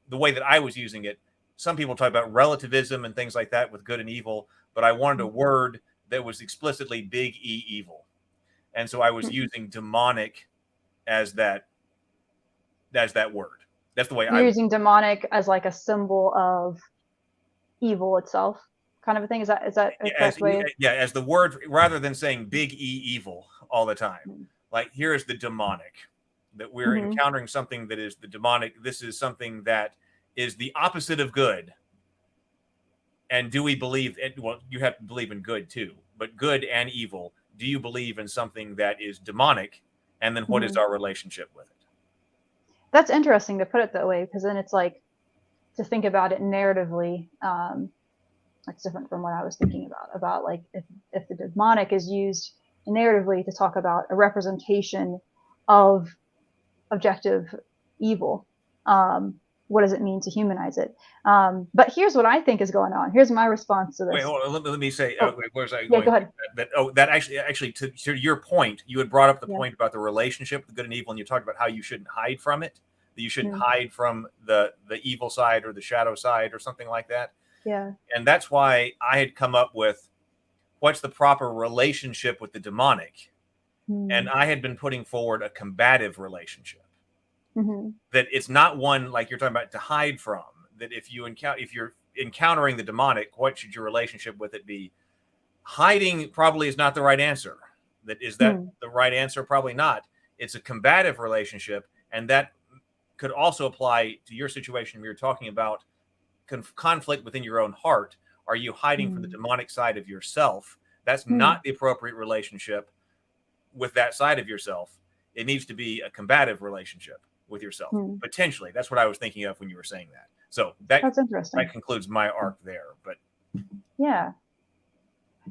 the way that I was using it. Some people talk about relativism and things like that with good and evil, but I wanted a word that was explicitly big E evil. And so I was using demonic as that word. That's the way You're using demonic as like a symbol of evil itself, kind of a thing. Is that a correct way? Yeah, as the word, rather than saying big E evil all the time. Like, here's the demonic, that we're encountering something that is the demonic. This is something that is the opposite of good. And do we believe it? Well, you have to believe in good too, but good and evil. Do you believe in something that is demonic? And then what is our relationship with it? That's interesting to put it that way, because then it's like, to think about it narratively, it's different from what I was thinking about like if the demonic is used narratively to talk about a representation of objective evil, what does it mean to humanize it? But here's what I think is going on. Here's my response to this. Wait, hold on. Let me say, where's I going? Yeah, go ahead. That actually to your point, you had brought up the point about the relationship with good and evil, and you talked about how you shouldn't hide from it, that you shouldn't hide from the evil side or the shadow side or something like that. Yeah. And that's why I had come up with what's the proper relationship with the demonic. And I had been putting forward a combative relationship. That it's not one like you're talking about to hide from. That if you're encountering the demonic, what should your relationship with it be? Hiding probably is not the right answer. Is that the right answer? Probably not. It's a combative relationship, and that could also apply to your situation. We were talking about conflict within your own heart. Are you hiding from the demonic side of yourself? That's not the appropriate relationship with that side of yourself. It needs to be a combative relationship with yourself. Potentially. That's what I was thinking of when you were saying that. So that's interesting. That concludes my arc there. But yeah.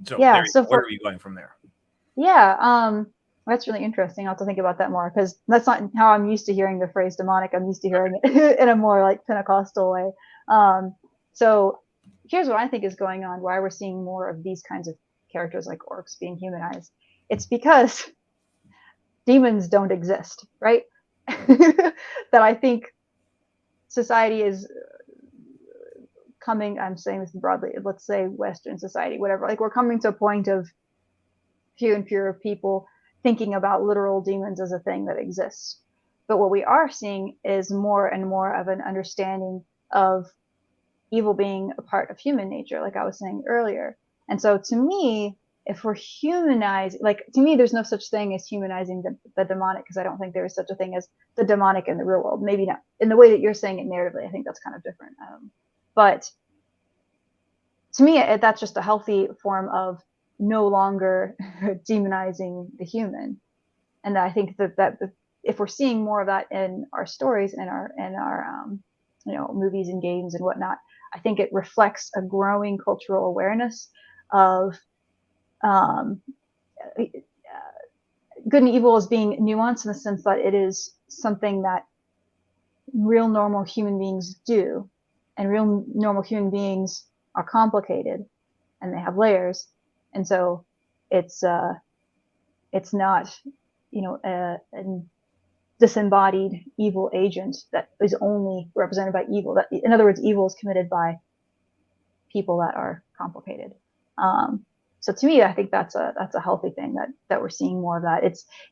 So yeah. So where are you going from there? Yeah. That's really interesting. I'll have to think about that more, because that's not how I'm used to hearing the phrase demonic. I'm used to hearing it in a more like Pentecostal way. So here's what I think is going on, why we're seeing more of these kinds of characters like orcs being humanized. It's because demons don't exist, right? That I think society is coming, I'm saying this broadly, let's say Western society, whatever, like we're coming to a point of few and fewer people thinking about literal demons as a thing that exists. But what we are seeing is more and more of an understanding of evil being a part of human nature, like I was saying earlier. And so to me, if we're humanizing, like to me, there's no such thing as humanizing the demonic, because I don't think there is such a thing as the demonic in the real world. Maybe not in the way that you're saying it narratively. I think that's kind of different. But to me, that's just a healthy form of no longer demonizing the human. And I think that if we're seeing more of that in our stories and our movies and games and whatnot, I think it reflects a growing cultural awareness of good and evil as being nuanced, in the sense that it is something that real normal human beings do, and real normal human beings are complicated and they have layers, and so it's not a disembodied evil agent that is only represented by evil. That, in other words, evil is committed by people that are complicated. So to me, I think that's a healthy thing that we're seeing more of that.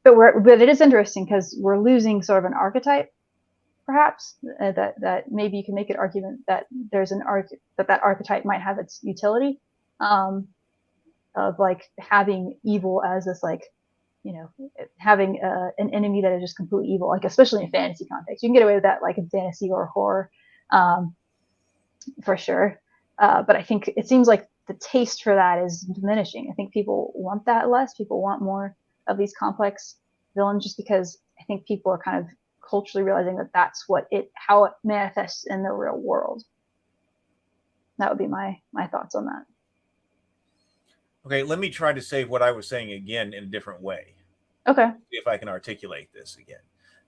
But it is interesting, because we're losing sort of an archetype, perhaps that maybe you can make an argument that there's that archetype might have its utility, of like having evil as this like, having an enemy that is just completely evil, like especially in fantasy context. You can get away with that like in fantasy or horror, for sure. But I think it seems like the taste for that is diminishing. I think people want that less. People want more of these complex villains, just because I think people are kind of culturally realizing that that's how it manifests in the real world. That would be my thoughts on that. Okay, let me try to say what I was saying again in a different way. Okay. See if I can articulate this again,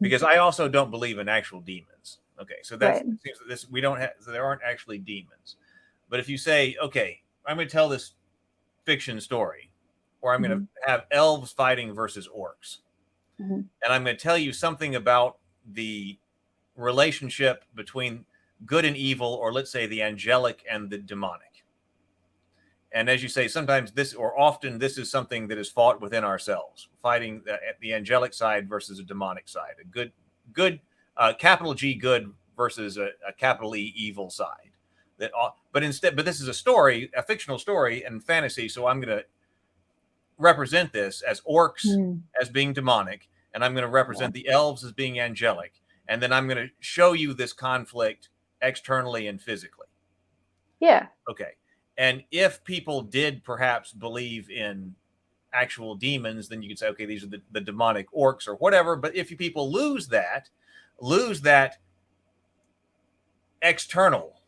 because I also don't believe in actual demons. Okay, so that's right. This we don't have. So there aren't actually demons. But if you say, okay, I'm going to tell this fiction story, or I'm going to have elves fighting versus orcs, and I'm going to tell you something about the relationship between good and evil, or let's say the angelic and the demonic. And as you say, sometimes often this is something that is fought within ourselves, fighting the angelic side versus a demonic side, a good capital G good versus a capital E evil side. But this is a fictional story and fantasy, so I'm going to represent this as orcs as being demonic, and I'm going to represent the elves as being angelic, and then I'm going to show you this conflict externally and physically. Yeah. Okay. And if people did perhaps believe in actual demons, then you could say, okay, these are the demonic orcs or whatever. But if people lose that external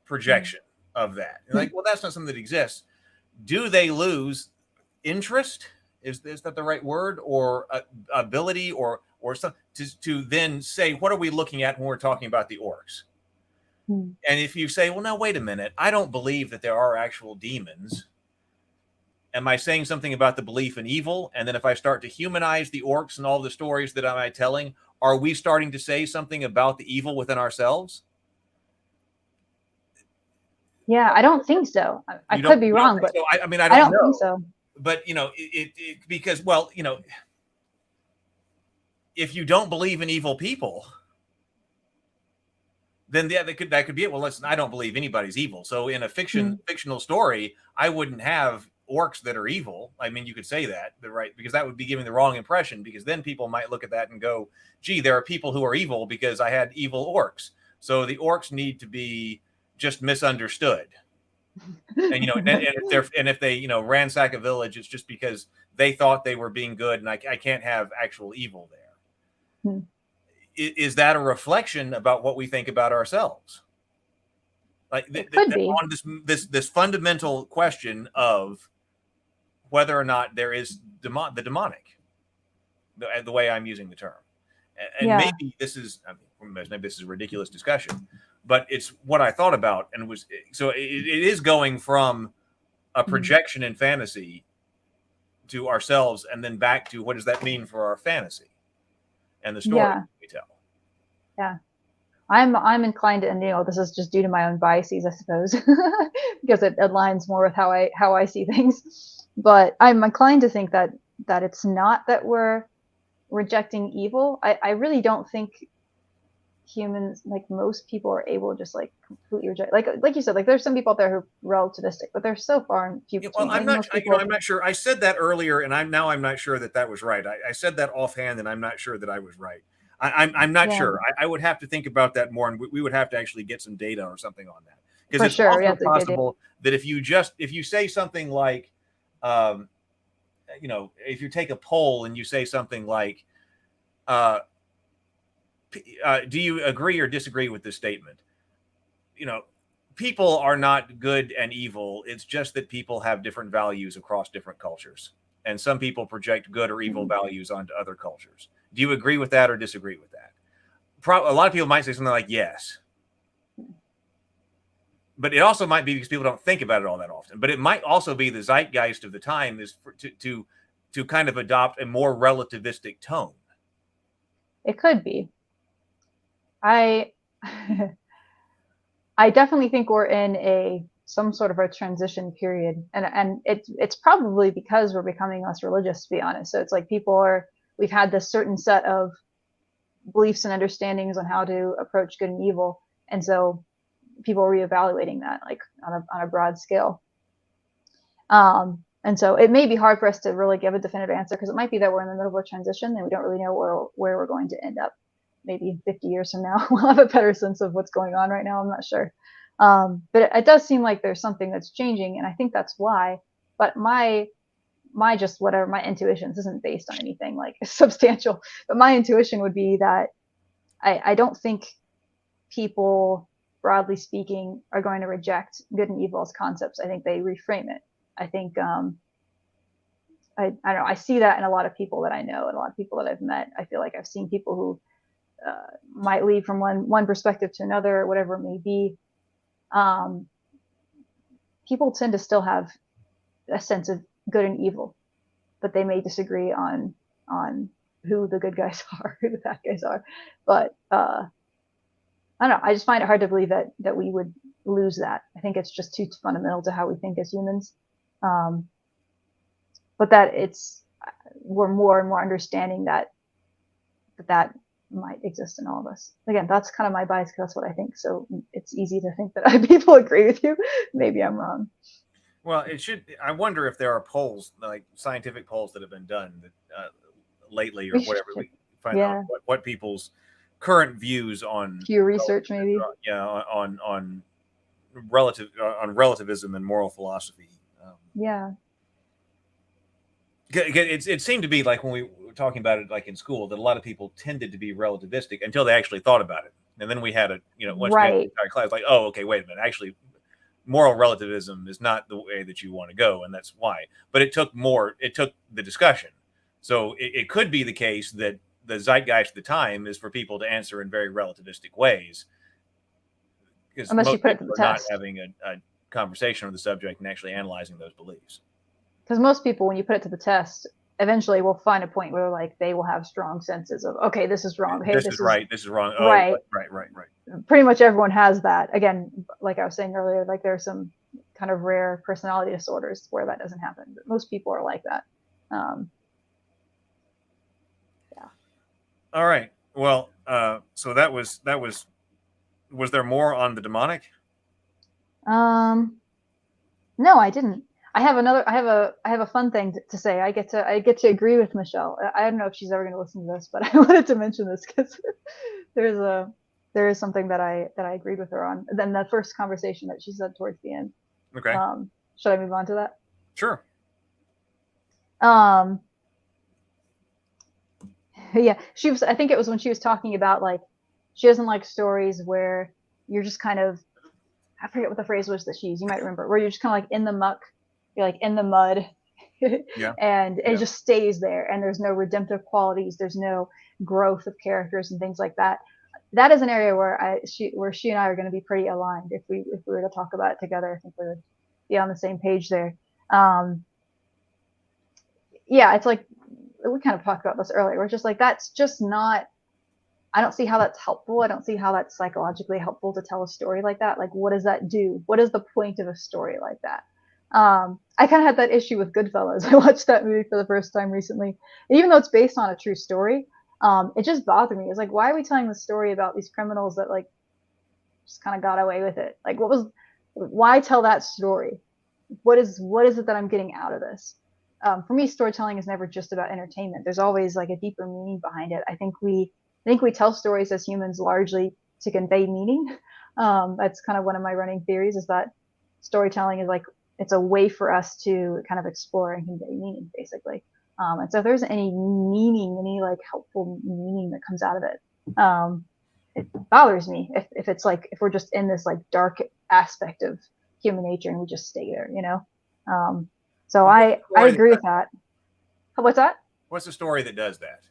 projection of that, like, well, that's not something that exists. Do they lose interest? Is that the right word, or ability, or some to then say, what are we looking at when we're talking about the orcs? And if you say, well, now, wait a minute, I don't believe that there are actual demons. Am I saying something about the belief in evil? And then if I start to humanize the orcs and all the stories that I'm telling, are we starting to say something about the evil within ourselves? Yeah, I don't think so. I could be wrong, but so. I don't know. Think so. But, because, well, if you don't believe in evil people, then yeah, that could be it. Well, listen, I don't believe anybody's evil. So in a fictional story, I wouldn't have orcs that are evil. I mean, you could say that, right? Because that would be giving the wrong impression, because then people might look at that and go, gee, there are people who are evil because I had evil orcs. So the orcs need to be just misunderstood. And, you know, and if they, you know, ransack a village, it's just because they thought they were being good, and I can't have actual evil there. Is that a reflection about what we think about ourselves? Like on this fundamental question of whether or not there is the demonic, the way I'm using the term, and maybe this is, I mean, maybe this is a ridiculous discussion, but it's what I thought about, and was so it is going from a projection in fantasy to ourselves, and then back to what does that mean for our fantasy and the story we tell. Yeah. I'm inclined to, and you know, this is just due to my own biases, I suppose, because it aligns more with how I see things. But I'm inclined to think that it's not that we're rejecting evil. I really don't think humans, like most people, are able to just like completely reject. Like you said, like there's some people out there who are relativistic, but they're so far and few between. Well, I'm not. I'm not sure. I said that earlier, and I'm not sure that was right. I said that offhand, and I'm not sure that I was right. I'm not sure. I would have to think about that more, and we would have to actually get some data or something on that, because it's also possible that if you say something like, you know, if you take a poll and you say something like, do you agree or disagree with this statement? You know, people are not good and evil. It's just that people have different values across different cultures, and some people project good or evil values onto other cultures. Do you agree with that or disagree with that? A lot of people might say something like yes, but it also might be because people don't think about it all that often. But it might also be the zeitgeist of the time is to kind of adopt a more relativistic tone. It could be. I definitely think we're in some sort of a transition period, and it's probably because we're becoming less religious, to be honest. So it's like we've had this certain set of beliefs and understandings on how to approach good and evil, and so people are reevaluating that, like on a broad scale. And so it may be hard for us to really give a definitive answer, because it might be that we're in the middle of a transition and we don't really know where we're going to end up. Maybe 50 years from now, we'll have a better sense of what's going on right now. I'm not sure. But it does seem like there's something that's changing, and I think that's why. But my just whatever, my intuition, this isn't based on anything like substantial, but my intuition would be that I don't think people, broadly speaking, are going to reject good and evil as concepts. I think they reframe it. I think I don't know. I see that in a lot of people that I know and a lot of people that I've met. I feel like I've seen people who might lead from one perspective to another, or whatever it may be. People tend to still have a sense of good and evil, but they may disagree on who the good guys are, who the bad guys are. But I don't know. I just find it hard to believe that we would lose that. I think it's just too fundamental to how we think as humans. But that we're more and more understanding that might exist in all of us. Again, that's kind of my bias, because that's what I think. So it's easy to think that people agree with you. Maybe I'm wrong. Well, it should. I wonder if there are polls, like scientific polls, that have been done lately, or whatever. We find out what people's current views on Pew research, maybe. On relativism and moral philosophy. It seemed to be like when we were talking about it, like in school, that a lot of people tended to be relativistic until they actually thought about it, and then we had once we had the entire class, like, oh, okay, wait a minute, actually, moral relativism is not the way that you want to go, and that's why. But it took the discussion. So it could be the case that the zeitgeist at the time is for people to answer in very relativistic ways, because unless you put it to the not test, having a conversation on the subject and actually analyzing those beliefs. Because most people, when you put it to the test, eventually will find a point where like they will have strong senses of, okay, this is wrong. Hey, this is right. This is wrong. Oh, right. Right. Pretty much everyone has that. Again, like I was saying earlier, like there are some kind of rare personality disorders where that doesn't happen, but most people are like that. All right. Well, so that was there more on the demonic? No, I didn't. I have a fun thing to say. I get to agree with Michelle. I don't know if she's ever going to listen to this, but I wanted to mention this because there is something that I agreed with her on. Then the first conversation that she said towards the end. Okay. Should I move on to that? Sure. Yeah, I think it was when she was talking about like she doesn't like stories where you're just kind of, I forget what the phrase was that she used. You might remember, where you're just kind of like in the muck, you're like in the mud, Yeah. and it just stays there, and there's no redemptive qualities, there's no growth of characters and things like that. That is an area where she and I are going to be pretty aligned. If we were to talk about it together, I think we would be on the same page there. Yeah, it's like we kind of talked about this earlier. We're just like, that's just not. I don't see how that's helpful. I don't see how that's psychologically helpful to tell a story like that. Like, what does that do? What is the point of a story like that? I kind of had that issue with Goodfellas. I watched that movie for the first time recently. And even though it's based on a true story, it just bothered me. It's like, why are we telling the story about these criminals that like just kind of got away with it? Like, why tell that story? What is it that I'm getting out of this? For me, storytelling is never just about entertainment. There's always like a deeper meaning behind it. I think we tell stories as humans largely to convey meaning. That's kind of one of my running theories, is that storytelling is like, it's a way for us to kind of explore and convey meaning, basically. And so if there's any meaning, any like helpful meaning that comes out of it, it bothers me if it's like, if we're just in this like dark aspect of human nature and we just stay there, you know? So I agree with that. What's that? What's the story that does that?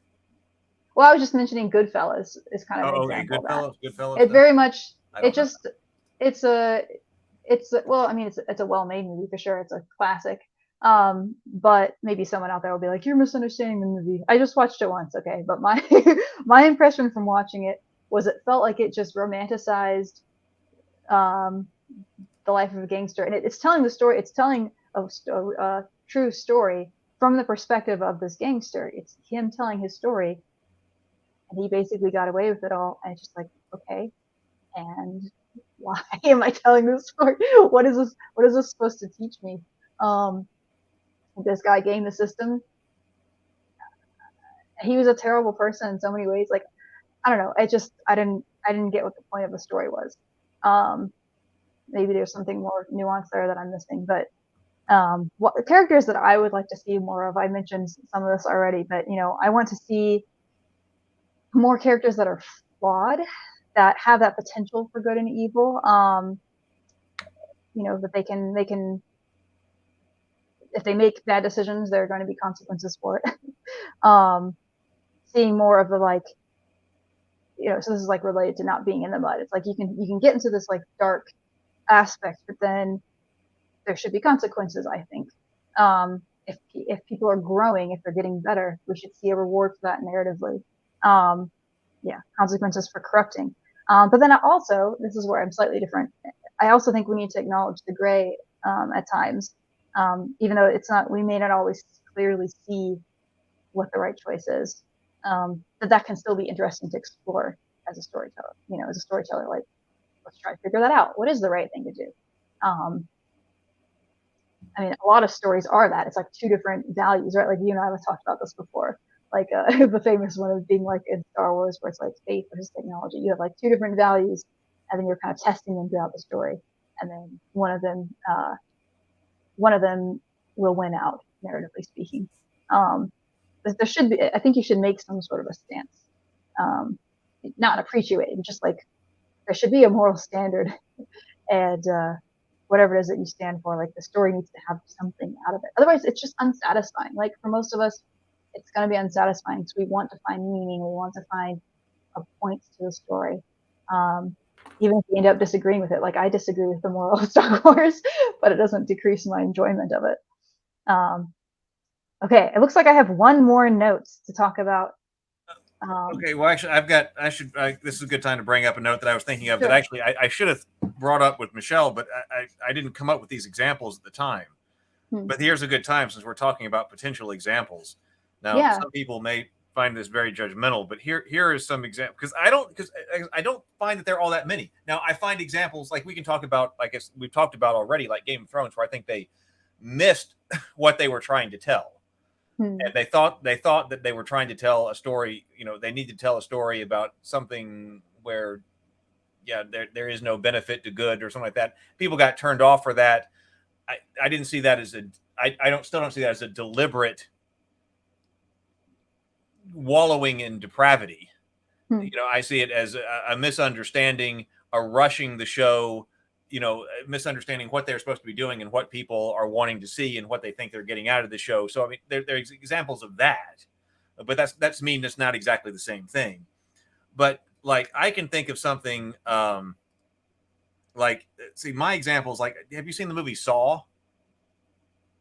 Well, I was just mentioning Goodfellas is kind of an example of that. Goodfellas. It very much, it's well, I mean, it's a well-made movie for sure. It's a classic. But maybe someone out there will be like, you're misunderstanding the movie. I just watched it once, okay? But my my impression from watching it was it felt like it just romanticized the life of a gangster, and it's telling the story. It's telling a true story from the perspective of this gangster. It's him telling his story, and he basically got away with it all. And it's just like, okay, and why am I telling this story? What is this supposed to teach me? This guy gamed the system. He was a terrible person in so many ways. Like, I don't know. I didn't get what the point of the story was. Maybe there's something more nuanced there that I'm missing. But what the characters that I would like to see more of, I mentioned some of this already, but you know, I want to see more characters that are flawed, that have that potential for good and evil. You know, that they can, if they make bad decisions, there are going to be consequences for it. Seeing more of the, like, you know, so this is like related to not being in the mud. It's like you can get into this like dark aspect, but then there should be consequences, I think. If people are growing, if they're getting better, we should see a reward for that narratively. Yeah, consequences for corrupting. But then also, this is where I'm slightly different. I also think we need to acknowledge the gray at times, even though we may not always clearly see what the right choice is. But that can still be interesting to explore as a storyteller. You know, as a storyteller, like, let's try to figure that out. What is the right thing to do? I mean, a lot of stories are that. It's like two different values, right? Like you and I have talked about this before. Like the famous one of being like in Star Wars, where it's like faith versus technology. You have like two different values, and then you're kind of testing them throughout the story, and then one of them will win out, narratively speaking. There should be. I think you should make some sort of a stance, not appreciate, just like there should be a moral standard, and whatever it is that you stand for, like the story needs to have something out of it. Otherwise, it's just unsatisfying. Like for most of us, it's going to be unsatisfying because we want to find meaning. We want to find a point to the story. Even if we end up disagreeing with it, like I disagree with the moral of Star Wars, but it doesn't decrease my enjoyment of it. Okay, it looks like I have one more note to talk about. Okay, well, actually, this is a good time to bring up a note that I was thinking of, sure. that actually I should have brought up with Michelle, but I didn't come up with these examples at the time. But here's a good time, since we're talking about potential examples. Now, some people may find this very judgmental, but here is some example, because I don't find that there are all that many. Now I find examples like we can talk about, like we've talked about already, like Game of Thrones, where I think they missed what they were trying to tell. And they thought that they were trying to tell a story. They need to tell a story about something where, there is no benefit to good or something like that. People got turned off for that. I didn't see that as still don't see that as a deliberate wallowing in depravity. I see it as a misunderstanding, a rushing the show, misunderstanding what they're supposed to be doing and what people are wanting to see and what they think they're getting out of the show. So I mean, there's examples of that, but that's mean it's not exactly the same thing. But like I can think of something my examples, like, have you seen the movie Saw?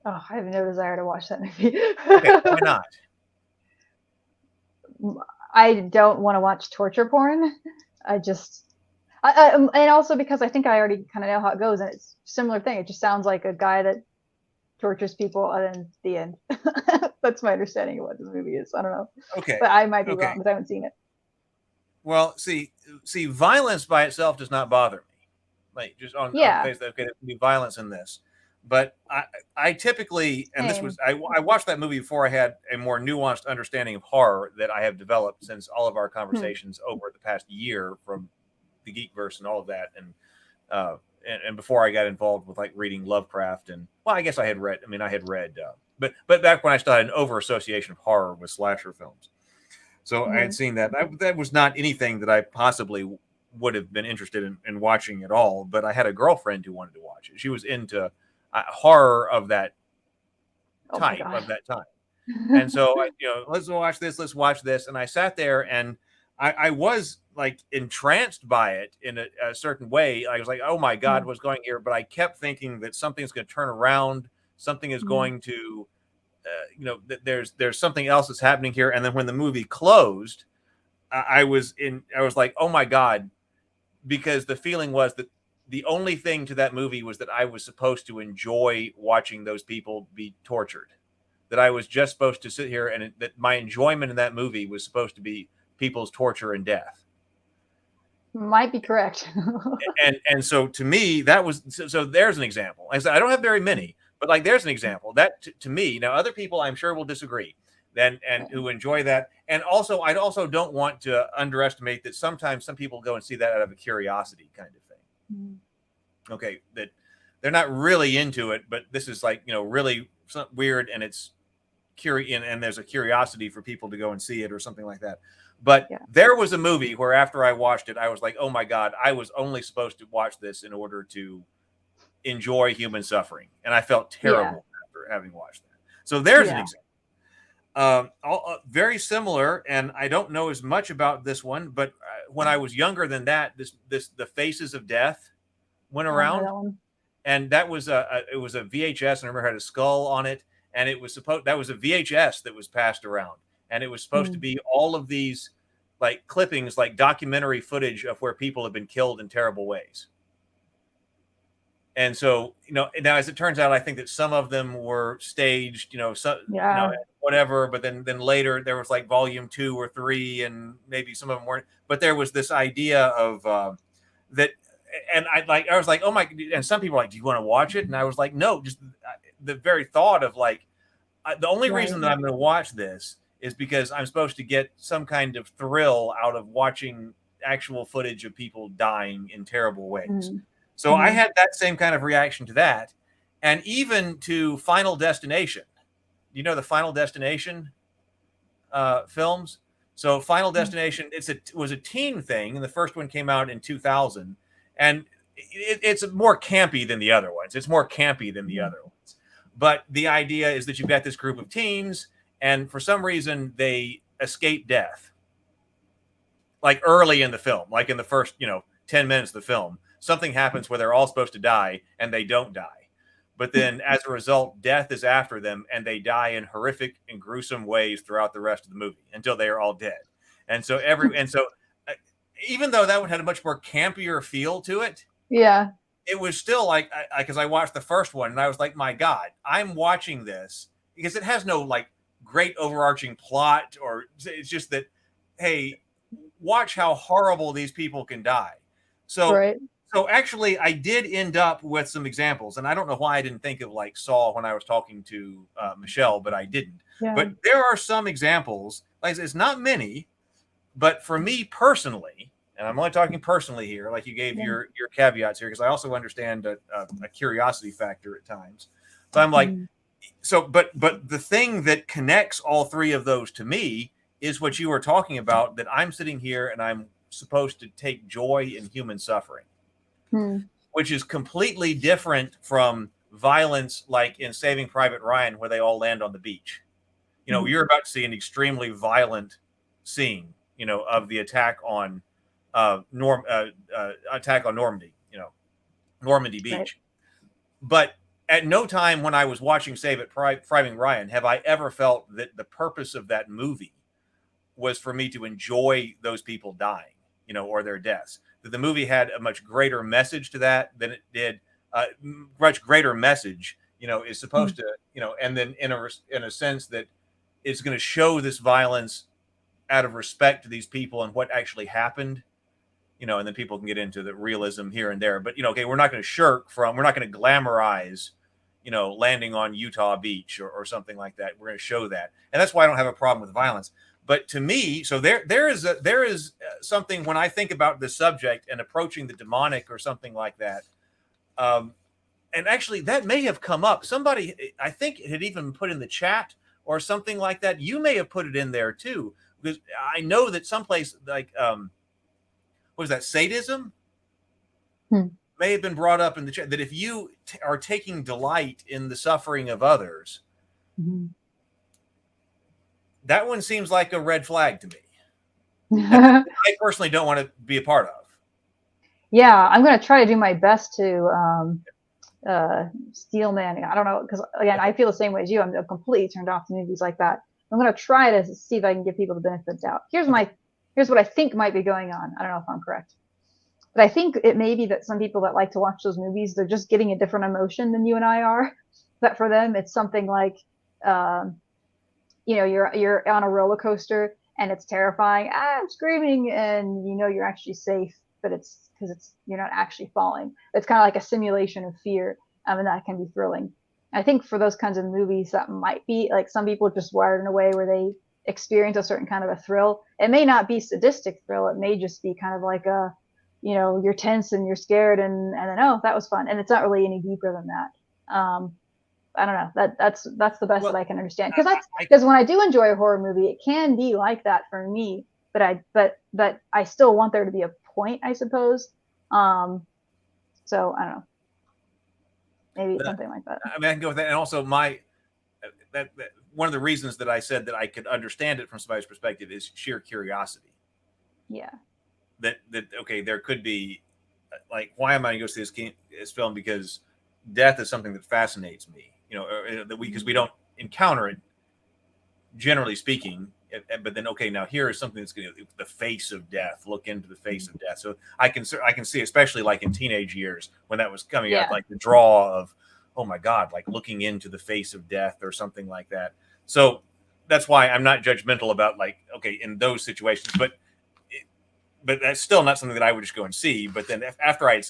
Oh, I have no desire to watch that movie. Okay, why not? I don't want to watch torture porn. And also because I think I already kind of know how it goes, and it's a similar thing. It just sounds like a guy that tortures people, and then the end. That's my understanding of what the movie is. I don't know. Okay, but I might be wrong because I haven't seen it. Well, see, violence by itself does not bother me. Like just on face, okay, there can be violence in this, but I typically, and this was I watched that movie before I had a more nuanced understanding of horror that I have developed since all of our conversations over the past year from the Geekverse and all of that, and before I got involved with like reading Lovecraft, and well, I guess I had read, but back when I still had an over association of horror with slasher films. So I had seen that. That was not anything that I possibly would have been interested in watching at all. But I had a girlfriend who wanted to watch it. She was into horror of that type, and so let's watch this. Let's watch this. And I sat there, and I was like entranced by it in a certain way. I was like, oh my God, what's going here? But I kept thinking that something's going to turn around. Something is going to. There's something else that's happening here. And then when the movie closed, I was like, oh my God, because the feeling was that the only thing to that movie was that I was supposed to enjoy watching those people be tortured, that I was just supposed to sit here and that my enjoyment in that movie was supposed to be people's torture and death. Might be correct. and so to me, that was, so there's an example. I said, I don't have very many, but like, there's an example that to me, now other people I'm sure will disagree and who enjoy that. And also, I also don't want to underestimate that sometimes some people go and see that out of a curiosity kind of thing. Okay. That they're not really into it, but this is like, really weird, and it's curious, and there's a curiosity for people to go and see it or something like that. But there was a movie where after I watched it, I was like, oh my God, I was only supposed to watch this in order to enjoy human suffering. And I felt terrible after having watched that. So there's an example. Very similar, and I don't know as much about this one, but when I was younger than that, the Faces of Death went around, and that was it was a VHS, and I remember it had a skull on it, and it was that was a VHS that was passed around, and it was supposed to be all of these like clippings, like documentary footage of where people have been killed in terrible ways. And so, now as it turns out, I think that some of them were staged, whatever. But then later there was like volume 2 or 3, and maybe some of them weren't. But there was this idea of that, and I was like, oh my! And some people were like, do you want to watch it? And I was like, no. Just the very thought of like, the only reason that I'm going to watch this is because I'm supposed to get some kind of thrill out of watching actual footage of people dying in terrible ways. So I had that same kind of reaction to that, and even to Final Destination. The Final Destination films? So Final Destination, it was a teen thing, and the first one came out in 2000, and it's more campy than the other ones. It's more campy than the other ones. But the idea is that you've got this group of teens, and for some reason they escape death. Like early in the film, like in the first, 10 minutes of the film. Something happens where they're all supposed to die and they don't die. But then as a result, death is after them, and they die in horrific and gruesome ways throughout the rest of the movie until they are all dead. And so even though that one had a much more campier feel to it, it was still like, because I watched the first one and I was like, my God, I'm watching this because it has no like great overarching plot, or it's just that, hey, watch how horrible these people can die. So, Right. so actually, I did end up with some examples, and I don't know why I didn't think of like Saw when I was talking to Michelle, but I didn't. Yeah. But there are some examples. Like I said, it's not many, but for me personally, and I'm only talking personally here, like you gave your caveats here, because I also understand a curiosity factor at times. So I'm like, but the thing that connects all three of those to me is what you were talking about, that I'm sitting here and I'm supposed to take joy in human suffering, which is completely different from violence like in Saving Private Ryan, where they all land on the beach. You know, you're about to see an extremely violent scene, you know, of the attack on Normandy, you know, Normandy Beach. Right. But at no time when I was watching Private Ryan have I ever felt that the purpose of that movie was for me to enjoy those people dying, you know, or their deaths. That the movie had a much greater message to that than it did. Much greater message, you know, is supposed to, you know, and then in a sense that it's going to show this violence out of respect to these people and what actually happened, you know, and then people can get into the realism here and there. But, you know, okay, we're not going to we're not going to glamorize, you know, landing on Utah Beach or something like that. We're going to show that. And that's why I don't have a problem with violence. But to me, so there is something when I think about the subject and approaching the demonic or something like that. And actually that may have come up. Somebody, I think it had even put in the chat or something like that. You may have put it in there too, because I know that someplace like, what was that? Sadism may have been brought up in the chat, that if you are taking delight in the suffering of others, that one seems like a red flag to me. I personally don't want to be a part of. Yeah, I'm going to try to do my best to steel man. I don't know, because again, I feel the same way as you. I'm completely turned off to movies like that. I'm going to try to see if I can give people the benefit of the doubt. Here's what I think might be going on. I don't know if I'm correct, but I think it may be that some people that like to watch those movies, they're just getting a different emotion than you and I are. That for them, it's something like, you know, you're on a roller coaster and it's terrifying. I'm screaming, and you know you're actually safe, but it's because you're not actually falling. It's kind of like a simulation of fear, and that can be thrilling. I think for those kinds of movies, that might be like, some people are just wired in a way where they experience a certain kind of a thrill. It may not be sadistic thrill. It may just be kind of like a, you know, you're tense and you're scared, and then, oh, that was fun, and it's not really any deeper than that. I don't know. That's the best that I can understand, because when I do enjoy a horror movie, it can be like that for me. But I still want there to be a point, I suppose. So I don't know. Maybe something like that. I mean, I can go with that. And also that one of the reasons that I said that I could understand it from somebody's perspective is sheer curiosity. Yeah. That okay, there could be like, why am I going to go see this film? Because death is something that fascinates me, you know, because we don't encounter it, generally speaking. But then, okay, now here is something that's going to, the face of death, look into the face of death. So I can see, especially like in teenage years when that was coming out, like the draw of, oh my God, like looking into the face of death or something like that. So that's why I'm not judgmental about, like, okay, in those situations, but that's still not something that I would just go and see. But then after I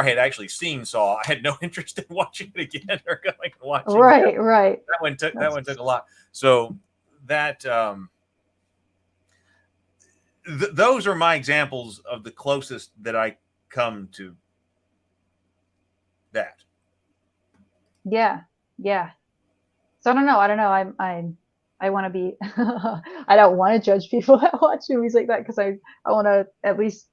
had actually seen Saw, I had no interest in watching it again or going and watching it. Right. That one took a lot. So that those are my examples of the closest that I come to that. Yeah. So I don't know. I want to be. I don't want to judge people that watch movies like that, because I want to at least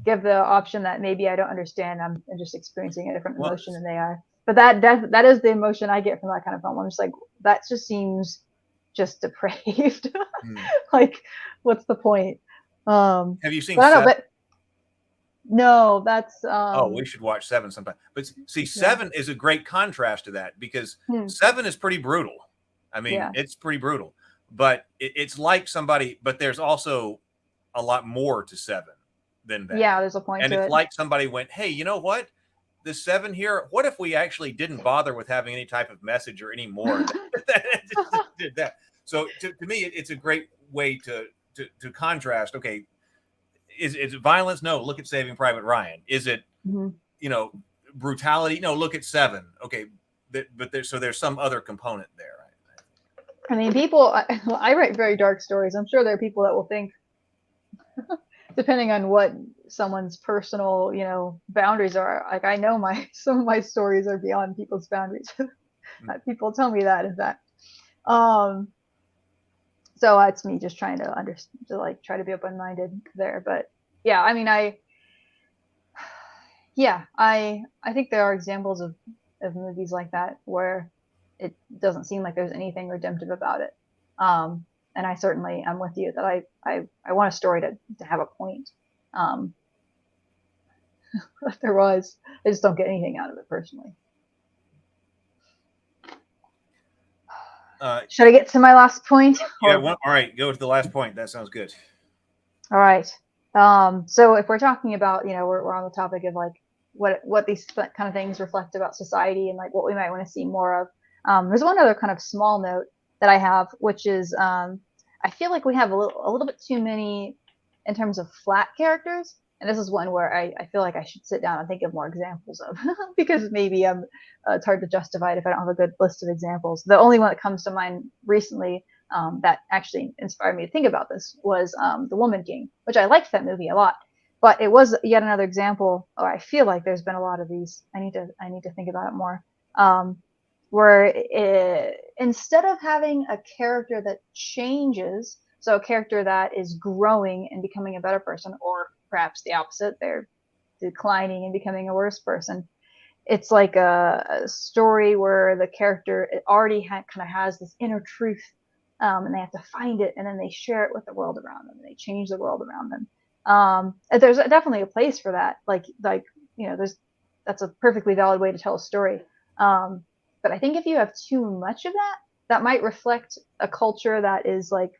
give the option that maybe I don't understand. I'm just experiencing a different emotion than they are. But that is the emotion I get from that kind of film. I'm just like, that just seems just depraved. Like, what's the point? Have you seen Seven? But no, that's we should watch Seven sometime. But see, Seven is a great contrast to that, because Seven is pretty brutal. I mean, it's pretty brutal, but it's like somebody, but there's also a lot more to Seven than that. Yeah, there's a point and to it's it. like somebody went, hey, you know what? The Seven here, what if we actually didn't bother with having any type of message or any more? That did that. So to me, it's a great way to contrast. Okay, is it violence? No, look at Saving Private Ryan. Is it brutality? No, look at Seven. Okay, but there's some other component there. I mean, people. I write very dark stories. I'm sure there are people that will think, depending on what someone's personal, boundaries are. Like I know some of my stories are beyond people's boundaries. People tell me that, in fact. So it's me just trying to try to be open-minded there. But yeah, I mean, I think there are examples of movies like that where it doesn't seem like there's anything redemptive about it. And I certainly am with you that I want a story to have a point. Otherwise, I just don't get anything out of it personally. Should I get to my last point? Yeah. All right. Go to the last point. That sounds good. All right. So if we're talking about, we're on the topic of like what these kind of things reflect about society and like what we might want to see more of. There's one other kind of small note that I have, which is I feel like we have a little bit too many in terms of flat characters. And this is one where I feel like I should sit down and think of more examples of, because maybe it's hard to justify it if I don't have a good list of examples. The only one that comes to mind recently that actually inspired me to think about this was The Woman King, which I liked that movie a lot. But it was yet another example, or I feel like there's been a lot of these. I need to think about it more. Where instead of having a character that changes, so a character that is growing and becoming a better person, or perhaps the opposite, they're declining and becoming a worse person. It's like a story where the character already kind of has this inner truth, and they have to find it, and then they share it with the world around them, and they change the world around them. There's definitely a place for that. That's a perfectly valid way to tell a story. But I think if you have too much of that, that might reflect a culture that is like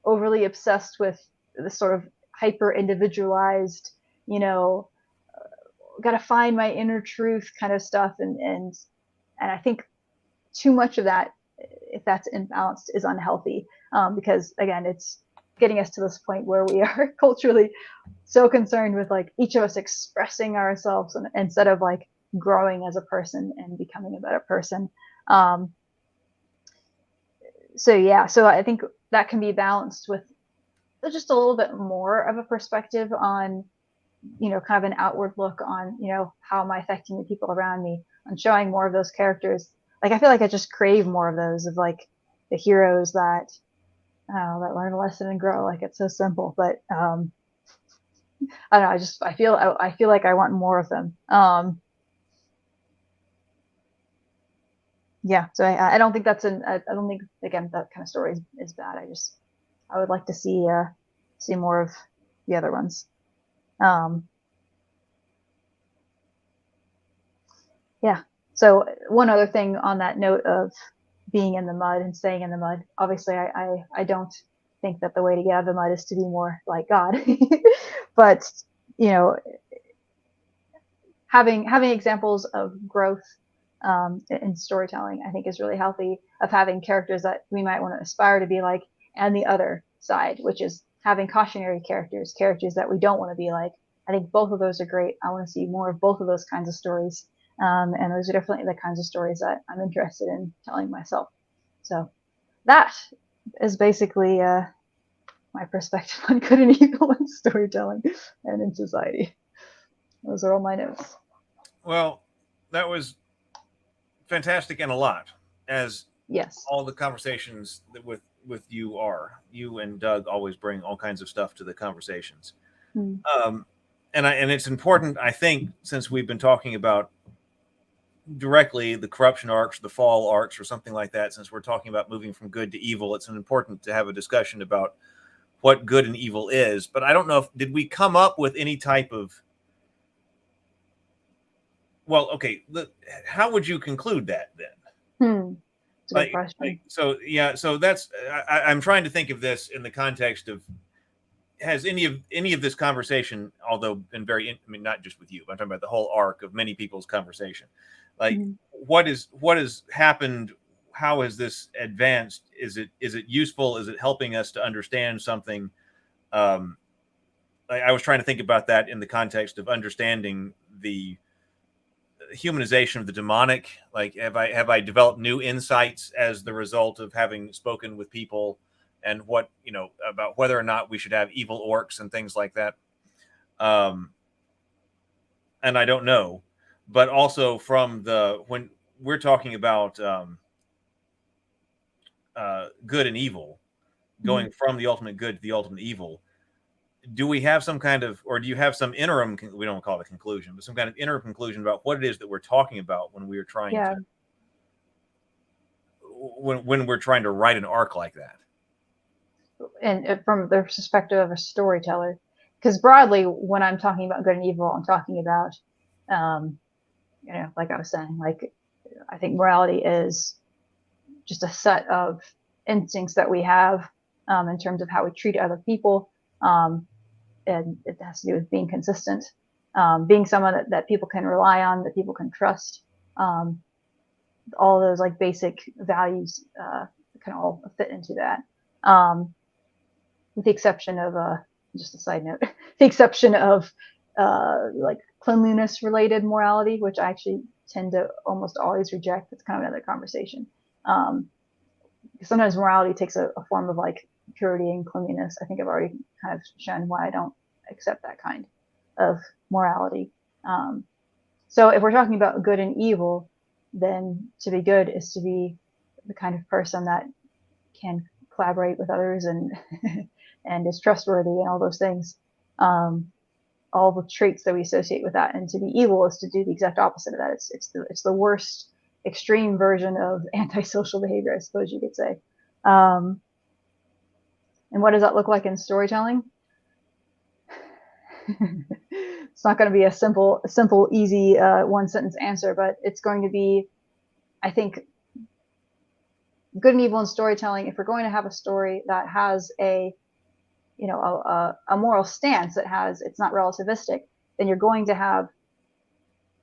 overly obsessed with this sort of hyper individualized, got to find my inner truth kind of stuff. And I think too much of that, if that's imbalanced, is unhealthy. Because again, it's getting us to this point where we are culturally so concerned with like each of us expressing ourselves instead of like growing as a person and becoming a better person. So I think that can be balanced with just a little bit more of a perspective on, kind of an outward look on, how am I affecting the people around me, and showing more of those characters. Like, I feel like I just crave more of those, of like the heroes that learn a lesson and grow. Like, it's so simple, but I don't know. I feel like I want more of them. Yeah. So I don't think I don't think, again, that kind of story is bad. I would like to see more of the other ones. Yeah. So one other thing on that note of being in the mud and staying in the mud. Obviously, I don't think that the way to get out of the mud is to be more like God, but having examples of growth in storytelling, I think, is really healthy. Of having characters that we might want to aspire to be like, and the other side, which is having cautionary characters that we don't want to be like. I think both of those are great. I want to see more of both of those kinds of stories. And those are definitely the kinds of stories that I'm interested in telling myself. So that is basically my perspective on good and evil in storytelling and in society. Those are all my notes. Well, that was fantastic and a lot, as yes, all the conversations that with you are. You and Doug always bring all kinds of stuff to the conversations. And it's important, I think, since we've been talking about directly the corruption arcs, the fall arcs, or something like that, since we're talking about moving from good to evil, it's important to have a discussion about what good and evil is. But I don't know did we come up with any type of, well, okay, how would you conclude that then? That's a good question. So that's I'm trying to think of this in the context of, has any of this conversation, although been very, not just with you, but I'm talking about the whole arc of many people's conversation, like what has happened, how is this advanced? Is it useful? Is it helping us to understand something? I was trying to think about that in the context of understanding the humanization of the demonic. Like, have I developed new insights as the result of having spoken with people, and what, about whether or not we should have evil orcs and things like that. And I don't know, but also when we're talking about good and evil, going from the ultimate good to the ultimate evil, do we have some kind of, or do you have some interim, we don't call it a conclusion, but some kind of interim conclusion about what it is that we're talking about when we're trying to, when we're trying to write an arc like that? And from the perspective of a storyteller, because broadly, when I'm talking about good and evil, I'm talking about, like I was saying, like, I think morality is just a set of instincts that we have in terms of how we treat other people. And it has to do with being consistent, being someone that people can rely on, that people can trust. All those like basic values can all fit into that. With the exception of, just a side note, the exception of like cleanliness related morality, which I actually tend to almost always reject. It's kind of another conversation. Sometimes morality takes a form of like purity and cleanliness. I think I've already kind of shown why I don't accept that kind of morality. So if we're talking about good and evil, then to be good is to be the kind of person that can collaborate with others and and is trustworthy and all those things, all the traits that we associate with that. And to be evil is to do the exact opposite of that. It's the worst extreme version of antisocial behavior, I suppose you could say. And what does that look like in storytelling? It's not going to be a simple, easy one sentence answer, but it's going to be, I think, good and evil in storytelling. If we're going to have a story that has a moral stance, it's not relativistic, then you're going to have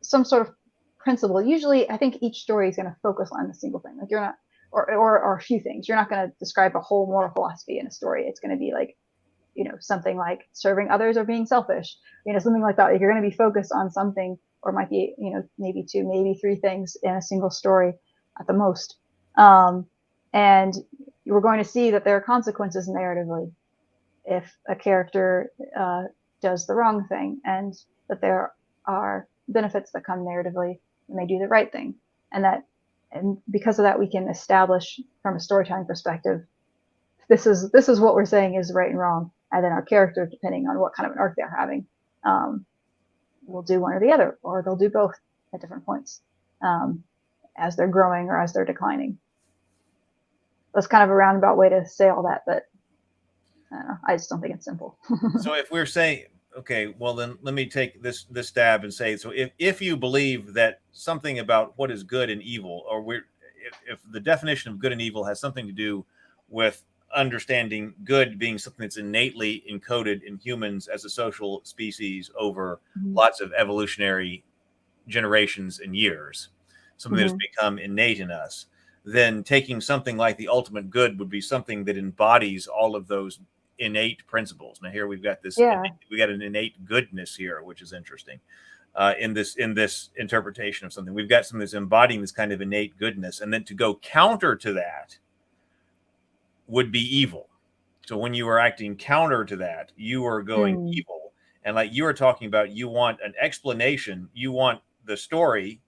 some sort of principle. Usually, I think each story is going to focus on a single thing. Like, you're not, or a few things. You're not going to describe a whole moral philosophy in a story. It's going to be like, something like serving others or being selfish, something like that. Like, you're going to be focused on something, or it might be, maybe two, maybe three things in a single story at the most. And we're going to see that there are consequences narratively if a character does the wrong thing, and that there are benefits that come narratively when they do the right thing. And because of that, we can establish from a storytelling perspective, this is what we're saying is right and wrong. And then our character, depending on what kind of an arc they're having, will do one or the other, or they'll do both at different points as they're growing or as they're declining. That's kind of a roundabout way to say all that, but I don't know. I just don't think it's simple. So if we're saying, okay, well then let me take this stab and say, so if you believe that something about what is good and evil, or if the definition of good and evil has something to do with understanding good being something that's innately encoded in humans as a social species over lots of evolutionary generations and years, something that's become innate in us, then taking something like the ultimate good would be something that embodies all of those innate principles. Now here we've got we got an innate goodness here, which is interesting. In this interpretation of something, we've got something that's embodying this kind of innate goodness, and then to go counter to that would be evil. So when you are acting counter to that, you are going evil. And like you were talking about, you want an explanation. You want the story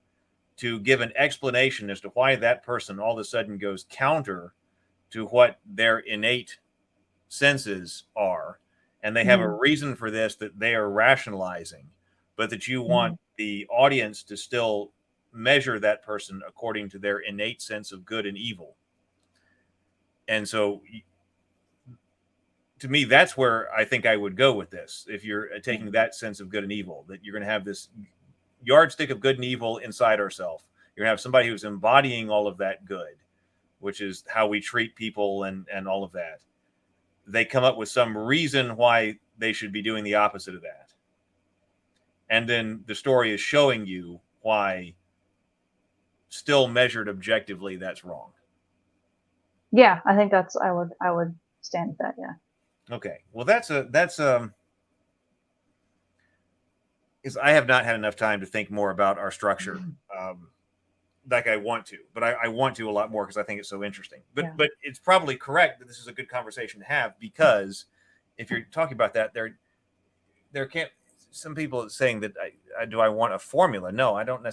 to give an explanation as to why that person all of a sudden goes counter to what their innate senses are. And they have a reason for this that they are rationalizing, but that you want the audience to still measure that person according to their innate sense of good and evil. And so to me, that's where I think I would go with this. If you're taking that sense of good and evil, that you're going to have this yardstick of good and evil inside ourselves. You're going to have somebody who's embodying all of that good, which is how we treat people and all of that. They come up with some reason why they should be doing the opposite of that. And then the story is showing you why, still measured objectively, that's wrong. Yeah, I think that's I would stand with that. Yeah. Okay. Well, that's is I have not had enough time to think more about our structure. Like I want to, but I want to a lot more because I think it's so interesting. But it's probably correct that this is a good conversation to have, because if you're talking about that, there can't, some people are saying that do I want a formula? No, I don't.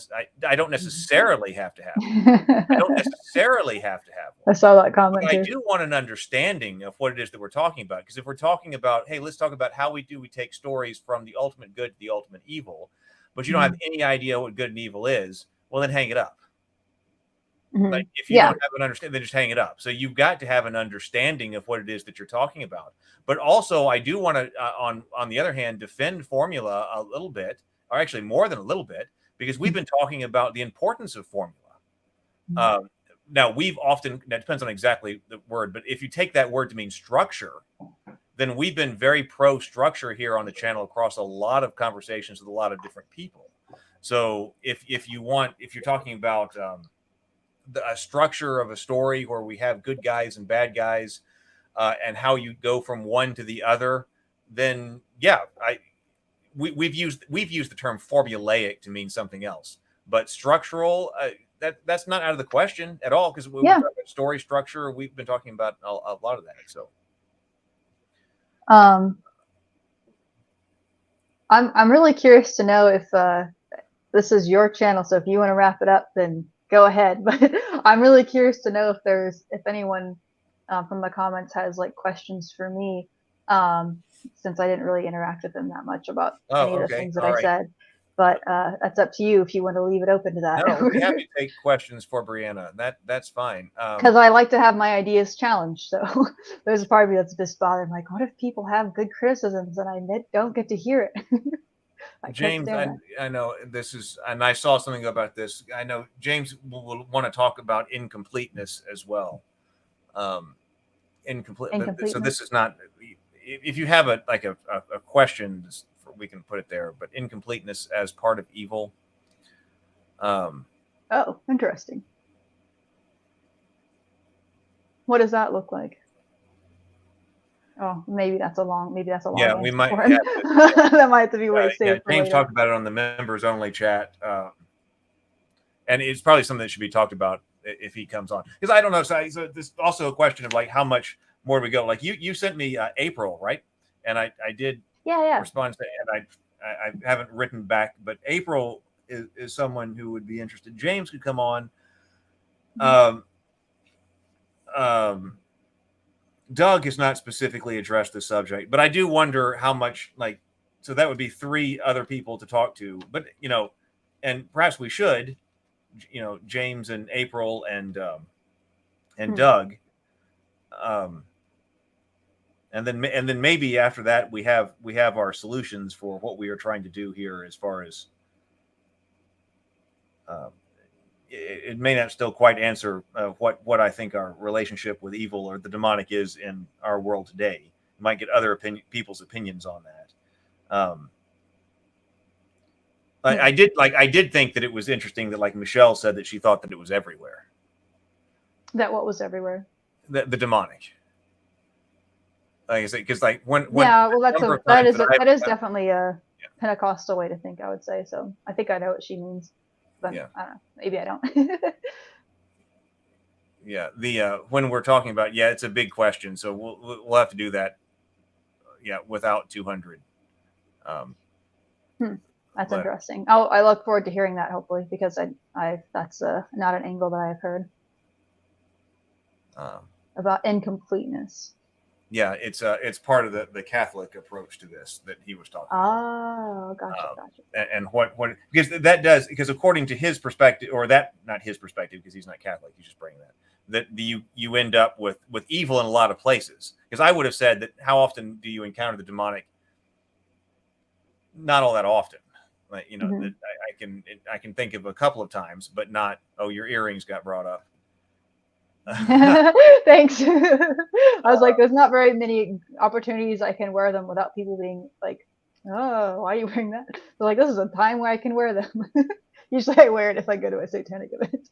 I don't necessarily have to have one. I don't necessarily have to have one. I saw that comment But I too. do want an understanding of what it is that we're talking about. Because if we're talking about, hey, let's talk about how we take stories from the ultimate good to the ultimate evil, but you don't have any idea what good and evil is, well, then hang it up. Like if you don't have an understanding, then just hang it up. So you've got to have an understanding of what it is that you're talking about. But also, I do want to, on the other hand, defend formula a little bit, or actually more than a little bit, because we've been talking about the importance of formula. Now, we've often, that depends on exactly the word, but if you take that word to mean structure, then we've been very pro structure here on the channel across a lot of conversations with a lot of different people. So if you're talking about a structure of a story where we have good guys and bad guys, and how you go from one to the other, then yeah, we've used the term formulaic to mean something else, but structural, that's not out of the question at all, because we talk about story structure. We've been talking about a lot of that. So I'm really curious to know if this is your channel, so if you want to wrap it up, then go ahead. But I'm really curious to know if anyone from the comments has like questions for me, since I didn't really interact with them that much about any of the things that I said. But that's up to you if you want to leave it open to that. No, we'd be happy to take questions for Brianna. That's fine. Because I like to have my ideas challenged. So there's a part of me that's just bothered. Like, what if people have good criticisms and I don't get to hear it? James, I know this is, and I saw something about this. I know James will want to talk about incompleteness as well. Incompleteness. So this is not. If you have a question, we can put it there. But incompleteness as part of evil. Oh, interesting. What does that look like? Oh, maybe that's a long. Yeah, we might. That might have to be way saved. Yeah, James talked about it on the members only chat, and it's probably something that should be talked about if he comes on. Because I don't know. So there's also a question of like how much more do we go? Like you sent me April, right? And I did respond to that, and I haven't written back, but April is someone who would be interested. James could come on. Doug has not specifically addressed the subject, but I do wonder how much, like, so that would be 3 other people to talk to, but and perhaps we should, James and April and Doug, and then maybe after that we have our solutions for what we are trying to do here, as far as it may not still quite answer what I think our relationship with evil or the demonic is in our world today. You might get other people's opinions on that. I did think that it was interesting that, like, Michelle said that she thought that it was everywhere. That what was everywhere? The demonic. Like I said, because that is definitely a Pentecostal way to think, I would say. So I think I know what she means. But I don't know. Maybe I don't. When we're talking about, it's a big question, so we'll have to do that. Without 200. That's interesting. I look forward to hearing that, hopefully, because I that's not an angle that I have heard about incompleteness. Yeah, it's part of the Catholic approach to this that he was talking about. Oh, gotcha. And what because that does, because according to his perspective, or that not his perspective, because he's not Catholic, he's just bringing that you end up with evil in a lot of places. Because I would have said that, how often do you encounter the demonic? Not all that often. Like, that I can think of a couple of times, but not, oh, your earrings got brought up. Thanks. I was like, there's not very many opportunities I can wear them without people being like, oh, why are you wearing that? They're like, this is a time where I can wear them. Usually I wear it if I go to a satanic event.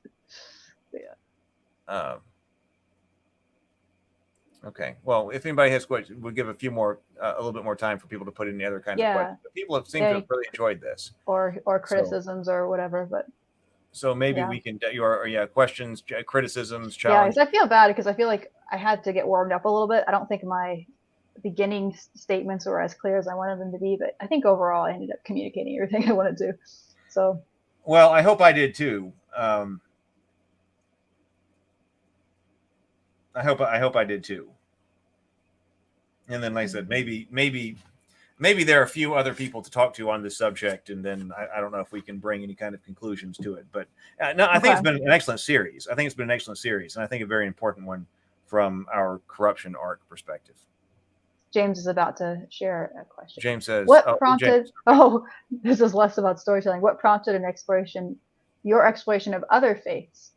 Okay. Well, if anybody has questions, we'll give a little bit more time for people to put in the other kinds of questions. But people have seemed to have really enjoyed this. Or criticisms or whatever, but. So maybe we can questions, criticisms, challenges. Yeah, I feel bad because I feel like I had to get warmed up a little bit. I don't think my beginning statements were as clear as I wanted them to be, but I think overall I ended up communicating everything I wanted to. So. Well, I hope I did too. I hope I did too. And then, like I said, maybe there are a few other people to talk to on this subject, and then I don't know if we can bring any kind of conclusions to it. But no, I think it's been an excellent series. I think it's been an excellent series, and I think a very important one from our corruption arc perspective. James is about to share a question. James says, "What prompted?" This is less about storytelling. What prompted your exploration of other faiths?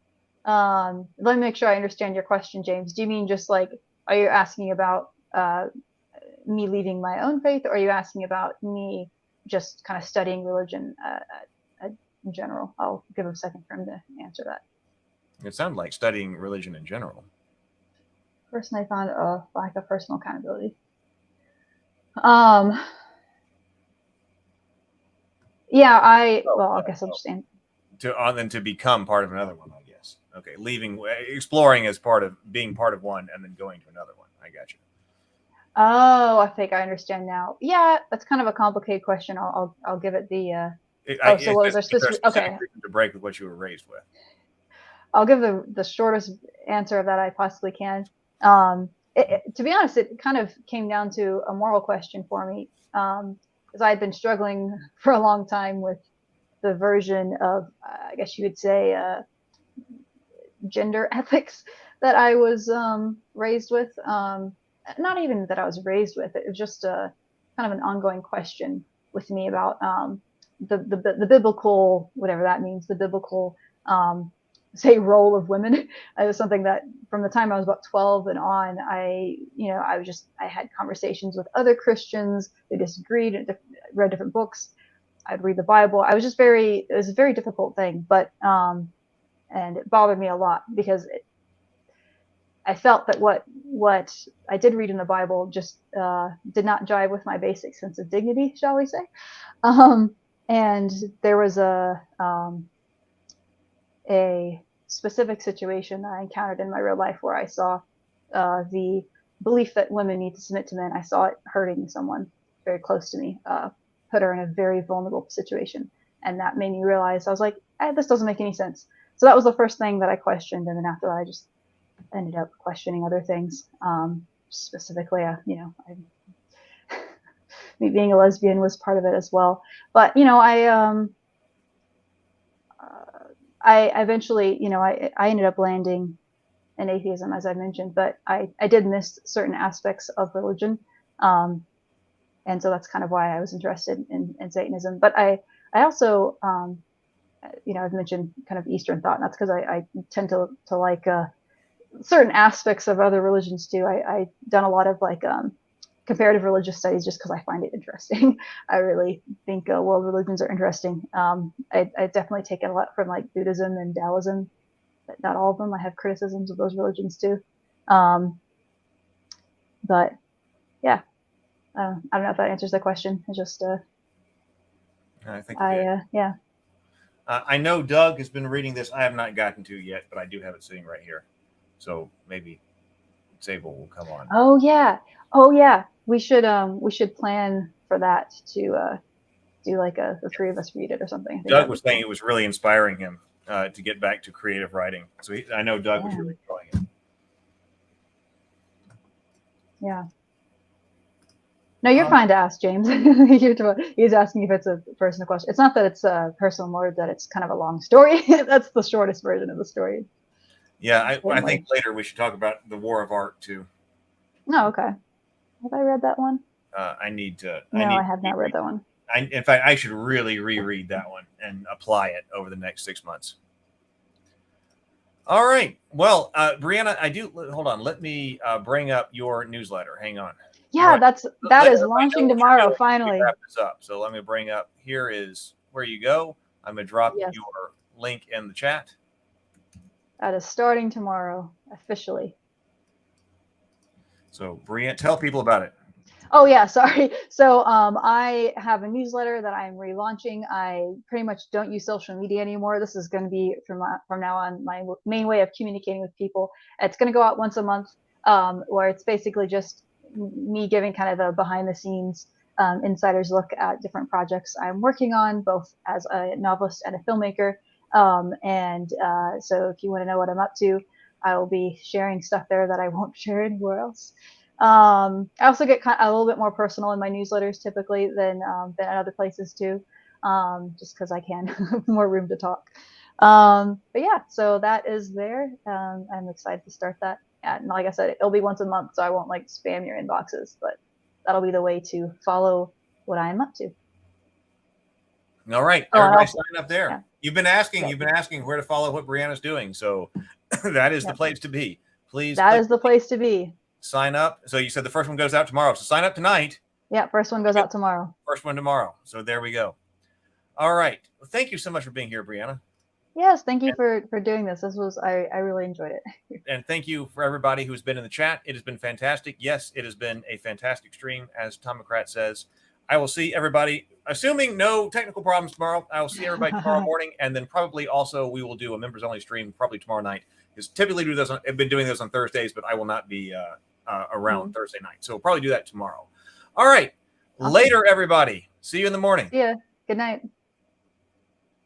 Let me make sure I understand your question, James. Do you mean just like, are you asking about me leaving my own faith, or are you asking about me just kind of studying religion in general? I'll give a second for him to answer that. It sounded like studying religion in general. Person I found lack of personal accountability. Yeah, I guess I'll just answer. To become part of another one, I guess. Okay, exploring as being part of one, and then going to another one. I got you. Oh, I think I understand now. Yeah, that's kind of a complicated question. I'll give it the. So what was our specific? Okay. To break with what you were raised with. I'll give the shortest answer that I possibly can. To be honest, it kind of came down to a moral question for me, because I had been struggling for a long time with the version of, I guess you would say, gender ethics that I was raised with. Not even that I was raised with. It was just a kind of an ongoing question with me about the biblical, whatever that means, the biblical say role of women. It was something that from the time I was about 12 and on, I had conversations with other Christians. They disagreed and read different books. I'd read the Bible. It was a very difficult thing, but and it bothered me a lot because I felt that what I did read in the Bible just did not jive with my basic sense of dignity, shall we say. And there was a specific situation that I encountered in my real life where I saw the belief that women need to submit to men. I saw it hurting someone very close to me, put her in a very vulnerable situation. And that made me realize, I was like, this doesn't make any sense. So that was the first thing that I questioned. And then after that, I just ended up questioning other things. Specifically, me being a lesbian was part of it as well. But, I eventually, I ended up landing in atheism, as I mentioned, but I did miss certain aspects of religion. And so that's kind of why I was interested in Satanism. But I also, I've mentioned kind of Eastern thought, and that's because I tend to like certain aspects of other religions too. I've done a lot of like comparative religious studies just because I find it interesting. I really think world religions are interesting. I definitely taken a lot from like Buddhism and Taoism, but not all of them. I have criticisms of those religions too. But yeah, I don't know if that answers the question. It's just I think yeah. I know Doug has been reading this. I have not gotten to yet, but I do have it sitting right here. So maybe Sable will come on. Oh yeah. We should plan for that to do like the three of us read it or something. Doug was saying it was really inspiring him to get back to creative writing. So I know Doug was really enjoying it. Yeah. No, you're fine to ask, James. He's asking if it's a personal question. It's not that it's personal, more that it's kind of a long story. That's the shortest version of the story. Yeah, I think later we should talk about the War of Art too. No, okay. Have I read that one? I need to. No, I have not read that one. In fact, I should really reread that one and apply it over the next 6 months. All right. Well, Brianna, hold on. Let me bring up your newsletter. Hang on. Yeah, that is launching tomorrow. Finally. Wrap this up. So let me bring up. Here is where you go. I'm gonna drop your link in the chat. That is starting tomorrow officially. So, Brianna, tell people about it. Oh yeah, sorry. So I have a newsletter that I'm relaunching. I pretty much don't use social media anymore. This is going to be from now on my main way of communicating with people. It's going to go out once a month, where it's basically just me giving kind of the behind the scenes insider's look at different projects I'm working on, both as a novelist and a filmmaker. So if you want to know what I'm up to, I will be sharing stuff there that I won't share anywhere else. I also get a little bit more personal in my newsletters typically than at other places too, just because I can have more room to talk. But yeah, so that is there. I'm excited to start that. And like I said, it'll be once a month, so I won't like spam your inboxes, but that'll be the way to follow what I am up to. All right, Oh, everybody sign up there. Yeah. You've been asking where to follow what Brianna's doing, so that is the place to be. Please, that is the place to be. Sign up. So you said the first one goes out tomorrow. So sign up tonight. Yeah, first one goes out tomorrow. First one tomorrow. So there we go. All right. Well, thank you so much for being here, Brianna. Yes, thank you for doing this. I really enjoyed it. And thank you for everybody who's been in the chat. It has been fantastic. Yes, it has been a fantastic stream, as Tomocrat says. I will see everybody, assuming no technical problems tomorrow. I will see everybody tomorrow morning, and then probably also we will do a members only stream probably tomorrow night. Because typically I've been doing this on Thursdays, but I will not be around Thursday night. So we'll probably do that tomorrow. All right. Awesome. Later, everybody. See you in the morning. Yeah. Good night.